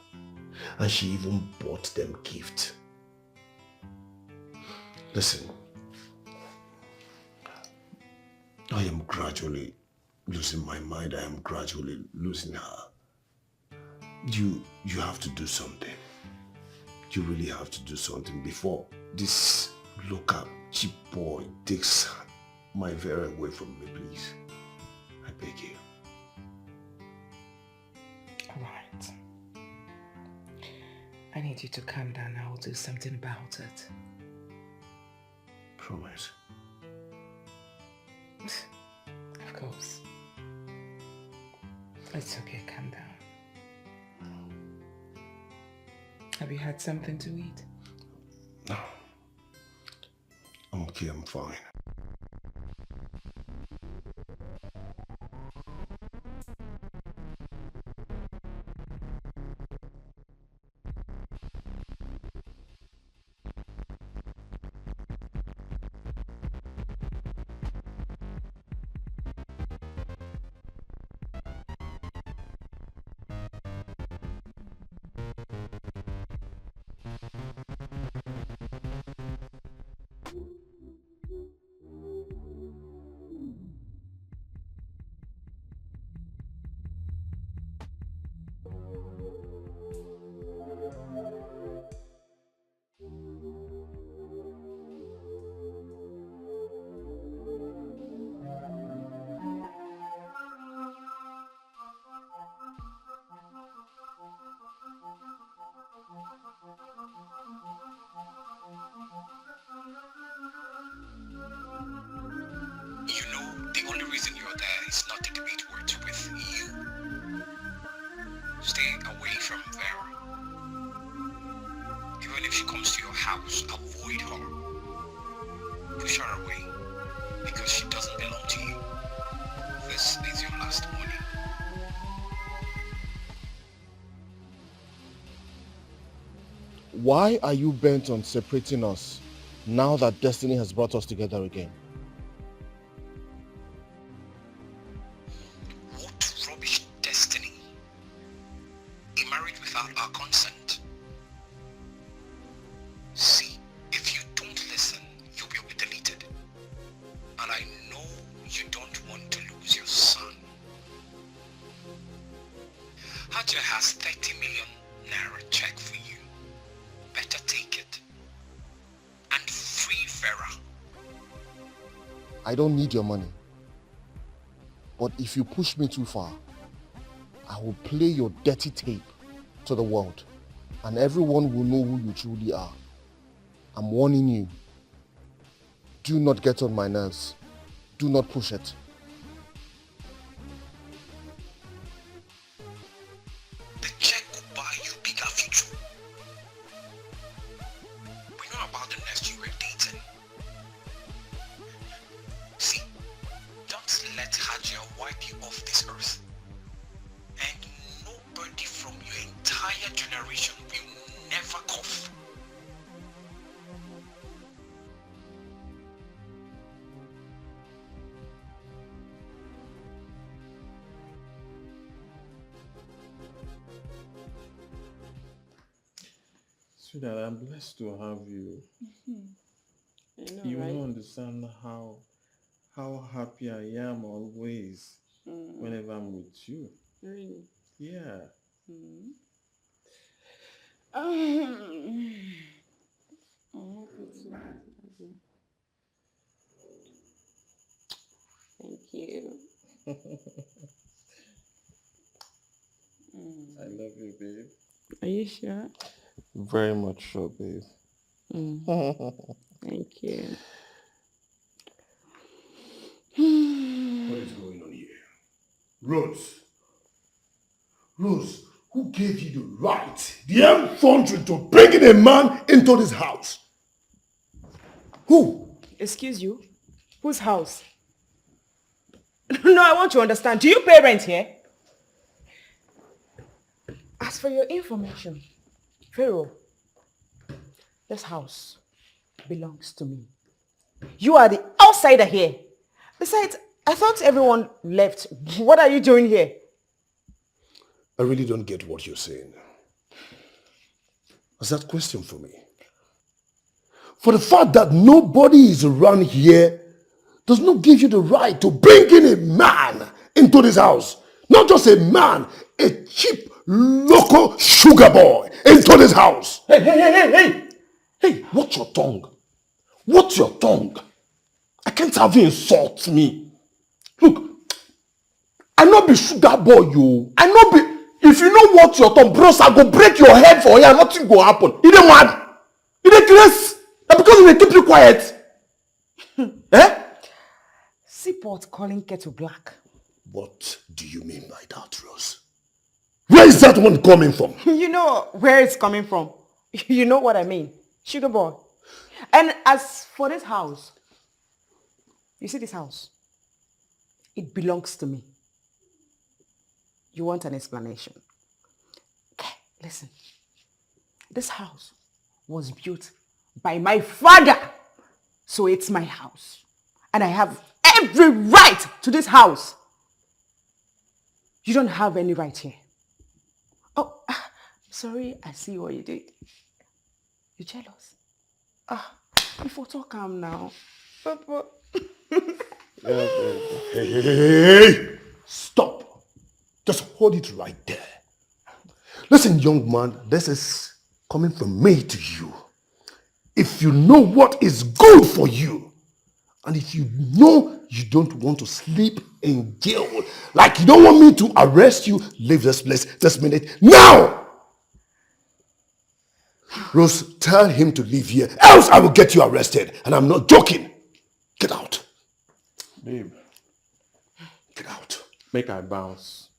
and she even bought them gifts. Listen, I am gradually losing my mind. I am gradually losing her. You have to do something. You really have to do something before this local cheap boy takes my Vera away from me, please. I beg you. Alright. I need you to calm down. I will do something about it. Promise. Of course. It's okay, calm down. Have you had something to eat? No. I'm okay, I'm fine. You know, the only reason you're there is not to debate words with you. Stay away from Vera. Even if she comes to your house, avoid her. Push her away, because she doesn't belong to you. This is your last warning. Why are you bent on separating us now that destiny has brought us together again? What rubbish destiny? A marriage without our consent. See, if you don't listen, you'll be deleted. And I know you don't want to lose your son. Haja has 30 million naira check for you. Better take it. And free Vera. I don't need your money. But if you push me too far, I will play your dirty tape to the world. And everyone will know who you truly are. I'm warning you. Do not get on my nerves. Do not push it. The check will buy you bigger future. We know about the nest you were dating. See, don't let Hajia wipe you off this earth. And nobody from your entire generation will never cough. Sweetheart, I'm blessed to have you. I know, You right? don't understand how happy I am always whenever I'm with you. Really? Yeah. I'm happy to have you. Thank you. I love you, babe. Are you sure? Very much so, babe. Thank you. What is going on here? Rose. Rose, who gave you the right, the effrontery to bring in a man into this house? Who? Excuse you? Whose house? No, I want to understand. Do you pay rent here? As for your information, Pharaoh, this house belongs to me. You are the outsider here. Besides, I thought everyone left. What are you doing here? I really don't get what you're saying. What's that question for me? For the fact that nobody is around here does not give you the right to bring in a man into this house. Not just a man, a cheap local sugar boy into this house. Hey, watch your tongue. Watch your tongue. I can't have you insult me. Look, I not be sugar boy, you. I not be... If you know what your tongue, bros, I go break your head for you and nothing go happen. You don't mad? You don't crazy? That's because they keep you quiet. Eh? Seaport calling kettle black. What do you mean by that, Rose? Where is that one coming from? You know where it's coming from. You know what I mean. Sugar boy. And as for this house, you see this house? It belongs to me. You want an explanation? Okay, listen. This house was built by my father. So it's my house. And I have every right to this house. You don't have any right here. Oh, sorry, I see what you did. You jealous? Before talk calm now. Papa. Hey, stop. Just hold it right there. Listen, young man, this is coming from me to you. If you know what is good for you, and if you know you don't want to sleep in jail, like you don't want me to arrest you, leave this place this minute, now! Rose, tell him to leave here, else I will get you arrested, and I'm not joking. Get out. Babe. Get out. Make I bounce.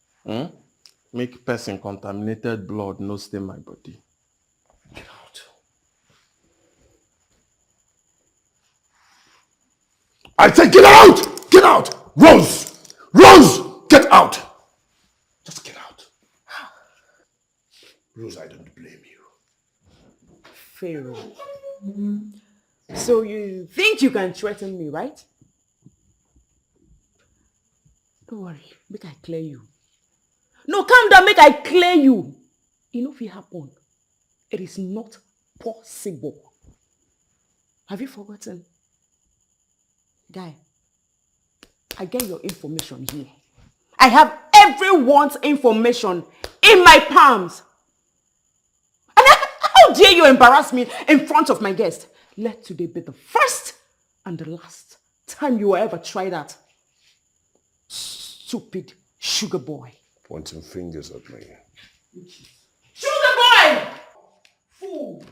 Make person contaminated blood no stain my body. Get out. I said get out! Get out! Rose! Rose! Get out! Just get out. Rose, I don't blame you. Pharaoh. So you think you can threaten me, right? Don't worry, make I clear you. No, calm down, make I clear you. You know if it happen, it is not possible. Have you forgotten? Guy, I get your information here. I have everyone's information in my palms. And how dare you embarrass me in front of my guest? Let today be the first and the last time you will ever try that. Stupid sugar boy. Pointing fingers at me. Sugar boy! Fool!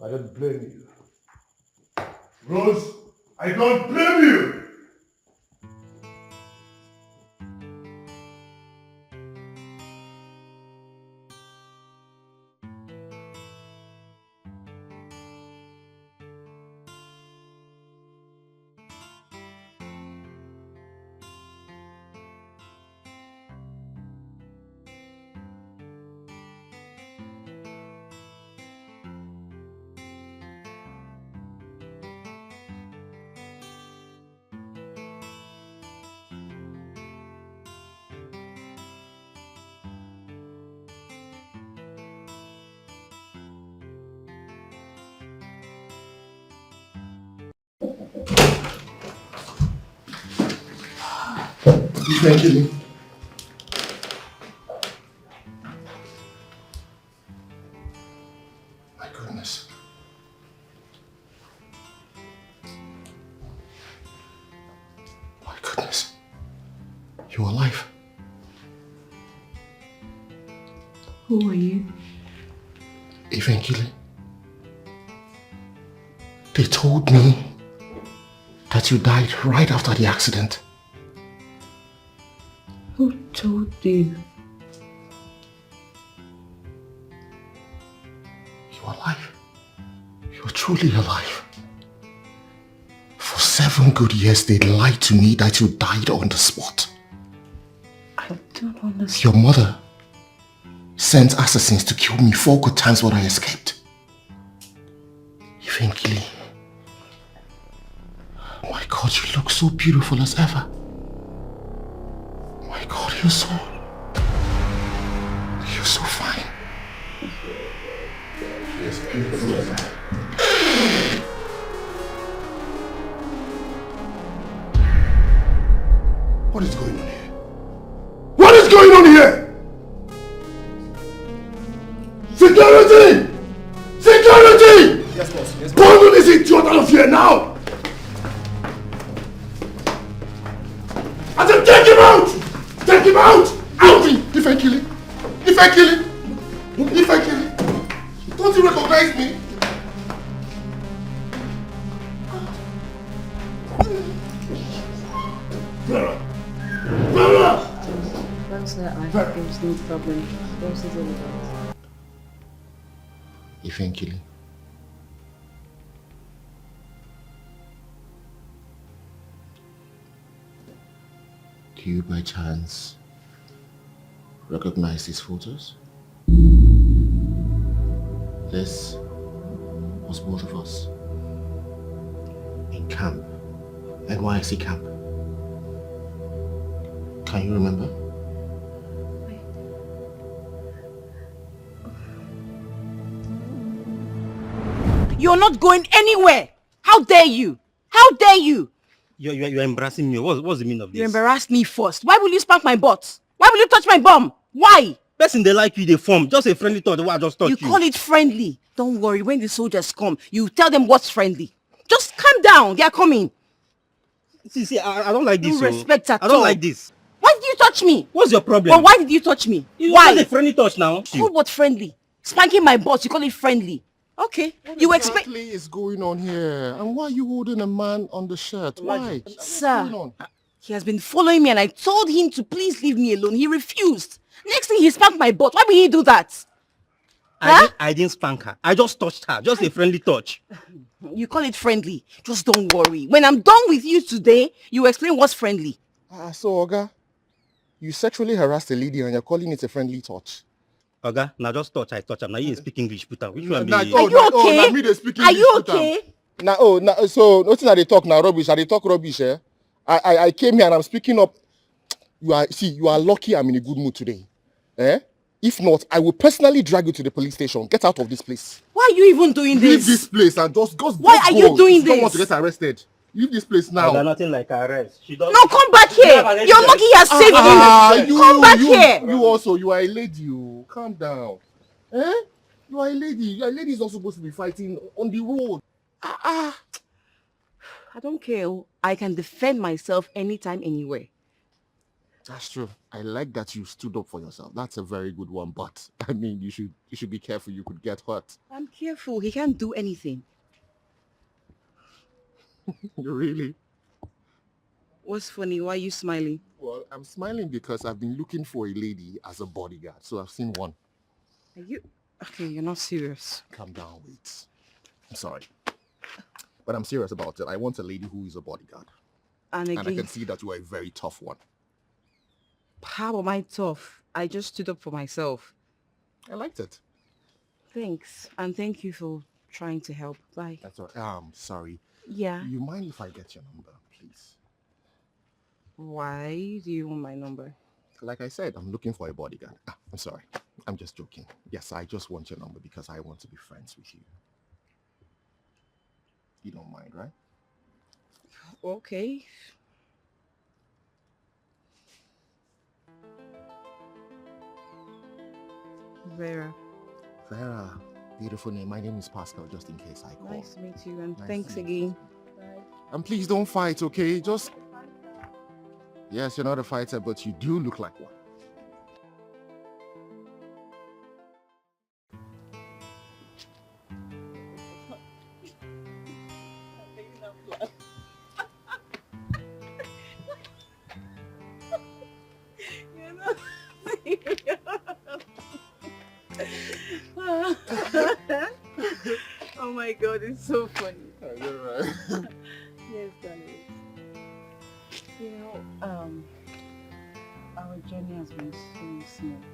I don't blame you. Rose, I don't blame you! Thank you. My goodness. My goodness. You're alive. Who are you? Eventually, they told me that you died right after the accident. Who told you? You're alive. You're truly alive. For 7 good years, they lied to me that you died on the spot. I don't understand. Your mother sent assassins to kill me 4 good times, but I escaped. Eventually. Oh my God, you look so beautiful as ever. My God, you're so fine. Yes, beautiful. What is going on here? What is going on here? Security! Security! Yes, boss. Yes, boss. Bundle this idiot out of here now! I said take him out! Take him out! Out! If I kill him! If I kill him! If I kill him! Don't you recognize me? Vera! Vera! That's it. There's no problem. There's all about. Eventually. Do you by chance recognize these photos? This was both of us in camp, NYC camp. Can you remember? You're not going anywhere. How dare you? How dare you? You're embarrassing me. What's the meaning of this? You embarrassed me first. Why will you spank my butt? Why will you touch my bum? Why? Person they like you, they form. Just a friendly thought. I just touch you. You call it friendly. Don't worry. When the soldiers come, you tell them what's friendly. Just calm down. They are coming. See, I don't like this. No respect at all. I don't like this. Why did you touch me? What's your problem? But why did you touch me? Why? Just a friendly touch now. Cool but friendly. Spanking my butt, you call it friendly. Okay. What exactly is going on here? And why are you holding a man on the shirt? Why? Sir, he has been following me and I told him to please leave me alone. He refused. Next thing he spanked my butt. Why will he do that? I didn't spank her. I just touched her. Just a friendly touch. You call it friendly. Just don't worry. When I'm done with you today, you explain what's friendly. So, Oga, you sexually harassed a lady and you're calling it a friendly touch? Oga, now just touch. I touch her. Now you speak English, put her. Which one be? Are you okay? Are you okay? So nothing that they talk now rubbish. They talk rubbish, eh? I came here and I'm speaking up. You are lucky I'm in a good mood today. Eh? If not, I will personally drag you to the police station. Get out of this place. Why are you even doing this? Leave this place and just go. Why are you doing this? You don't want to this? get arrested. Leave this place now. Oga, nothing like arrest. She doesn't. No, come back here. You're lucky he has saved you. Come back here. You also, you are a lady. You calm down. Eh? You are a lady. Your lady is not supposed to be fighting on the road. I don't care. I can defend myself anytime, anywhere. That's true. I like that you stood up for yourself. That's a very good one. But I mean, you should be careful. You could get hurt. I'm careful. He can't do anything. Really? What's funny? Why are you smiling? Well, I'm smiling because I've been looking for a lady as a bodyguard. So I've seen one. Are you? Okay, you're not serious. Calm down, wait. I'm sorry. But I'm serious about it. I want a lady who is a bodyguard. And I can see that you are a very tough one. How am I tough? I just stood up for myself. I liked it. Thanks. And thank you for trying to help. Bye. That's all right. Sorry. Yeah. You mind if I get your number, please? Why do you want my number? Like I said, I'm looking for a bodyguard. I'm sorry. I'm just joking. Yes, I just want your number because I want to be friends with you. You don't mind, right? Okay. Vera. Vera. Beautiful name. My name is Pascal, just in case I call. Nice to meet you, and Nice thanks to meet again. And please don't fight, okay? Just... Yes, you're not a fighter, but you do look like one. Oh my god, it's so funny. I know, right? Yes, darling. You know, our journey has been so smooth.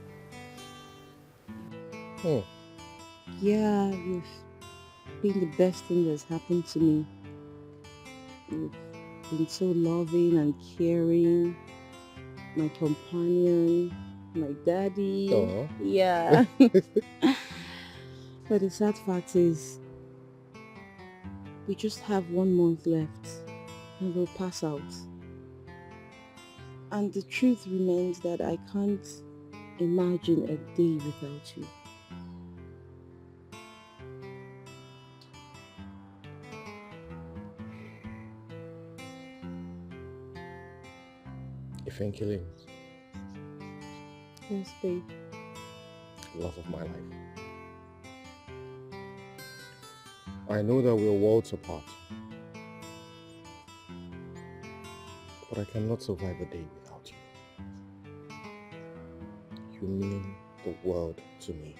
Oh. Yeah, you've been the best thing that's happened to me. You've been so loving and caring. My companion, my daddy. Aw. Yeah. But the sad fact is, we just have 1 month left and we'll pass out. And the truth remains that I can't imagine a day without you. Evangeline, Yes, babe. love of my life. I know that we're worlds apart, but I cannot survive a day without you. You mean the world to me.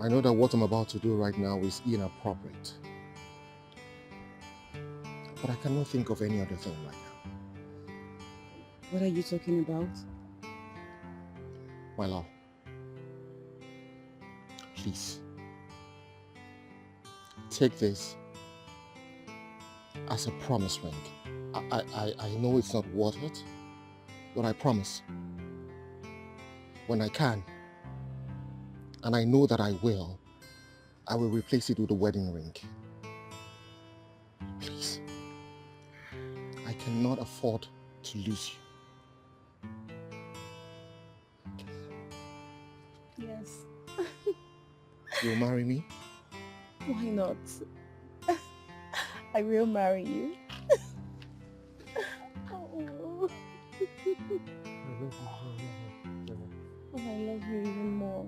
I know that what I'm about to do right now is inappropriate, but I cannot think of any other thing right now. What are you talking about? My love, please, take this as a promise ring I know it's not worth it, but I promise, when I can, and I know that I will replace it with a wedding ring. Please. I cannot afford to lose you. Yes. You'll marry me? Why not? I will marry you. Oh, I love you even more.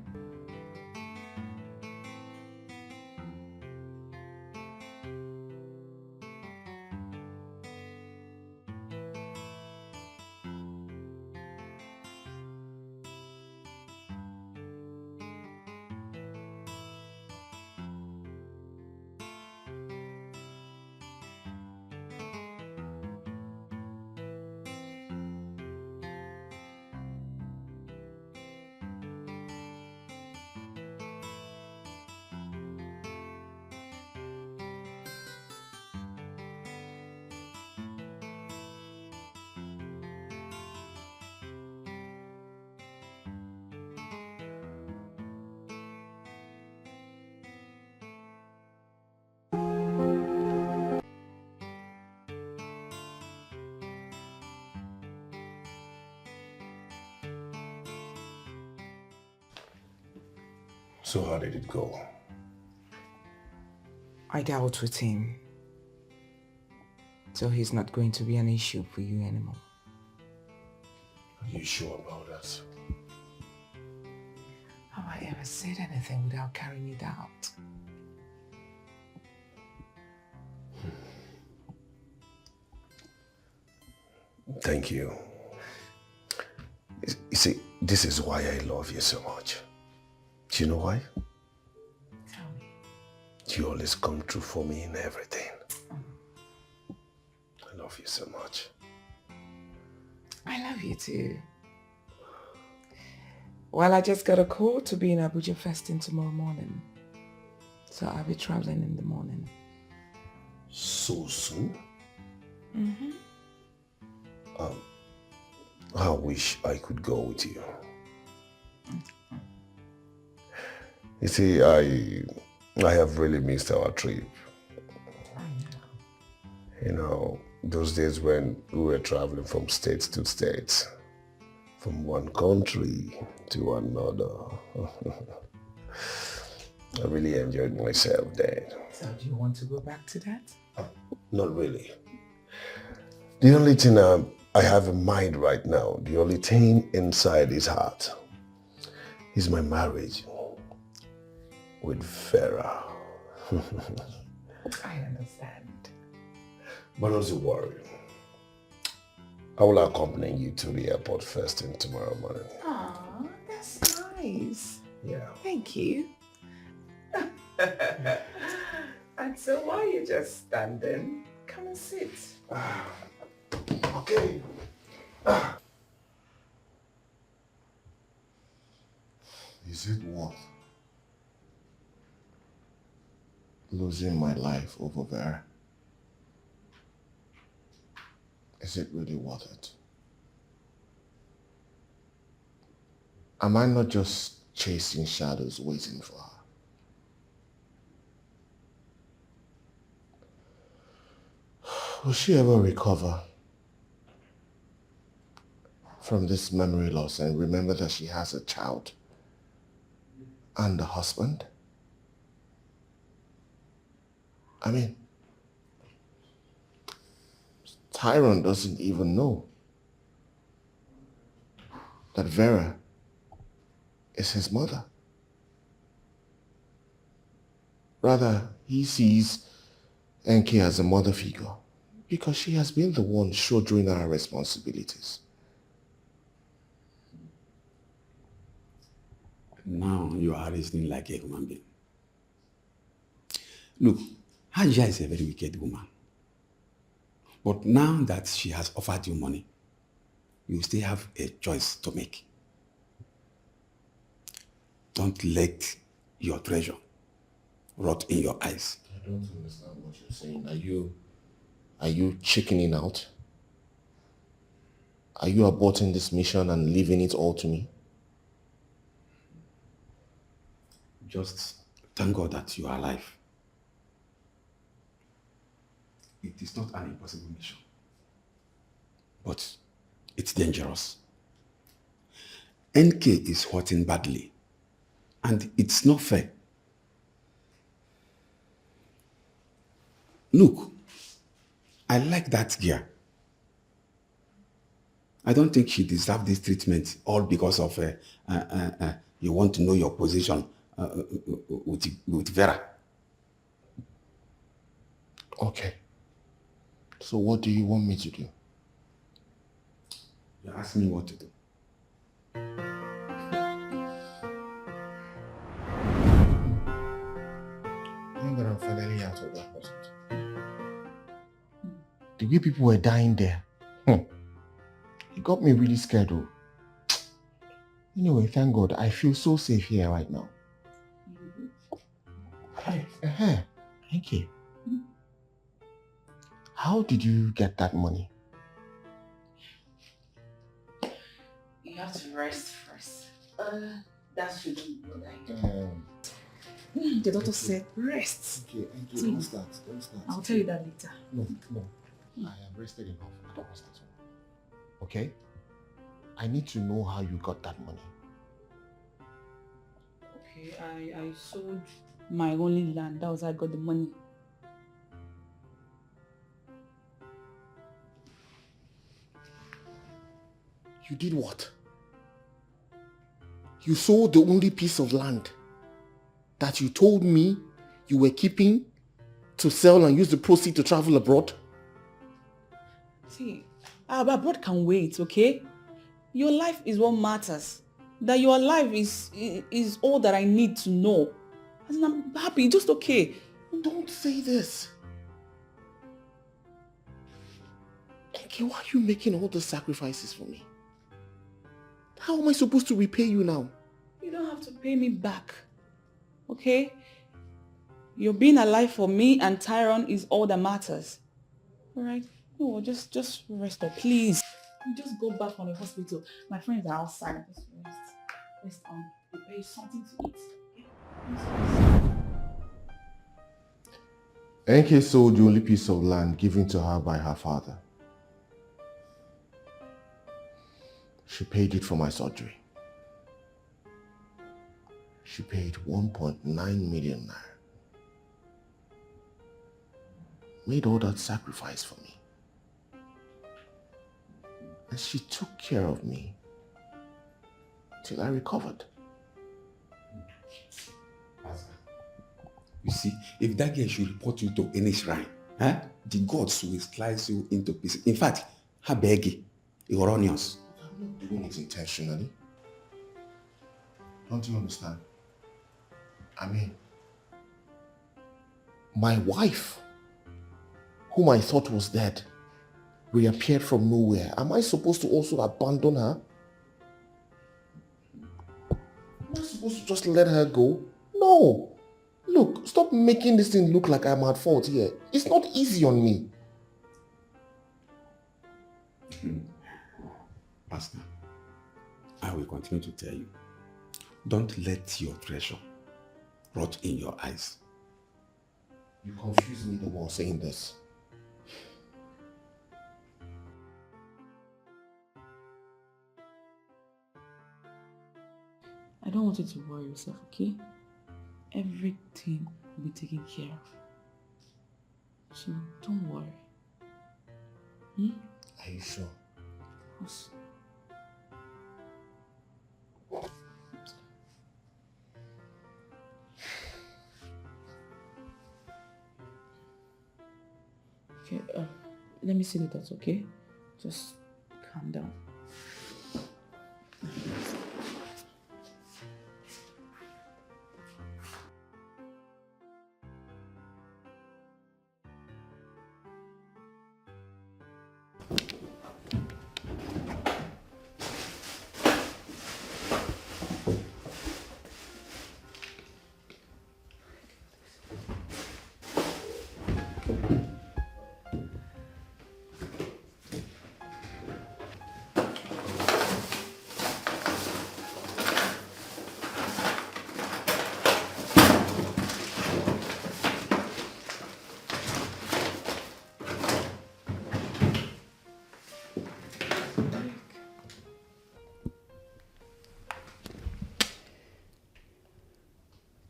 So how did it go? I dealt with him. So he's not going to be an issue for you anymore. Are you sure about that? Have I ever said anything without carrying it out? Thank you. You see, this is why I love you so much. Do you know why? Tell me. You always come through for me in everything. I love you so much. I love you too. Well, I just got a call to be in Abuja first thing tomorrow morning. So I'll be traveling in the morning. So soon? Mm-hmm. I wish I could go with you. You see, I have really missed our trip. You know, those days when we were traveling from state to state, from one country to another. I really enjoyed myself then. So do you want to go back to that? Not really. The only thing I have in mind right now, the only thing inside his heart is my marriage with Farah. I understand. But don't worry. I will accompany you to the airport first thing tomorrow morning. Aw, that's nice. Yeah. Thank you. And so why are you just standing? Come and sit. Okay. Is it worth losing my life over there? Is it really worth it? Am I not just chasing shadows waiting for her? Will she ever recover from this memory loss and remember that she has a child and a husband? I mean, Tyrone doesn't even know that Vera is his mother. Rather, he sees Enki as a mother figure because she has been the one shouldering our responsibilities. Now you are reasoning like a human being. Look, Hajia is a very wicked woman. But now that she has offered you money, you still have a choice to make. Don't let your treasure rot in your eyes. I don't understand what you're saying. Are you chickening out? Are you aborting this mission and leaving it all to me? Just thank God that you are alive. It is not an impossible mission, but it's dangerous. NK is hurting badly, and it's not fair. Look, I like that girl. I don't think she deserves this treatment all because of you want to know your position with Vera. Okay. So what do you want me to do? You ask me what to do. Now that I'm finally out of that hospital. The way people were dying there, it got me really scared though. Anyway, thank God, I feel so safe here right now. Thank you. How did you get that money? You have to rest first. That shouldn't be like. The doctor said rest. Okay, don't start. I'll tell you that later. No. I have rested enough at the hospital. Okay? I need to know how you got that money. Okay, I sold my only land. That was how I got the money. You did what? You sold the only piece of land that you told me you were keeping to sell and use the proceeds to travel abroad? See, abroad can wait, okay? Your life is what matters. That your life is all that I need to know. And I'm happy, just okay. Don't say this. Okay, why are you making all the sacrifices for me? How am I supposed to repay you now? You don't have to pay me back, okay? You're being alive for me and Tyrone is all that matters. Alright? No, just rest up, please. Just go back from the hospital. My friends are outside. Just rest. Rest on. Prepare something to eat. NK sold the only piece of land given to her by her father. She paid it for my surgery. She paid 1.9 million naira. Made all that sacrifice for me. And she took care of me till I recovered. You see, if that girl should report you to any shrine, the gods will slice you into pieces. In fact, her beggy, erroneous. I'm not doing it intentionally. Don't you understand? I mean, my wife, whom I thought was dead, reappeared from nowhere. Am I supposed to also abandon her? Am I supposed to just let her go? No. Look, stop making this thing look like I'm at fault here. It's not easy on me. Pastor, I will continue to tell you, don't let your treasure rot in your eyes. You confuse me the more saying this. I don't want you to worry yourself, okay? Everything will be taken care of. So don't worry. Are you sure? Yes. Okay, let me see the dots, okay? Just calm down.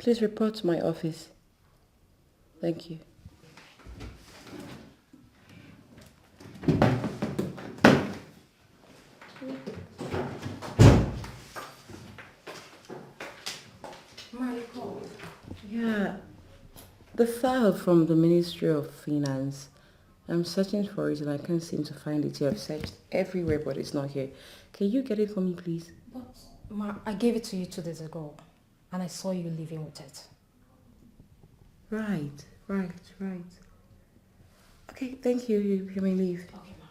Please report to my office. Thank you. Yeah, the file from the Ministry of Finance. I'm searching for it and I can't seem to find it here. I've searched everywhere, but it's not here. Can you get it for me, please? But, Ma, I gave it to you 2 days ago, and I saw you leaving with it. Right. Okay, thank you. You may leave. Okay, Ma.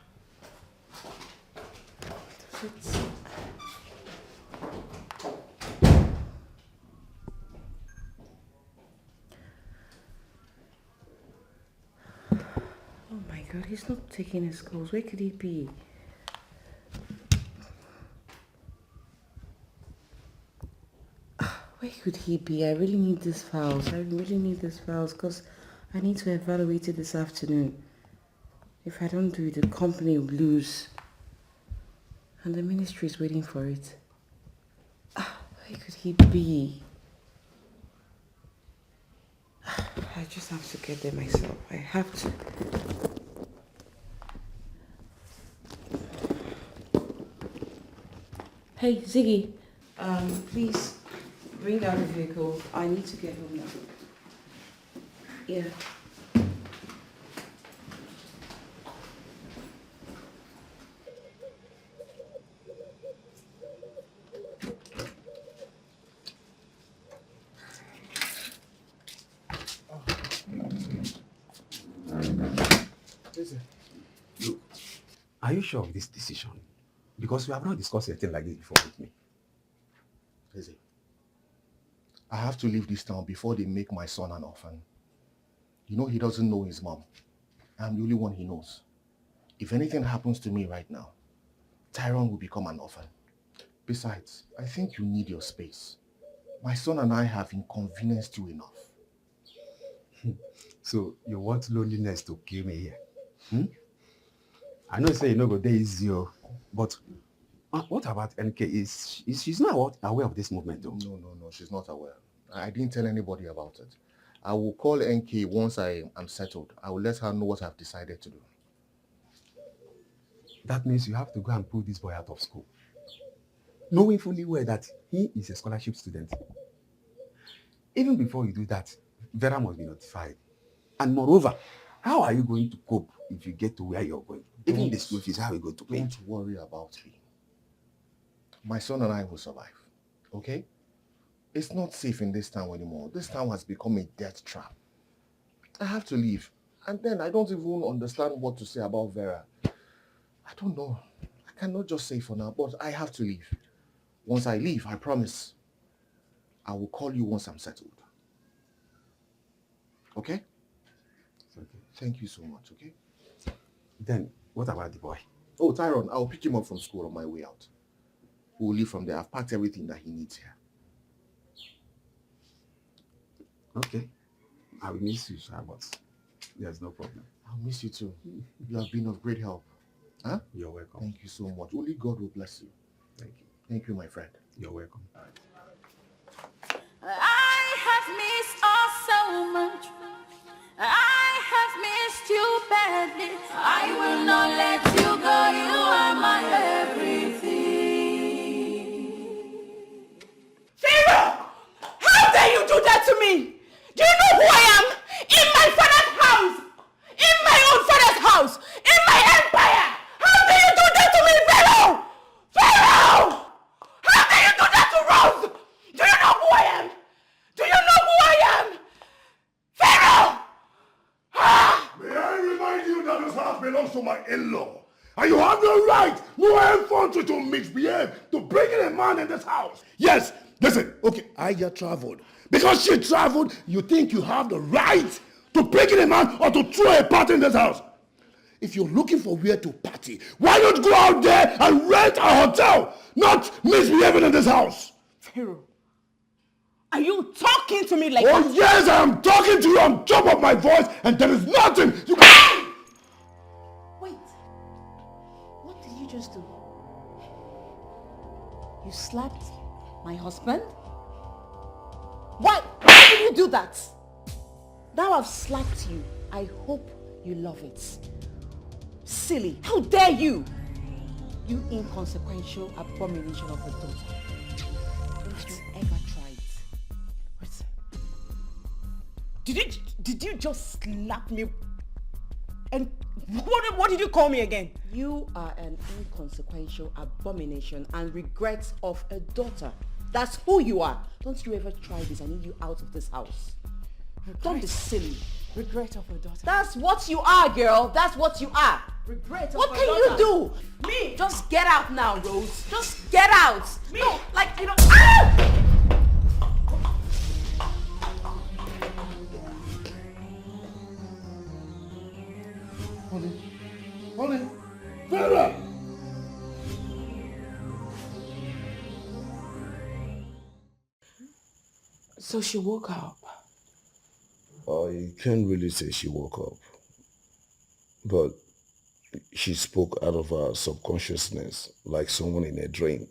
Oh my God, he's not taking his calls. Where could he be? Where could he be? I really need these files. Because I need to evaluate it this afternoon. If I don't do it, the company will lose. And the ministry is waiting for it. Where could he be? I just have to get there myself. I have to. Hey, Ziggy. Please bring out the vehicle. I need to get home now. Yeah. Look, are you sure of this decision? Because we have not discussed a thing like this before with me. Lizzie, I have to leave this town before they make my son an orphan. You know he doesn't know his mom. I'm the only one he knows. If anything happens to me right now, Tyrone will become an orphan. Besides, I think you need your space. My son and I have inconvenienced you enough. So you want loneliness to kill me here? I know you say you no go dey easy, but what about NK? She's not aware of this movement though? No, she's not aware. I didn't tell anybody about it. I will call NK once I am settled. I will let her know what I've decided to do. That means you have to go and pull this boy out of school, knowing fully well that he is a scholarship student. Even before you do that, Vera must be notified. And moreover, how are you going to cope if you get to where you're going? Even the school fees, how are you going to pay? Don't worry about me. My son and I will survive, okay? It's not safe in this town anymore. This town has become a death trap. I have to leave. And then I don't even understand what to say about Vera. I don't know. I cannot just say for now, but I have to leave. Once I leave, I promise, I will call you once I'm settled. Okay? Okay. Thank you so much, okay? Then, what about the boy? Oh, Tyrone, I'll pick him up from school on my way out. We'll leave from there. I've packed everything that he needs here. Okay. I will miss you, sir, but there's no problem. I'll miss you too. You have been of great help. Huh? You're welcome. Thank you so much. Only God will bless you. Thank you. Thank you, my friend. You're welcome. I have missed us so much. I have missed you badly. I will not let you go. You are my everything. Pharaoh! How dare you do that to me? Do you know who I am? In my father's house! In my own father's house! In my empire! How dare you do that to me, Pharaoh? Pharaoh! How dare you do that to Rose? Do you know who I am? Do you know who I am? Pharaoh! May I remind you that this house belongs to my in-law. And you have no right, no effort to misbehave, to bring in a man in this house. Yes, listen, okay, I just traveled. Because she traveled, you think you have the right to bring in a man or to throw a party in this house? If you're looking for where to party, why not go out there and rent a hotel, not misbehaving in this house? Pharaoh, are you talking to me like that? Oh yes, I am talking to you on top of my voice, and there is nothing you can... Wait. What did you just do? You slapped my husband? Why you do that? Now I've slapped you. I hope you love it. Silly. How dare you? You inconsequential abomination of a daughter. Don't you ever try it. Did you just slap me? And what did you call me again? You are an inconsequential abomination and regret of a daughter. That's who you are. Don't you ever try this. I need you out of this house. Don't be silly. Regret of a daughter. That's what you are, girl. That's what you are. Regret of What a can daughter. you do? Me? Just get out now, Rose. Just get out. Me? No, like, you know. Ah! Honey, Vera! So she woke up. I can't really say she woke up, but she spoke out of her subconsciousness like someone in a dream,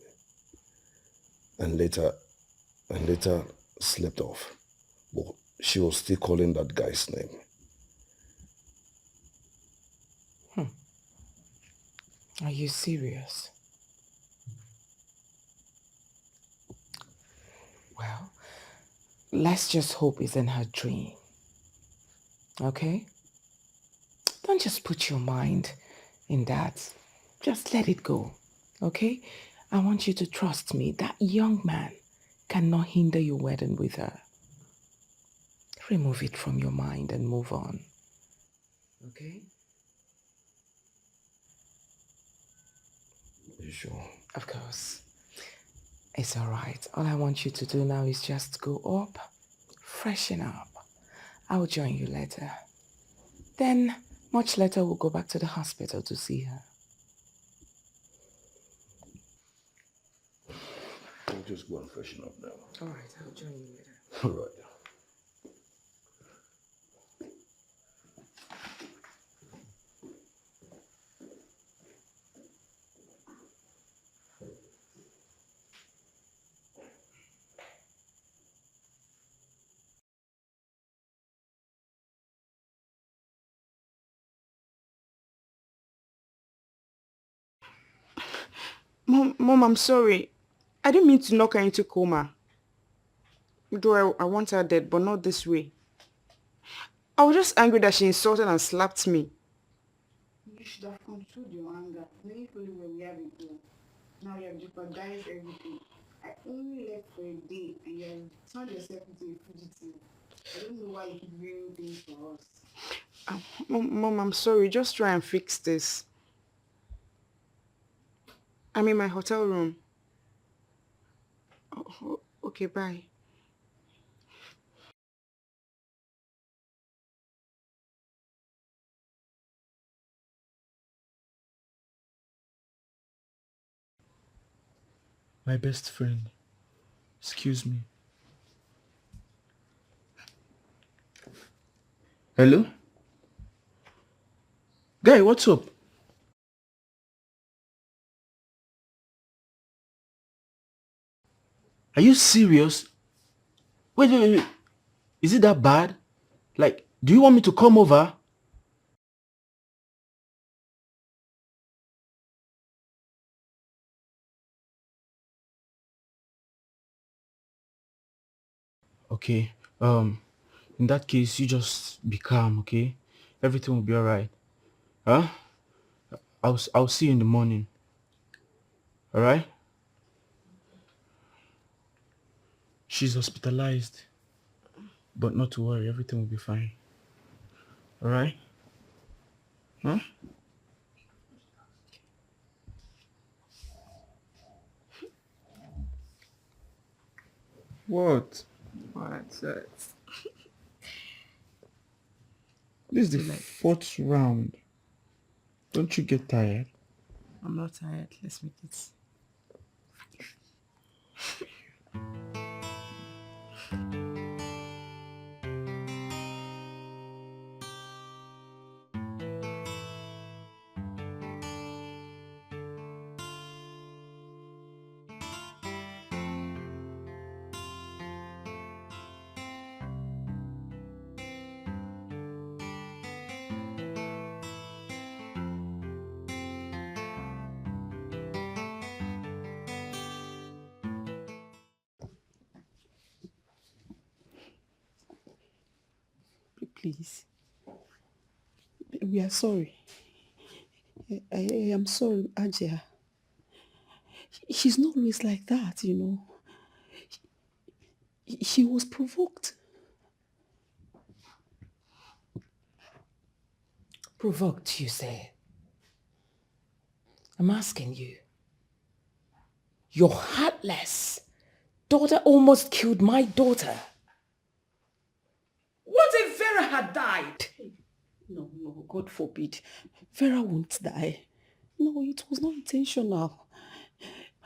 and later slept off. But she was still calling that guy's name. Are you serious? Well, let's just hope it's in her dream. Okay? Don't just put your mind in that. Just let it go. Okay? I want you to trust me. That young man cannot hinder your wedding with her. Remove it from your mind and move on. Okay? You sure? Of course. It's alright. All I want you to do now is just go up, freshen up. I'll join you later. Then, much later, we'll go back to the hospital to see her. I'll just go and freshen up now. Alright, I'll join you later. All right. Mom, I'm sorry. I didn't mean to knock her into coma. Though I want her dead, but not this way. I was just angry that she insulted and slapped me. You should have controlled your anger. Knowing fully where we have it go. Now you have jeopardized everything. I only left for a day and you have turned yourself into a fugitive. I don't know why you keep doing things for us. Mom, I'm sorry. Just try and fix this. I'm in my hotel room. Oh, okay, bye. My best friend. Excuse me. Hello? Guy, what's up? Are you serious? Wait. Is it that bad? Like, do you want me to come over? Okay, in that case, you just be calm, okay? Everything will be alright. Huh? I'll see you in the morning. Alright? She's hospitalized. But not to worry, everything will be fine. Alright? Huh? What? What? This is the fourth round. Don't you get tired? I'm not tired. Let's make it. please. We are sorry. I am sorry, Ajia. She's not always like that, you know. She was provoked. Provoked, you say? I'm asking you. Your heartless daughter almost killed my daughter. What if Vera had died? No, God forbid. Vera won't die. No, it was not intentional.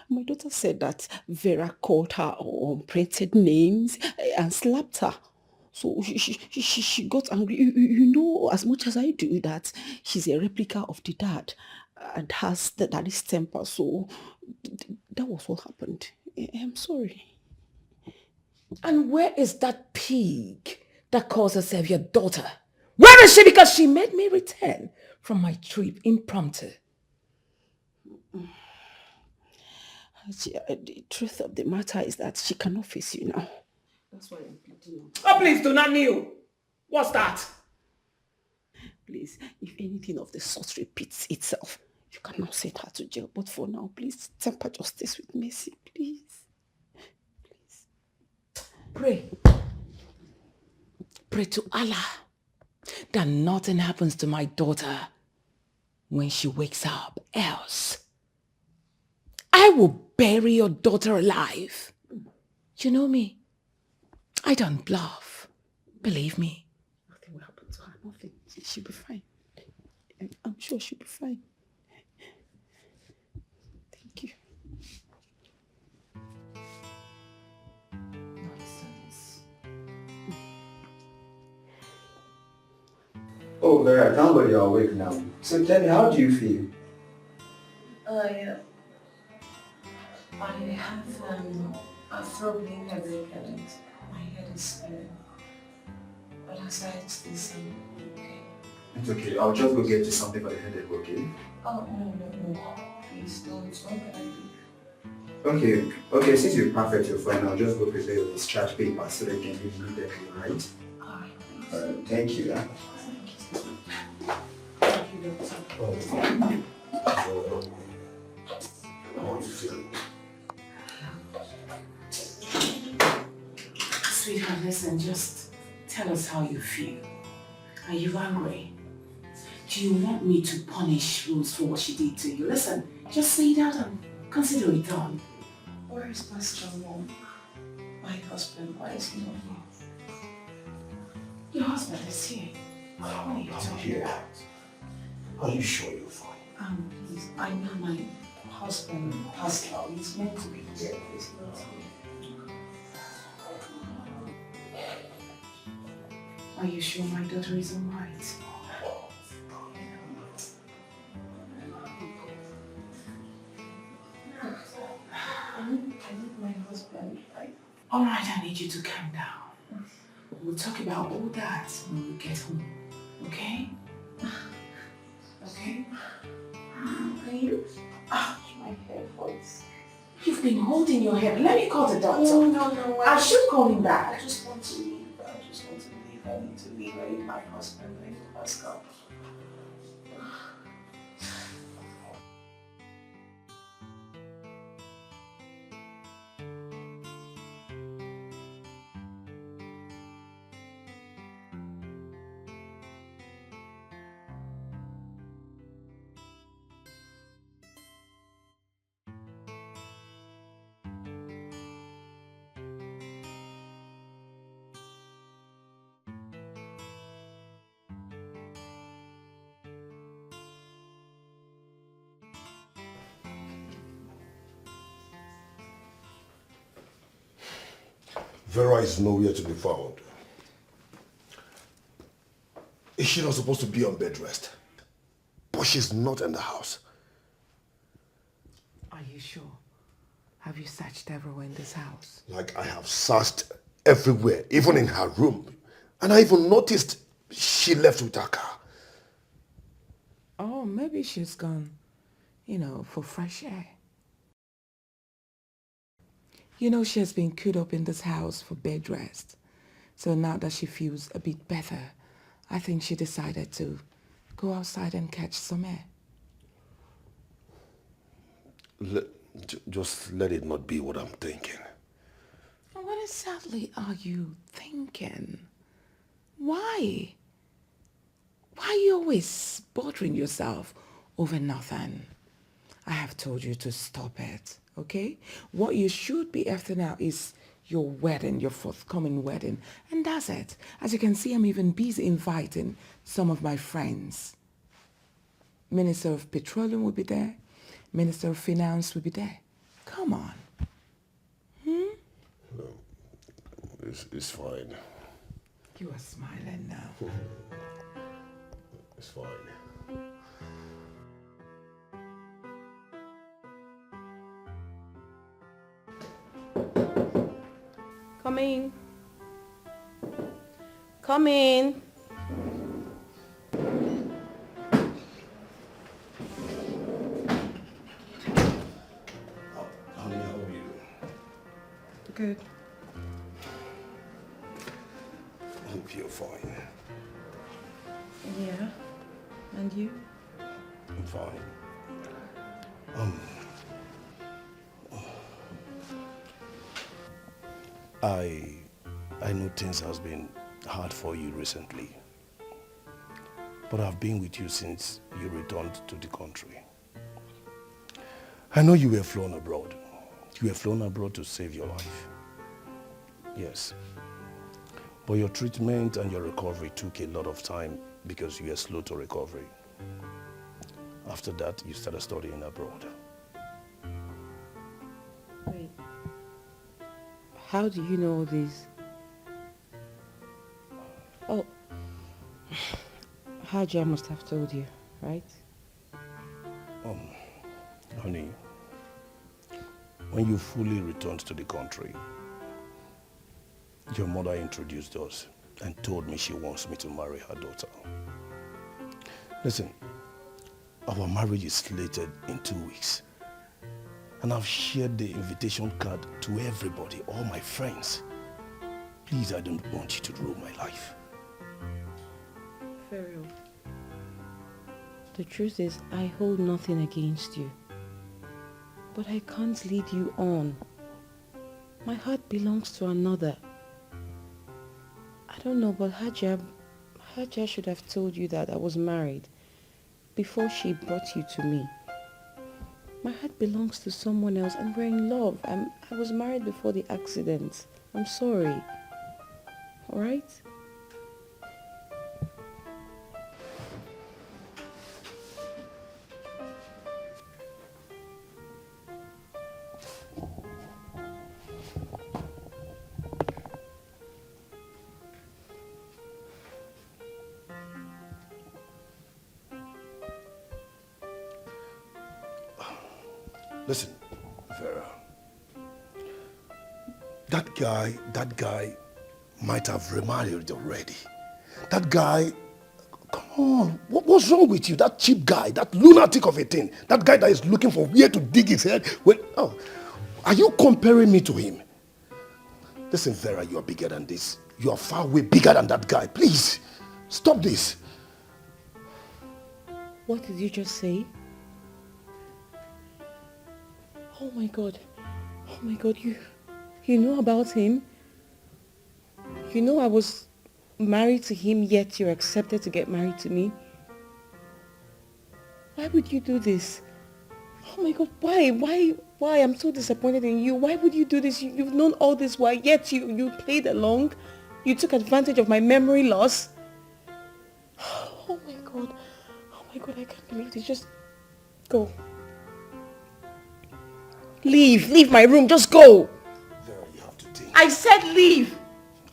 My daughter said that Vera called her unprinted names and slapped her. So she got angry. You know as much as I do that she's a replica of the dad and has the daddy's temper. So that was what happened. I'm sorry. And where is that pig that calls herself your daughter? Where is she? Because she made me return from my trip impromptu. The truth of the matter is that she cannot face you now. That's why I'm pleading. Oh, please do not kneel. What's that? Please, if anything of the sort repeats itself, you cannot send her to jail. But for now, please temper justice with mercy, please. Pray. Pray to Allah that nothing happens to my daughter when she wakes up. Else, I will bury your daughter alive. You know me. I don't bluff. Believe me. Nothing will happen to her. Nothing. She'll be fine. I'm sure she'll be fine. Thank you. Nonsense. Oh, Vera, thank God you're awake now. So tell me, how do you feel? Yeah. I have a throbbing headache and my head is spinning. But aside this, I'm okay. It's okay. I'll just go get you something for the headache, okay? Oh, no. Please don't. When can I leave? Okay, since you're perfect, you're fine. I'll just go prepare your discharge paper so they can give you them, right? Alright, thank you. Thank you, doctor. How are you feeling? Sweetheart, listen, just tell us how you feel. Are you angry? Do you want me to punish Rose for what she did to you? Listen, just say it out and consider it done. Where is Pastor Mom? My husband, why is he not here? Your husband is here. What are you talking about? Are you sure you're fine? Please, I know my husband, Pastor, he's meant to be here. He's not here. Are you sure my daughter is alright? I need my husband. Alright, I need you to calm down. We'll talk about all that when we get home. Okay? Okay? Can you? My head hurts. You've been holding your head. Let me call the doctor. No. I should call him back. I just want to leave. I need to leave. I need my husband. I need Pascal. Vera is nowhere to be found. Is she not supposed to be on bed rest? But she's not in the house. Are you sure? Have you searched everywhere in this house? Like I have searched everywhere, even in her room. And I even noticed she left with her car. Oh, maybe she's gone, for fresh air. She has been cooped up in this house for bed rest. So now that she feels a bit better, I think she decided to go outside and catch some air. Just let it not be what I'm thinking. What exactly are you thinking? Why? Why are you always bothering yourself over nothing? I have told you to stop it, okay? What you should be after now is your wedding, your forthcoming wedding. And that's it. As you can see, I'm even busy inviting some of my friends. Minister of Petroleum will be there. Minister of Finance will be there. Come on. No, it's fine. You are smiling now. It's fine. Come in. Come in. Honey, how are you? Good. I hope you're fine. Yeah. And you? I'm fine. I know things has been hard for you recently, but I've been with you since you returned to the country. I know you were flown abroad. You were flown abroad to save your life. Yes. But your treatment and your recovery took a lot of time because you were slow to recovery. After that, you started studying abroad. Wait. How do you know all this? Oh, Hajia must have told you, right? Honey, when you fully returned to the country, your mother introduced us and told me she wants me to marry her daughter. Listen, our marriage is slated in 2 weeks. And I've shared the invitation card to everybody, all my friends. Please, I don't want you to ruin my life. Pharaoh, the truth is, I hold nothing against you. But I can't lead you on. My heart belongs to another. I don't know, but Hajia should have told you that I was married before she brought you to me. My heart belongs to someone else and we're in love. I was married before the accident. I'm sorry. Alright? Listen, Vera. That guy might have remarried already. That guy, come on, what's wrong with you? That cheap guy, that lunatic of a thing, that guy that is looking for where to dig his head. Are you comparing me to him? Listen, Vera, you are bigger than this. You are far way bigger than that guy. Please, stop this. What did you just say? Oh my God, you know about him? You know I was married to him, yet you accepted to get married to me? Why would you do this? Oh my God, why? I'm so disappointed in you. Why would you do this? You've known all this while, yet you played along. You took advantage of my memory loss. Oh my God, I can't believe this. Just go. Leave my room, just go. Vera, you have to think. I said leave.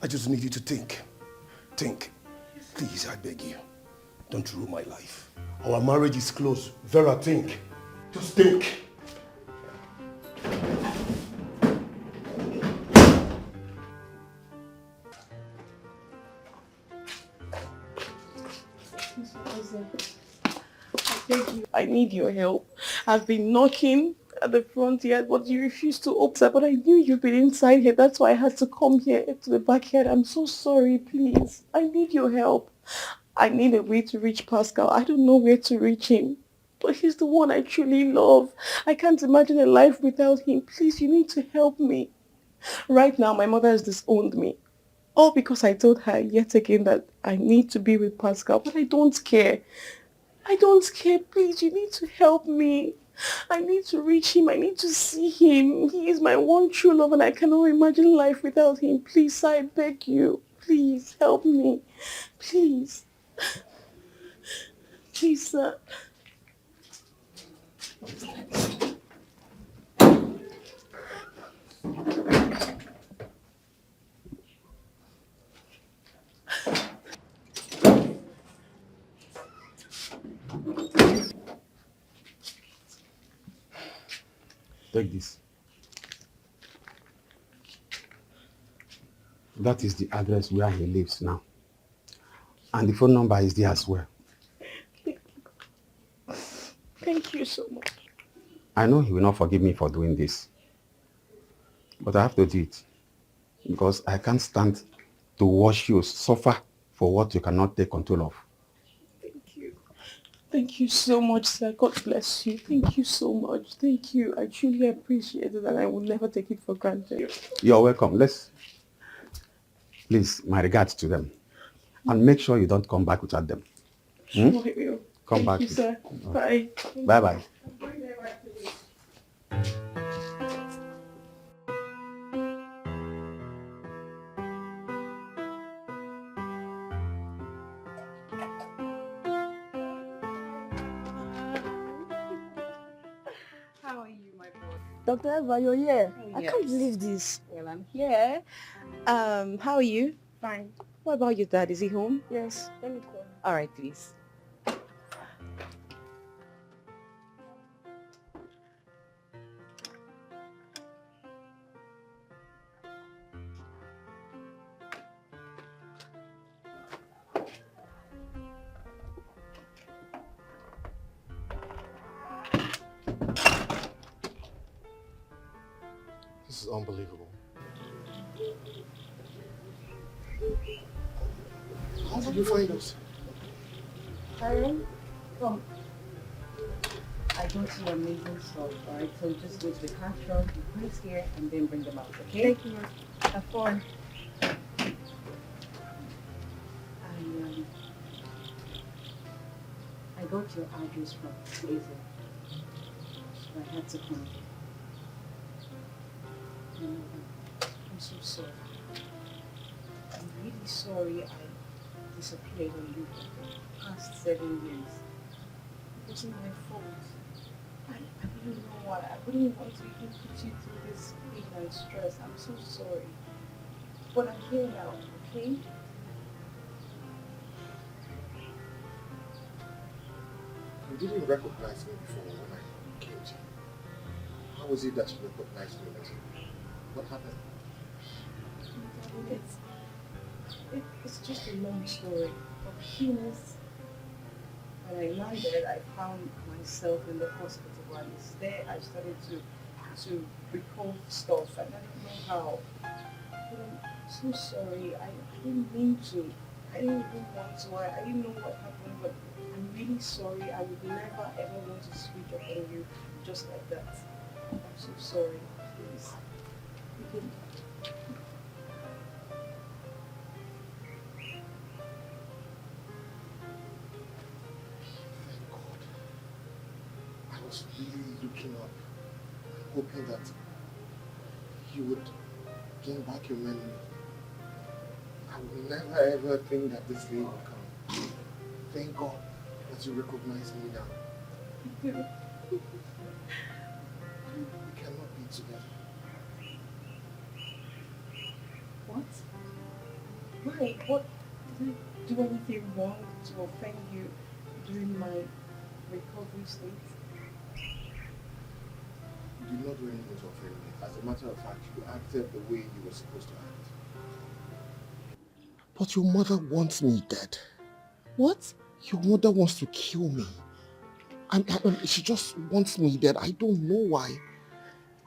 I just need you to think. Think. Please, I beg you. Don't ruin my life. Our marriage is close. Vera, think. Just think. I need your help. I've been knocking at the front yard, but you refuse to open. But I knew you've been inside here. That's why I had to come here to the backyard. I'm so sorry, please. I need your help. I need a way to reach Pascal. I don't know where to reach him. But he's the one I truly love. I can't imagine a life without him. Please, you need to help me. Right now, my mother has disowned me. All because I told her yet again that I need to be with Pascal. But I don't care. I don't care. Please, you need to help me. I need to reach him. I need to see him. He is my one true love and I cannot imagine life without him. Please, I beg you. Please, help me. Please. Please, sir. Take this. That is the address where he lives now. And the phone number is there as well. Thank you so much. I know he will not forgive me for doing this. But I have to do it. Because I can't stand to watch you suffer for what you cannot take control of. Thank you. Thank you so much, sir. God bless you. Thank you so much. Thank you. I truly appreciate it and I will never take it for granted. You're welcome. Please, my regards to them. And make sure you don't come back without them. Sure, I will. Come back. Thank you, sir. Bye. Bye-bye. How are you, my boy? Dr. Eva, you're here. Oh, I yes. can't believe this. Well, I'm here. How are you? Fine. What about your dad? Is he home? Yes, let me call him. All right, please. This is unbelievable. How did you find us? Aaron, come. I got you amazing stuff, alright? So just go to the cash shop, you place here, and then bring them out, okay? Thank you. Have fun. I got your address from Eze. So I had to come. I'm so sorry. I'm really sorry I disappeared on you for the past 7 years. It wasn't my fault. I really know why. I wouldn't want to even put you through this pain and stress. I'm so sorry. But I'm here now, okay? You didn't recognize me before when I came to you. How was it that you recognized me later? What happened? It's just a long story of penis. When I landed, I found myself in the hospital. While I was there, I started to recall stuff, and I don't know how. But I'm so sorry. I didn't mean to. I didn't even want to. I didn't know what happened, but I'm really sorry. I would never ever want to switch up on you just like that. I'm so sorry. Please. Forgive me. I was really looking up, hoping that you would gain back your memory. I would never ever think that this day would come. Thank God that you recognize me now. We cannot be together. What? Why? What? Did I do anything wrong to offend you during my recovery state? You did not do anything to offend me. As a matter of fact, you acted the way you were supposed to act. But your mother wants me dead. What? Your mother wants to kill me. She just wants me dead. I don't know why.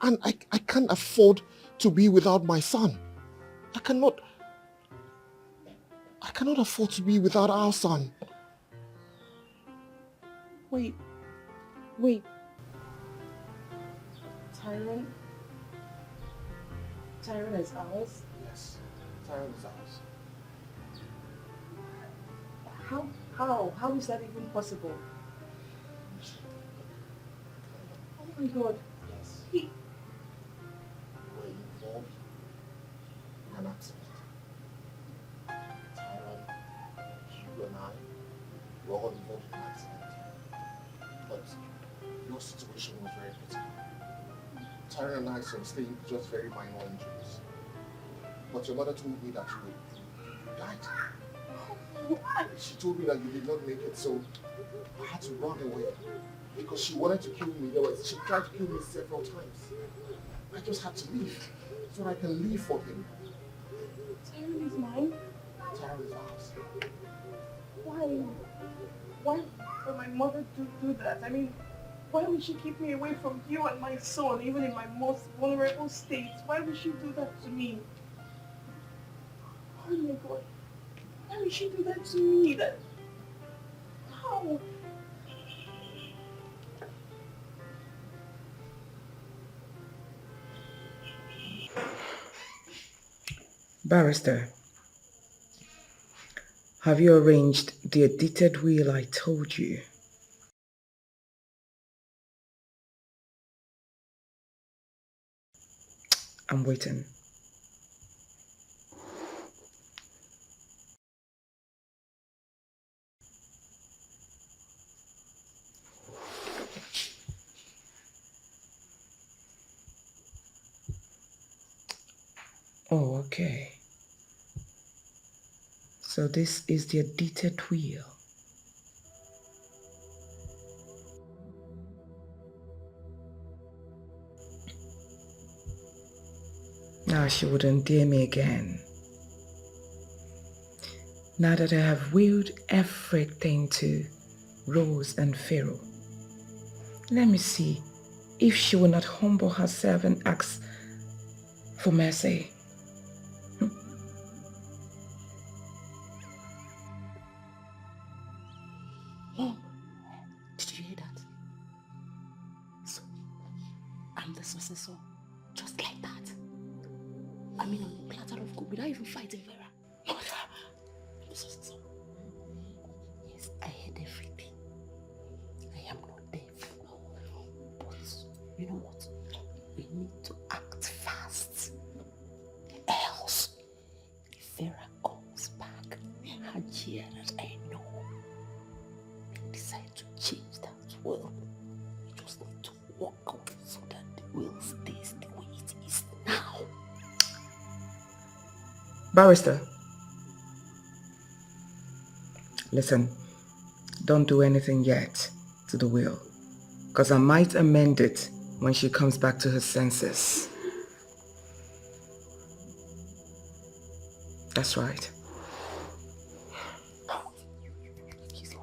And I can't afford to be without my son. I I cannot afford to be without our son. Wait. Tyrone is ours? Yes, Tyrone is ours. How is that even possible? Oh my God. Yes. We're involved in an accident. Tyrone, you and I, were all involved in an accident. But your situation was very critical. Tyrone and I sustained just very minor injuries. But your mother told me that you died. She told me that you did not make it, so I had to run away. Because she wanted to kill me. She tried to kill me several times. I just had to leave so that I can leave for him. Tyrone is mine? Tyrone is ours. Why would my mother do that? I mean, why would she keep me away from you and my son, even in my most vulnerable state? Why would she do that to me? Oh my God. Why would she do that to me? How? Barrister, have you arranged the edited will I told you? I'm waiting. Oh, okay. So this is the edited will. Now she wouldn't dare me again. Now that I have willed everything to Rose and Pharaoh, let me see if she will not humble herself and ask for mercy. Mom, did you hear that? So, I'm the successor, just like that. I mean, on a platter of gold without even fighting Vera. Mother, I'm the successor. Yes, I heard everything. I am not deaf. But, you know what? We need to act fast. Else, if Vera comes back, her jeers, I know, they decide to change that will. We just need to walk away so that the will stays the way it is now. Barrister, listen, don't do anything yet to the will, because I might amend it when she comes back to her senses. That's right. You see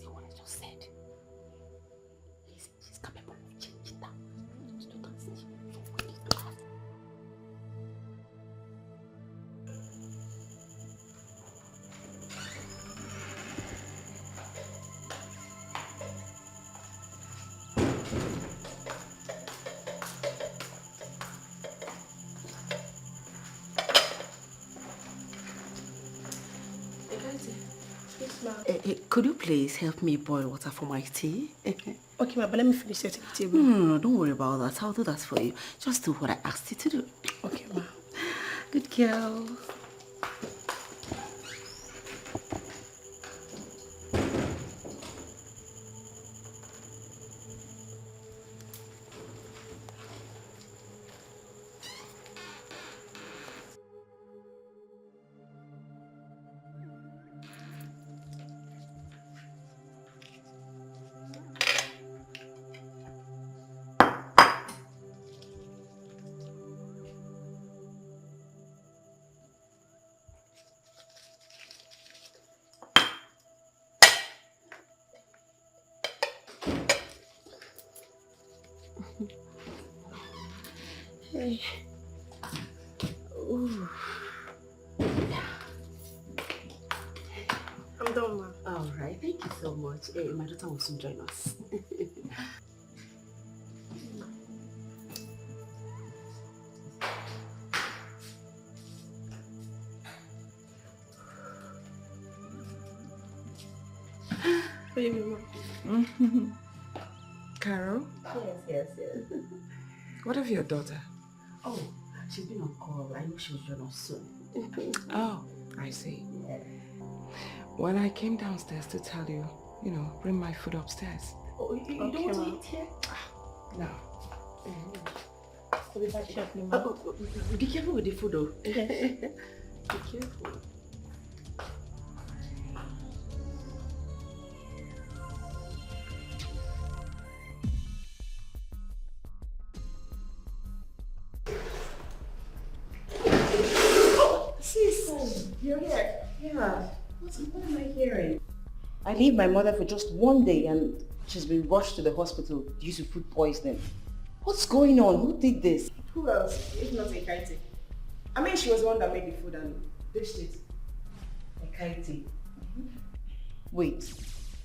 what I just said? She's capable of changing that. So we need to act. Could you please help me boil water for my tea? Okay, ma, but let me finish setting the table. No, don't worry about that. I'll do that for you. Just do what I asked you to do. Okay, ma. Good girl. Hey. Ooh. much. My daughter will soon join us. Carol? Yes. What of your daughter? Oh, she's been on call. I know she'll join us soon. Oh, I see. When I came downstairs to tell you, bring my food upstairs. Oh, you don't want to eat here? No. Be careful with the food though. Be careful. Sis, you're here. Yeah. What am I hearing? I leave my mother for just one day and she's been rushed to the hospital due to food poisoning. What's going on? Who did this? Who else, if not Ekaite? I mean, she was the one that made the food and dished it. Ekaite. Wait,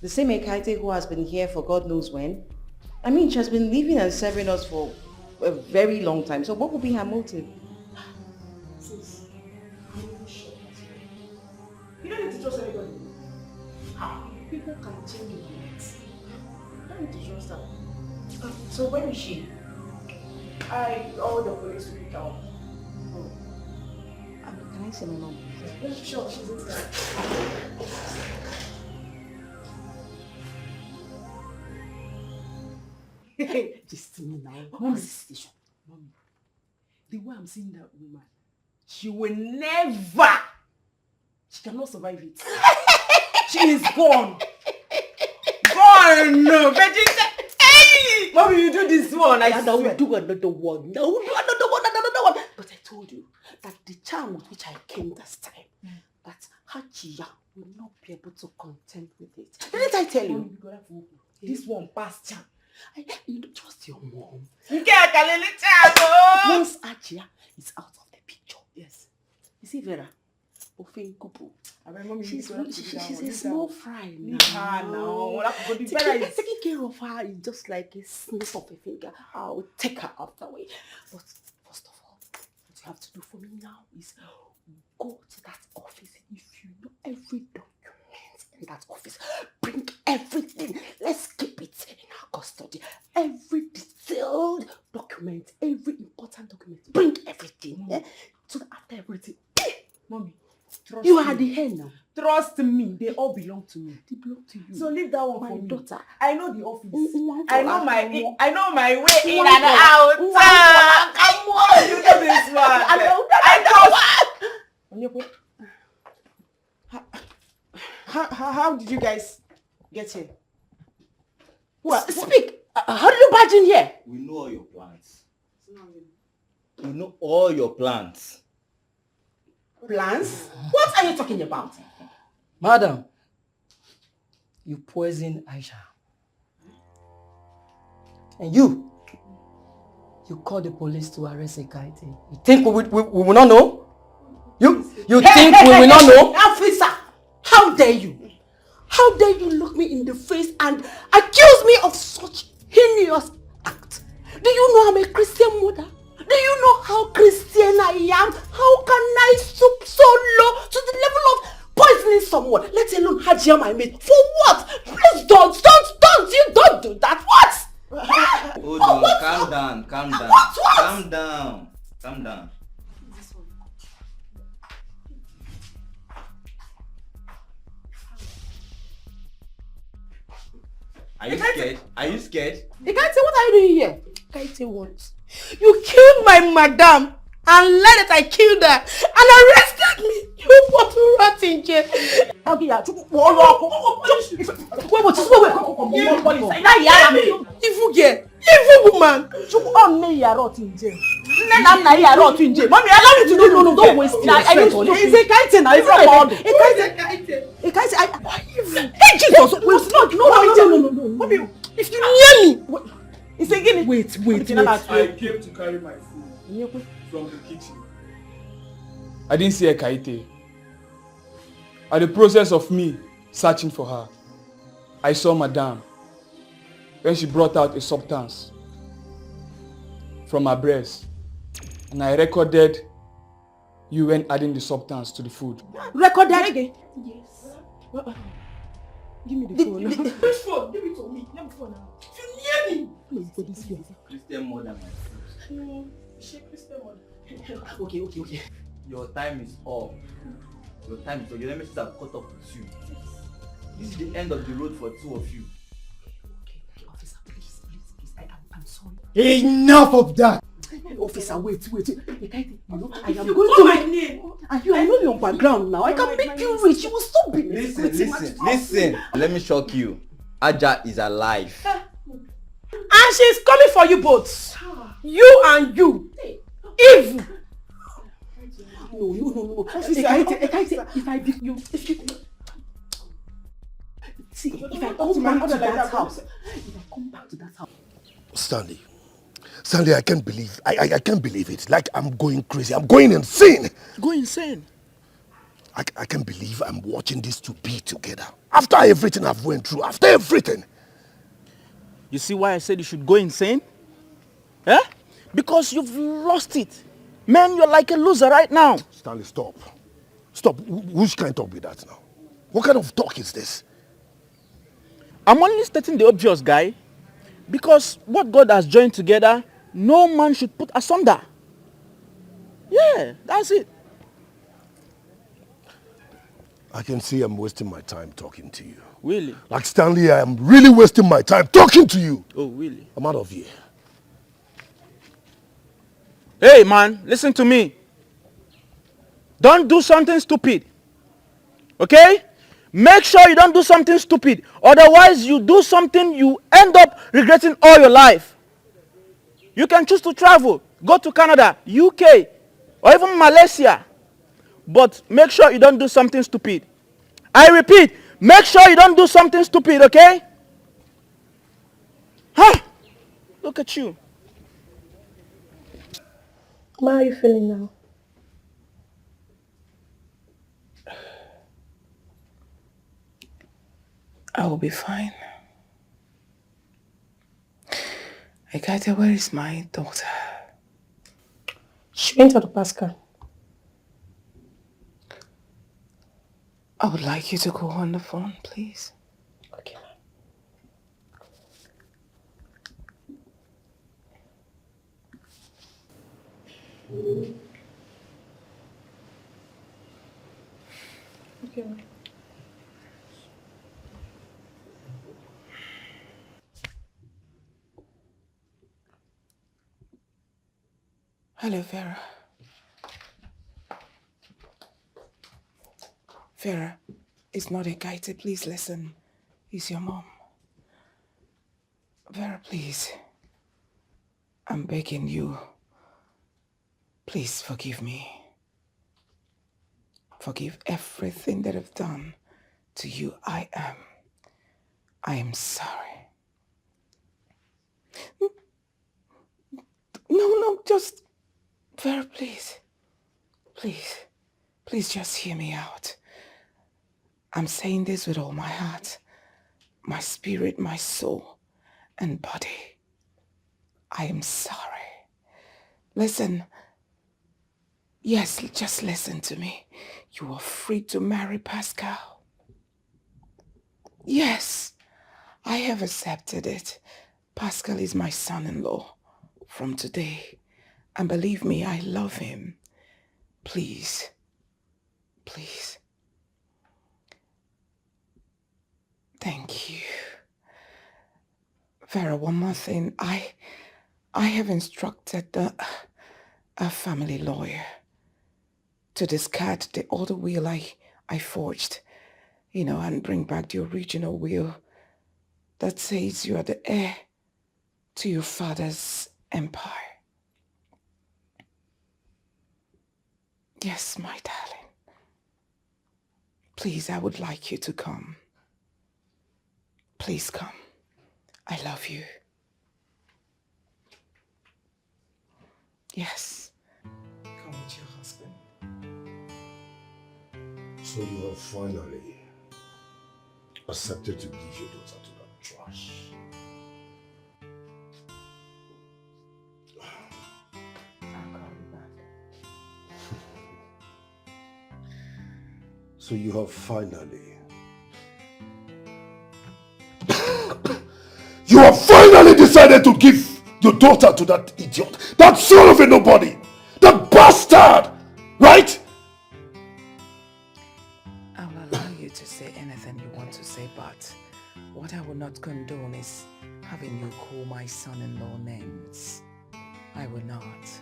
the same Ekaite who has been here for God knows when? I mean, she has been living and serving us for a very long time. So what would be her motive? Sis, I'm even sure that's right. You don't need to trust anybody. People can change your minds. You don't need to trust her. So where is she? I ordered the police to pick her up. Can I see my mom? Yeah, sure, she's inside. Just me now. What is the situation? Mommy, the way I'm seeing that woman, she will never. She cannot survive it. She is gone. Gone. Vegeta. Hey! Mommy, you do this one. I will do another one. No, do another one. But I told you that the charm with which I came this time, that Hajiya will not be able to contend with it. Didn't I tell you? This one past charm. You don't trust your mom. Once Hajiya is out of the picture, yes. You see Vera? She's a small fry now. Taking care of her is just like a snip of a finger. I'll take her afterward. But first of all, what you have to do for me now is go to that office. If you know every document in that office, bring everything. Let's keep it in our custody. Every detailed document, every important document, bring everything. So that after everything, Mommy, you are the head now. Trust me, they all belong to me. They belong to you. So leave that one for me. Daughter. I know the office. I know my way in and out. Come on, you know this one. I know. How did you guys get here? What? Speak. How did you barge in here? We know all your plans. We know all your plans. Plans? What are you talking about? Madam, you poison Aisha. And you call the police to arrest Ekaite. You think we will not know? You think we will not know? Officer, how dare you? How dare you look me in the face and accuse me of such heinous act? Do you know I'm a Christian mother? Do you know how Christian I am? How can I stoop so low to the level of poisoning someone, let alone Hajiya my mate? For what? Please don't. You don't do that. What? Hold on, calm down. Are you scared? Ekaite, what are you doing here? Ekaite once. You killed my madam and let it I killed her and arrested me. You put rat in jail. Evil woman. Mommy, allow me to do. No, don't waste your strength. It's Ekaite now. Ekaite. Hey, Jesus. No. Mommy, if you near me. It's again. Wait. I came to carry my food from the kitchen. I didn't see Ekaite. At the process of me searching for her, I saw Madame when she brought out a substance from her breast, and I recorded you when adding the substance to the food. Recorded? Yes. Give me the phone. Which phone? Give it to me. Let me phone now. You near me. Christian more than my food. No, she Christian mother. Okay. Your time is up. Your time is up. Your nemesis have caught up with you. This is the end of the road for two of you. Okay, officer, please. I'm sorry. Enough of that! Officer, wait. You know, I am You going call to my name. And I know your background now. I can make you rich. You will stop being Listen. Let me shock you. Aja is alive. And she's coming for you both. You and you. Evil. No. Officer, If I beat you, see, if I come back to that house, Stanley, I can't believe it. Like I'm going crazy. I'm going insane. Go insane. I can't believe I'm watching these two be together. After everything I've went through, after everything. You see why I said you should go insane? Eh? Because you've lost it. Man, you're like a loser right now. Stanley, stop. Stop. Which kind of talk be that now? What kind of talk is this? I'm only stating the obvious, guy. Because what God has joined together, no man should put asunder. Yeah, that's it. I can see I'm wasting my time talking to you. Really? Like Stanley, I am really wasting my time talking to you. Oh, really? I'm out of here. Hey, man, listen to me. Don't do something stupid. Okay? Make sure you don't do something stupid. Otherwise, you do something, you end up regretting all your life. You can choose to travel, go to Canada, UK, or even Malaysia. But make sure you don't do something stupid. I repeat, make sure you don't do something stupid, okay? Huh? Look at you. How are you feeling now? I will be fine. Ekate, where is my daughter? She went to the Pascal. I would like you to go on the phone, please. Okay. Okay. Hello, Vera. Vera, it's not Ekate. Please listen. It's your mom. Vera, please. I'm begging you. Please forgive me. Forgive everything that I've done to you. I am sorry. No, just... Vera, please. Please just hear me out. I'm saying this with all my heart, my spirit, my soul, and body. I am sorry. Listen. Yes, just listen to me. You are free to marry Pascal. Yes, I have accepted it. Pascal is my son-in-law from today. And believe me, I love him. Please. Thank you. Vera, one more thing. I have instructed a family lawyer to discard the other will I forged, and bring back the original will that says you are the heir to your father's empire. Yes, my darling. Please, I would like you to come. Please come. I love you. Yes. Come with your husband. So you have finally accepted to give your daughter to that trash. So you have finally... you have finally decided to give your daughter to that idiot, that son of a nobody, that bastard, right? I'll allow you to say anything you want to say, but what I will not condone is having you call my son-in-law names. I will not.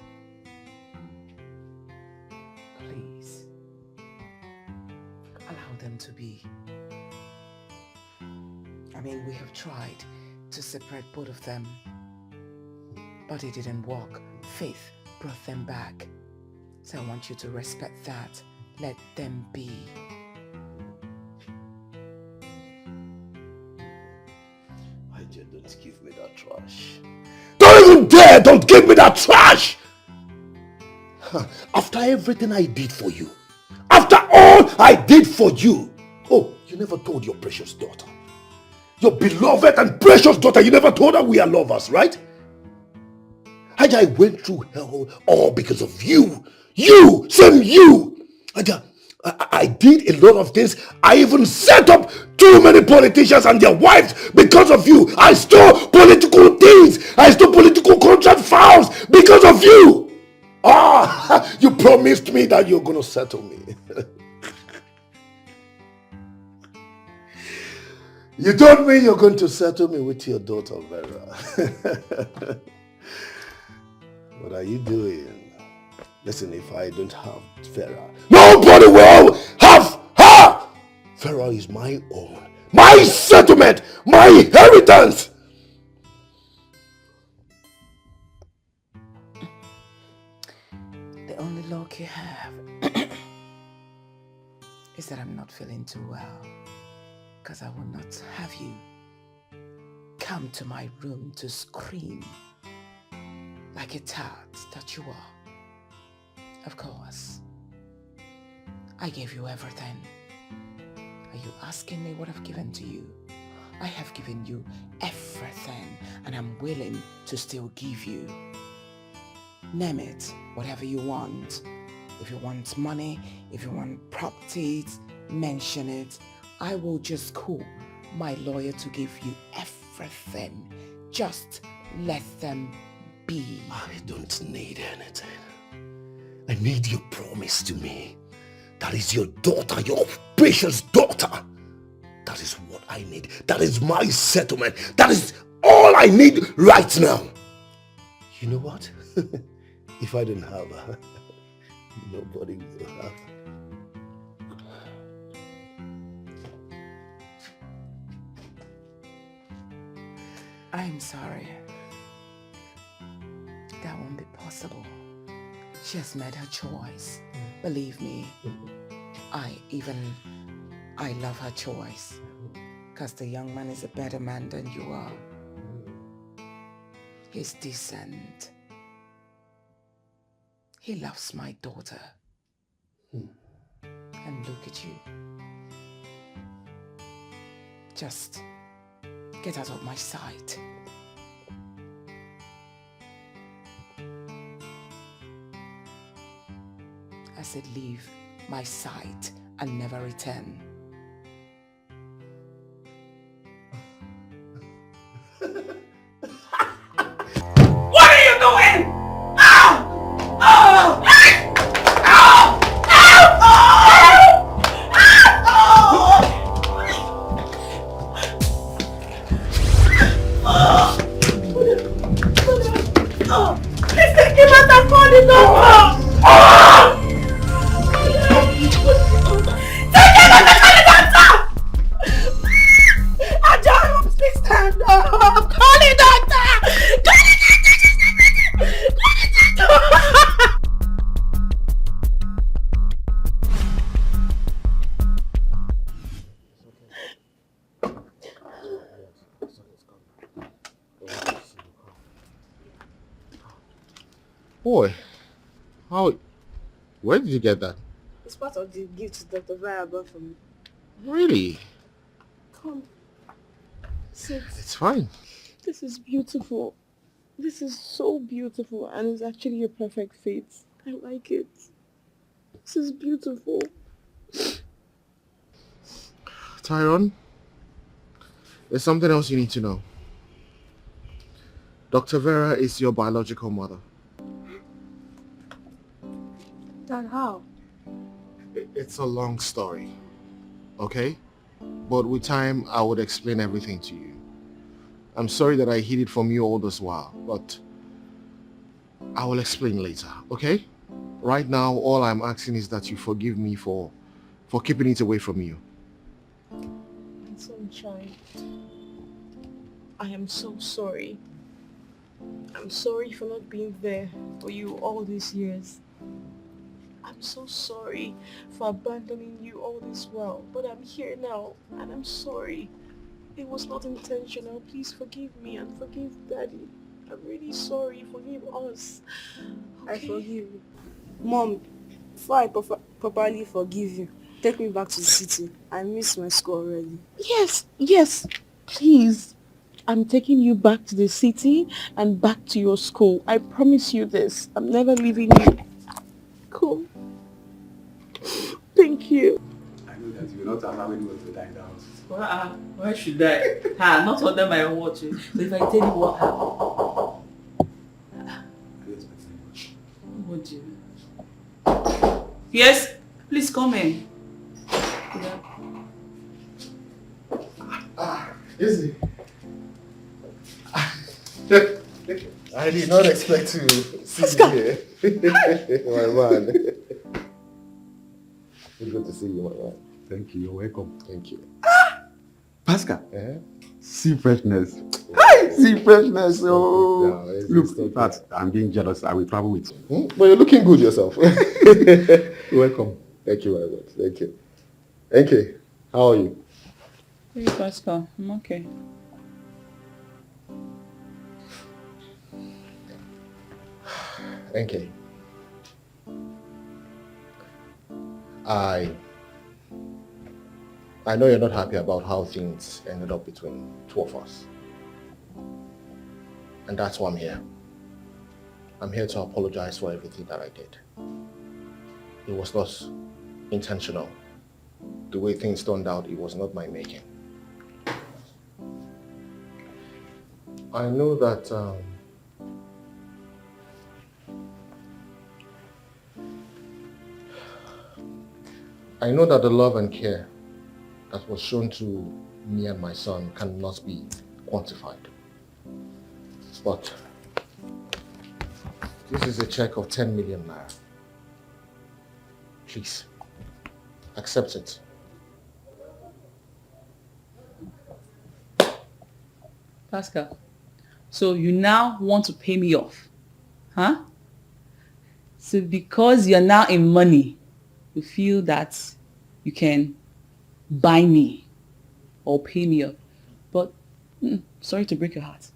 Please. Allow them to be. I mean, we have tried to separate both of them, but it didn't work. Faith brought them back. So I want you to respect that. Let them be. I just don't give me that trash. Don't even dare! Don't give me that trash! After everything I did for you, after all I did for you, oh, you never told your precious daughter, your beloved and precious daughter, you never told her we are lovers, right? I went through hell all because of you. You, same you. I did a lot of things. I even set up too many politicians and their wives because of you. I stole political things. I stole political contract files because of you. Ah, you promised me that you're going to settle me. You told me you're going to settle me with your daughter, Vera. What are you doing? Listen, if I don't have Vera, nobody will have her! Vera is my own, my settlement, my inheritance! The only luck you have is that I'm not feeling too well, because I will not have you come to my room to scream like a tart that you are. Of course, I gave you everything. Are you asking me what I've given to you? I have given you everything, and I'm willing to still give you. Name it, whatever you want. If you want money, if you want properties, mention it. I will just call my lawyer to give you everything. Just let them be. I don't need anything. I need your promise to me. That is your daughter, your precious daughter. That is what I need. That is my settlement. That is all I need right now. You know what? If I don't have her, nobody will have her. I'm sorry. That won't be possible. She has made her choice. Believe me, I love her choice. Because the young man is a better man than you are. He's decent. He loves my daughter. And look at you. Just get out of my sight. I said leave my sight and never return. What are you doing? Ow! Oh! Ow! Ow! Please take him out and call the doctor! Take him out and call the doctor! Ajahn, please stand up! Call the doctor! Call the doctor! Call the doctor! Boy, where did you get that? It's part of the gift Dr. Vaya bought for me. Really? Come. Sit. It's fine. This is beautiful. This is so beautiful and it's actually a perfect fit. I like it. This is beautiful. Tyrone, there's something else you need to know. Dr. Vera is your biological mother. Dad, how? It's a long story, okay? But with time, I would explain everything to you. I'm sorry that I hid it from you all this while, but I will explain later, okay? Right now, all I'm asking is that you forgive me for keeping it away from you. Sunshine, I am so sorry. I'm sorry for not being there for you all these years. I'm so sorry for abandoning you all this while, but I'm here now and I'm sorry. It was not intentional. Please forgive me and forgive Daddy. I'm really sorry. Forgive us. Okay? I forgive you. Mom, before I properly forgive you, take me back to the city. I miss my school already. Yes, please. I'm taking you back to the city and back to your school. I promise you this. I'm never leaving you. Cool. Thank you. I know that you will not allow anyone to die in the house. Why should I? Not under my own watch. So if I tell you what happened, would you? Yes, please come in. Easy. I did not expect to see you here. My man. It's good to see you, my man. Thank you. You're welcome. Thank you. Pascal. See freshness. See freshness. Oh. No, look, in fact, I'm being jealous. I will travel with you. But you're looking good yourself. You're welcome. Thank you very much. Thank you. Thank you. How are you? Hey, Pascal. I'm okay. Thank you. I know you're not happy about how things ended up between two of us. And that's why I'm here. I'm here to apologize for everything that I did. It was not intentional. The way things turned out, it was not my making. I know that the love and care that was shown to me and my son cannot be quantified. But this is a check of 10 million naira. Please, accept it. Pascal, so you now want to pay me off, huh? So because you're now in money, you feel that you can buy me or pay me up. But sorry to break your heart.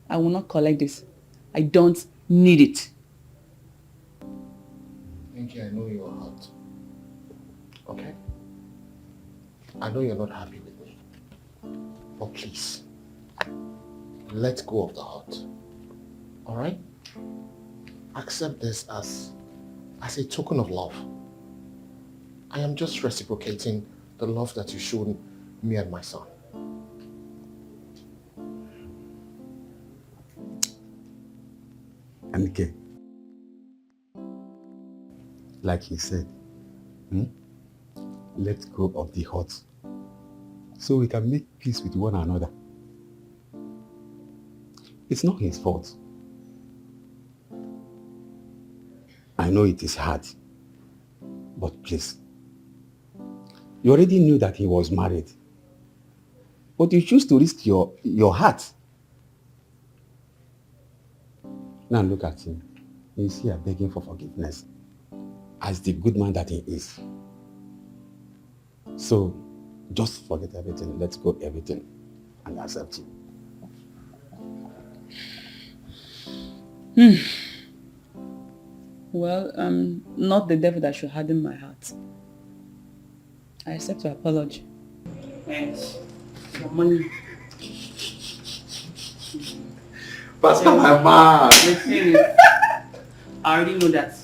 I will not collect this. I don't need it. Thank you, I know you are hurt. Okay? I know you're not happy with me. But please, let go of the heart. Alright? Accept this as a token of love. I am just reciprocating the love that you showed me and my son. Dikeh, like he said, let go of the hurt so we can make peace with one another. It's not his fault. I know it is hard, but please, you already knew that he was married, but you choose to risk your heart. Now look at him. He's here begging for forgiveness as the good man that he is. So just forget everything, let go everything and accept him. Well, I'm not the devil that should harden my heart. I accept your apology. And Your money. Pascal, my man. The thing is, I already know that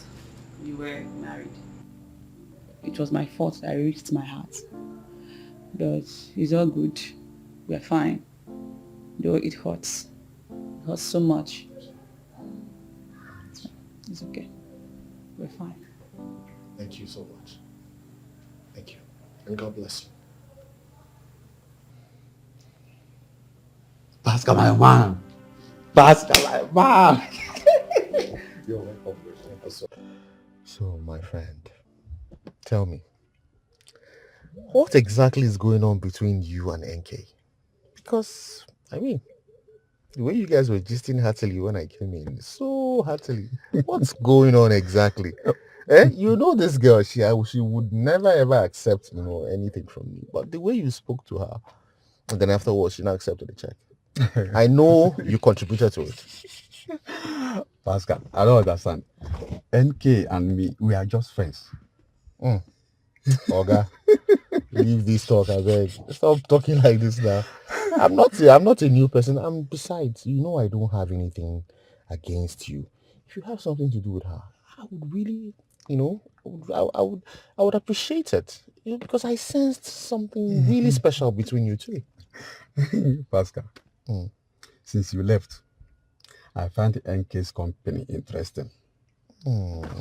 you were married. It was my fault that I reached my heart. But it's all good. We're fine. Though it hurts. It hurts so much. It's okay. We're fine. Thank you so much. Thank you. And God bless you. Pascal, my man. Pascal, my man. You're welcome. So, my friend, tell me, what exactly is going on between you and NK? Because, I mean, the way you guys were gisting heartily when I came in, so heartily. What's going on exactly? You know this girl, she would never ever accept, anything from me. But the way you spoke to her, and then afterwards she now accepted the check. I know you contributed to it. Pascal, I don't understand. NK and me, we are just friends. Oga, leave this talk, I beg. Stop talking like this now. I'm not a new person. Besides, I don't have anything against you. If you have something to do with her, I would really, I would appreciate it. Because I sensed something really special between you two. Pascal, since you left, I find NK's company interesting.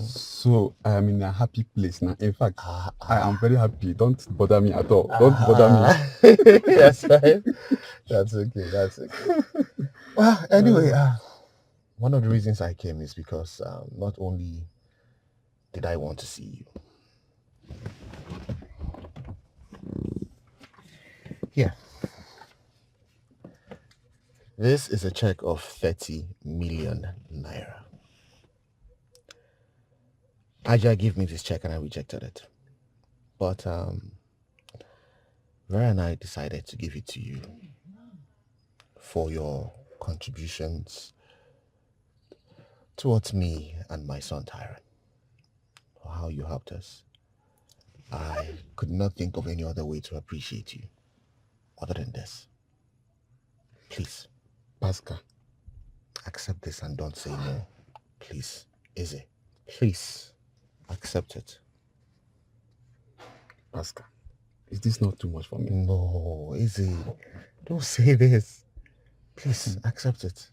So I am in a happy place now. In fact, I am very happy. Don't bother me at all. Don't bother me. That's fine. That's okay. Well, anyway, one of the reasons I came is because not only did I want to see you. Here. This is a check of 30 million naira. Aja gave me this check and I rejected it. But Vera and I decided to give it to you for your contributions towards me and my son Tyron. For how you helped us. I could not think of any other way to appreciate you other than this. Please, Pascal, accept this and don't say no. Please, Izzy, please accept it. Pascal, is this not too much for me? No, Izzy, don't say this. Please accept it.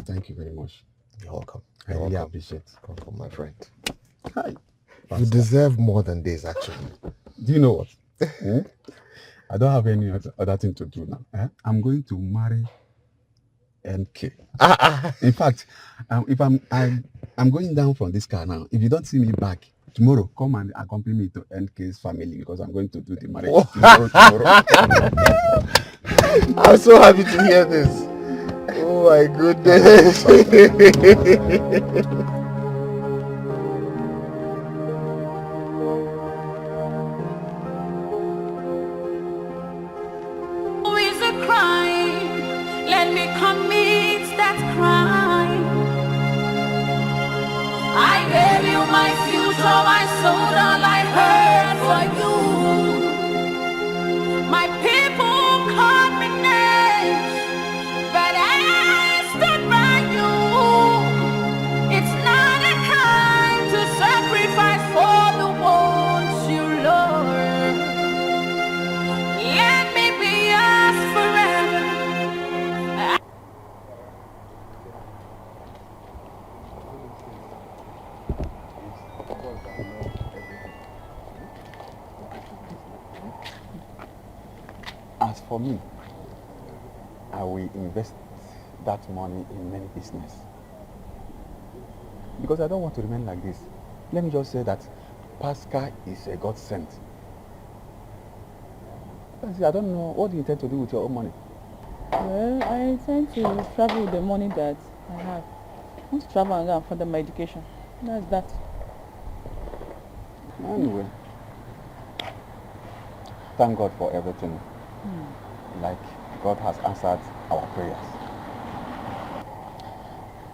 Thank you very much. You're welcome. I really appreciate it. Welcome, my friend. Hi. You deserve more than this, actually. Do you know what? I don't have any other thing to do now. I'm going to marry NK. In fact, if I'm going down from this car now, if you don't see me back tomorrow, come and accompany me to NK's family because I'm going to do the marriage tomorrow. I'm so happy to hear this. Oh my goodness. Who is a crime? Let me commit that crime. I gave you my future, my soul, all I heard for you. My people called me names, but I stood by you. It's not a crime to sacrifice for the ones you love. Let me be yours forever. As for me, I will invest that money in many business. Because I don't want to remain like this. Let me just say that Pascal is a godsend. I don't know, what do you intend to do with your own money? Well, I intend to travel with the money that I have. I want to travel and go and further my education. That's that. Anyway, thank God for everything. Like God has answered our prayers.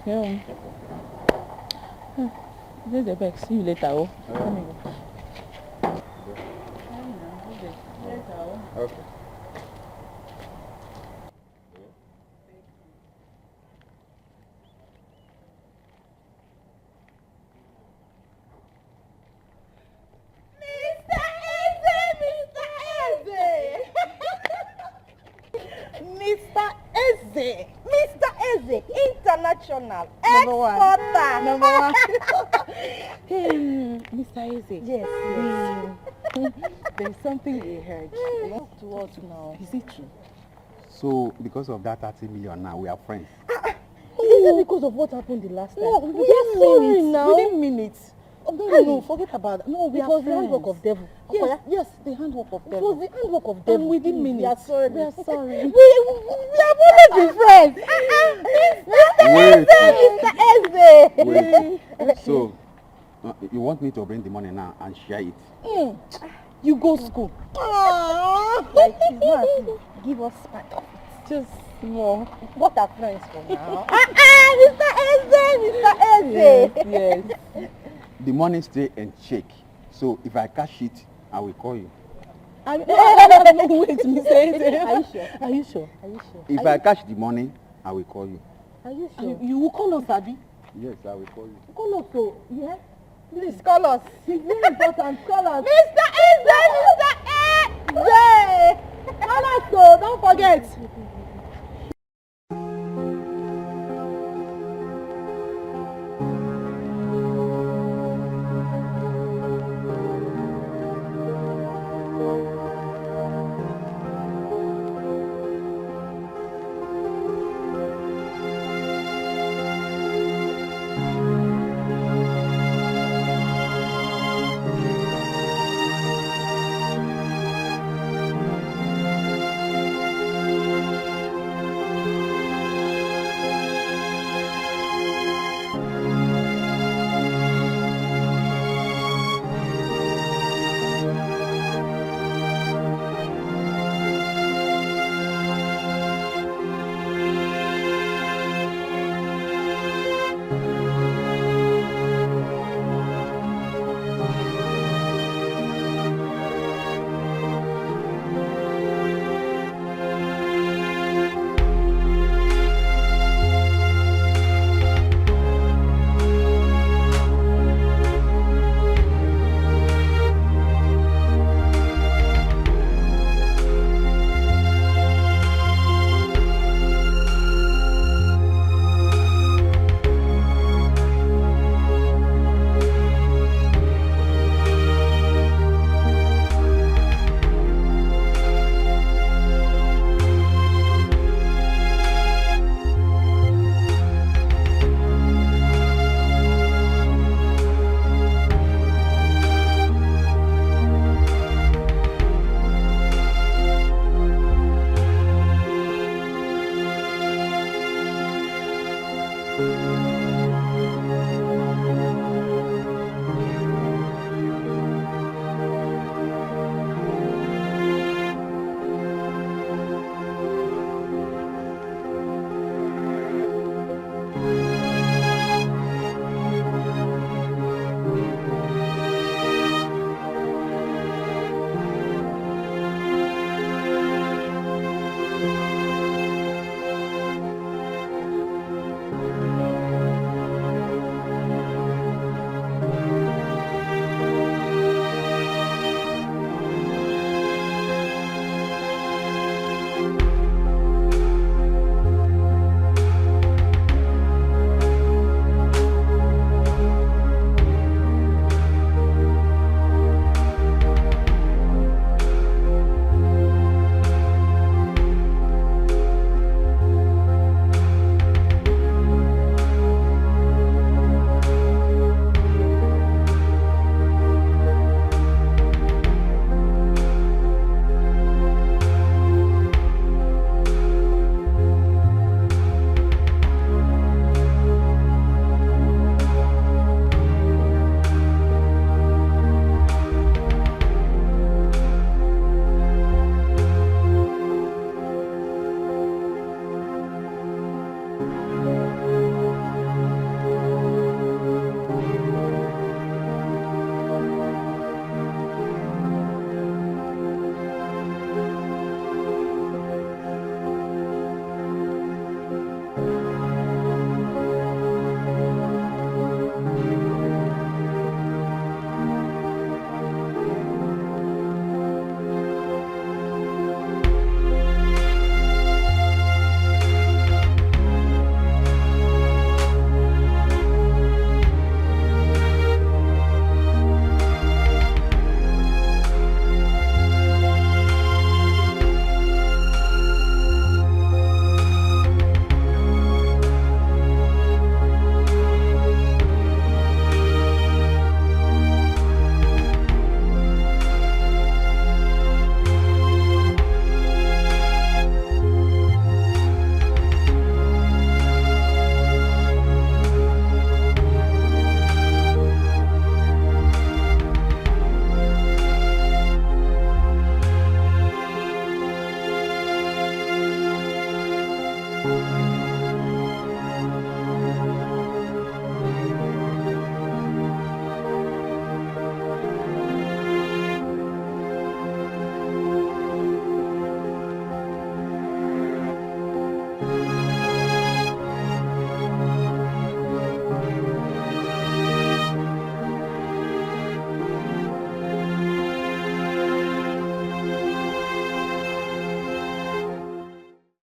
Yeah. There's the back. See you later. Oh. Let me go. Okay. Mr. Eze, Mr. Eze, international exporter. Number one. Hey, Mr. Eze. Yes, There's something we heard. Talk to us now. Is it true? So, because of that 30 million now, we are friends. Is it because of what happened the last time? No, we are sorry now. We didn't mean it. Oh, no, forget about that. No, we are friends. The handwork of devil. Yes, yes, the handwork of devil. It was the handwork of devil. And we didn't mean it. We are sorry. We are sorry. we have always been friends. Mr. Eze. So, you want me to bring the money now and share it? You go school. Like, it's not as if give us part of it. Just more. What are friends for now? Mr. Eze, Mr. Eze. Yes. The money stay in check. So, if I cash it, I will call you. No, wait, Mr. Eze. Are you sure? Are you sure? Are you sure? If I cash the money, I will call you. Are you sure? You will call us, Abi? Yes, I will call you. Call us, so, yeah? Please call us. It's very important. Call us. Mr. Eze, Mr. Eze. Call us, so don't forget. Thank you.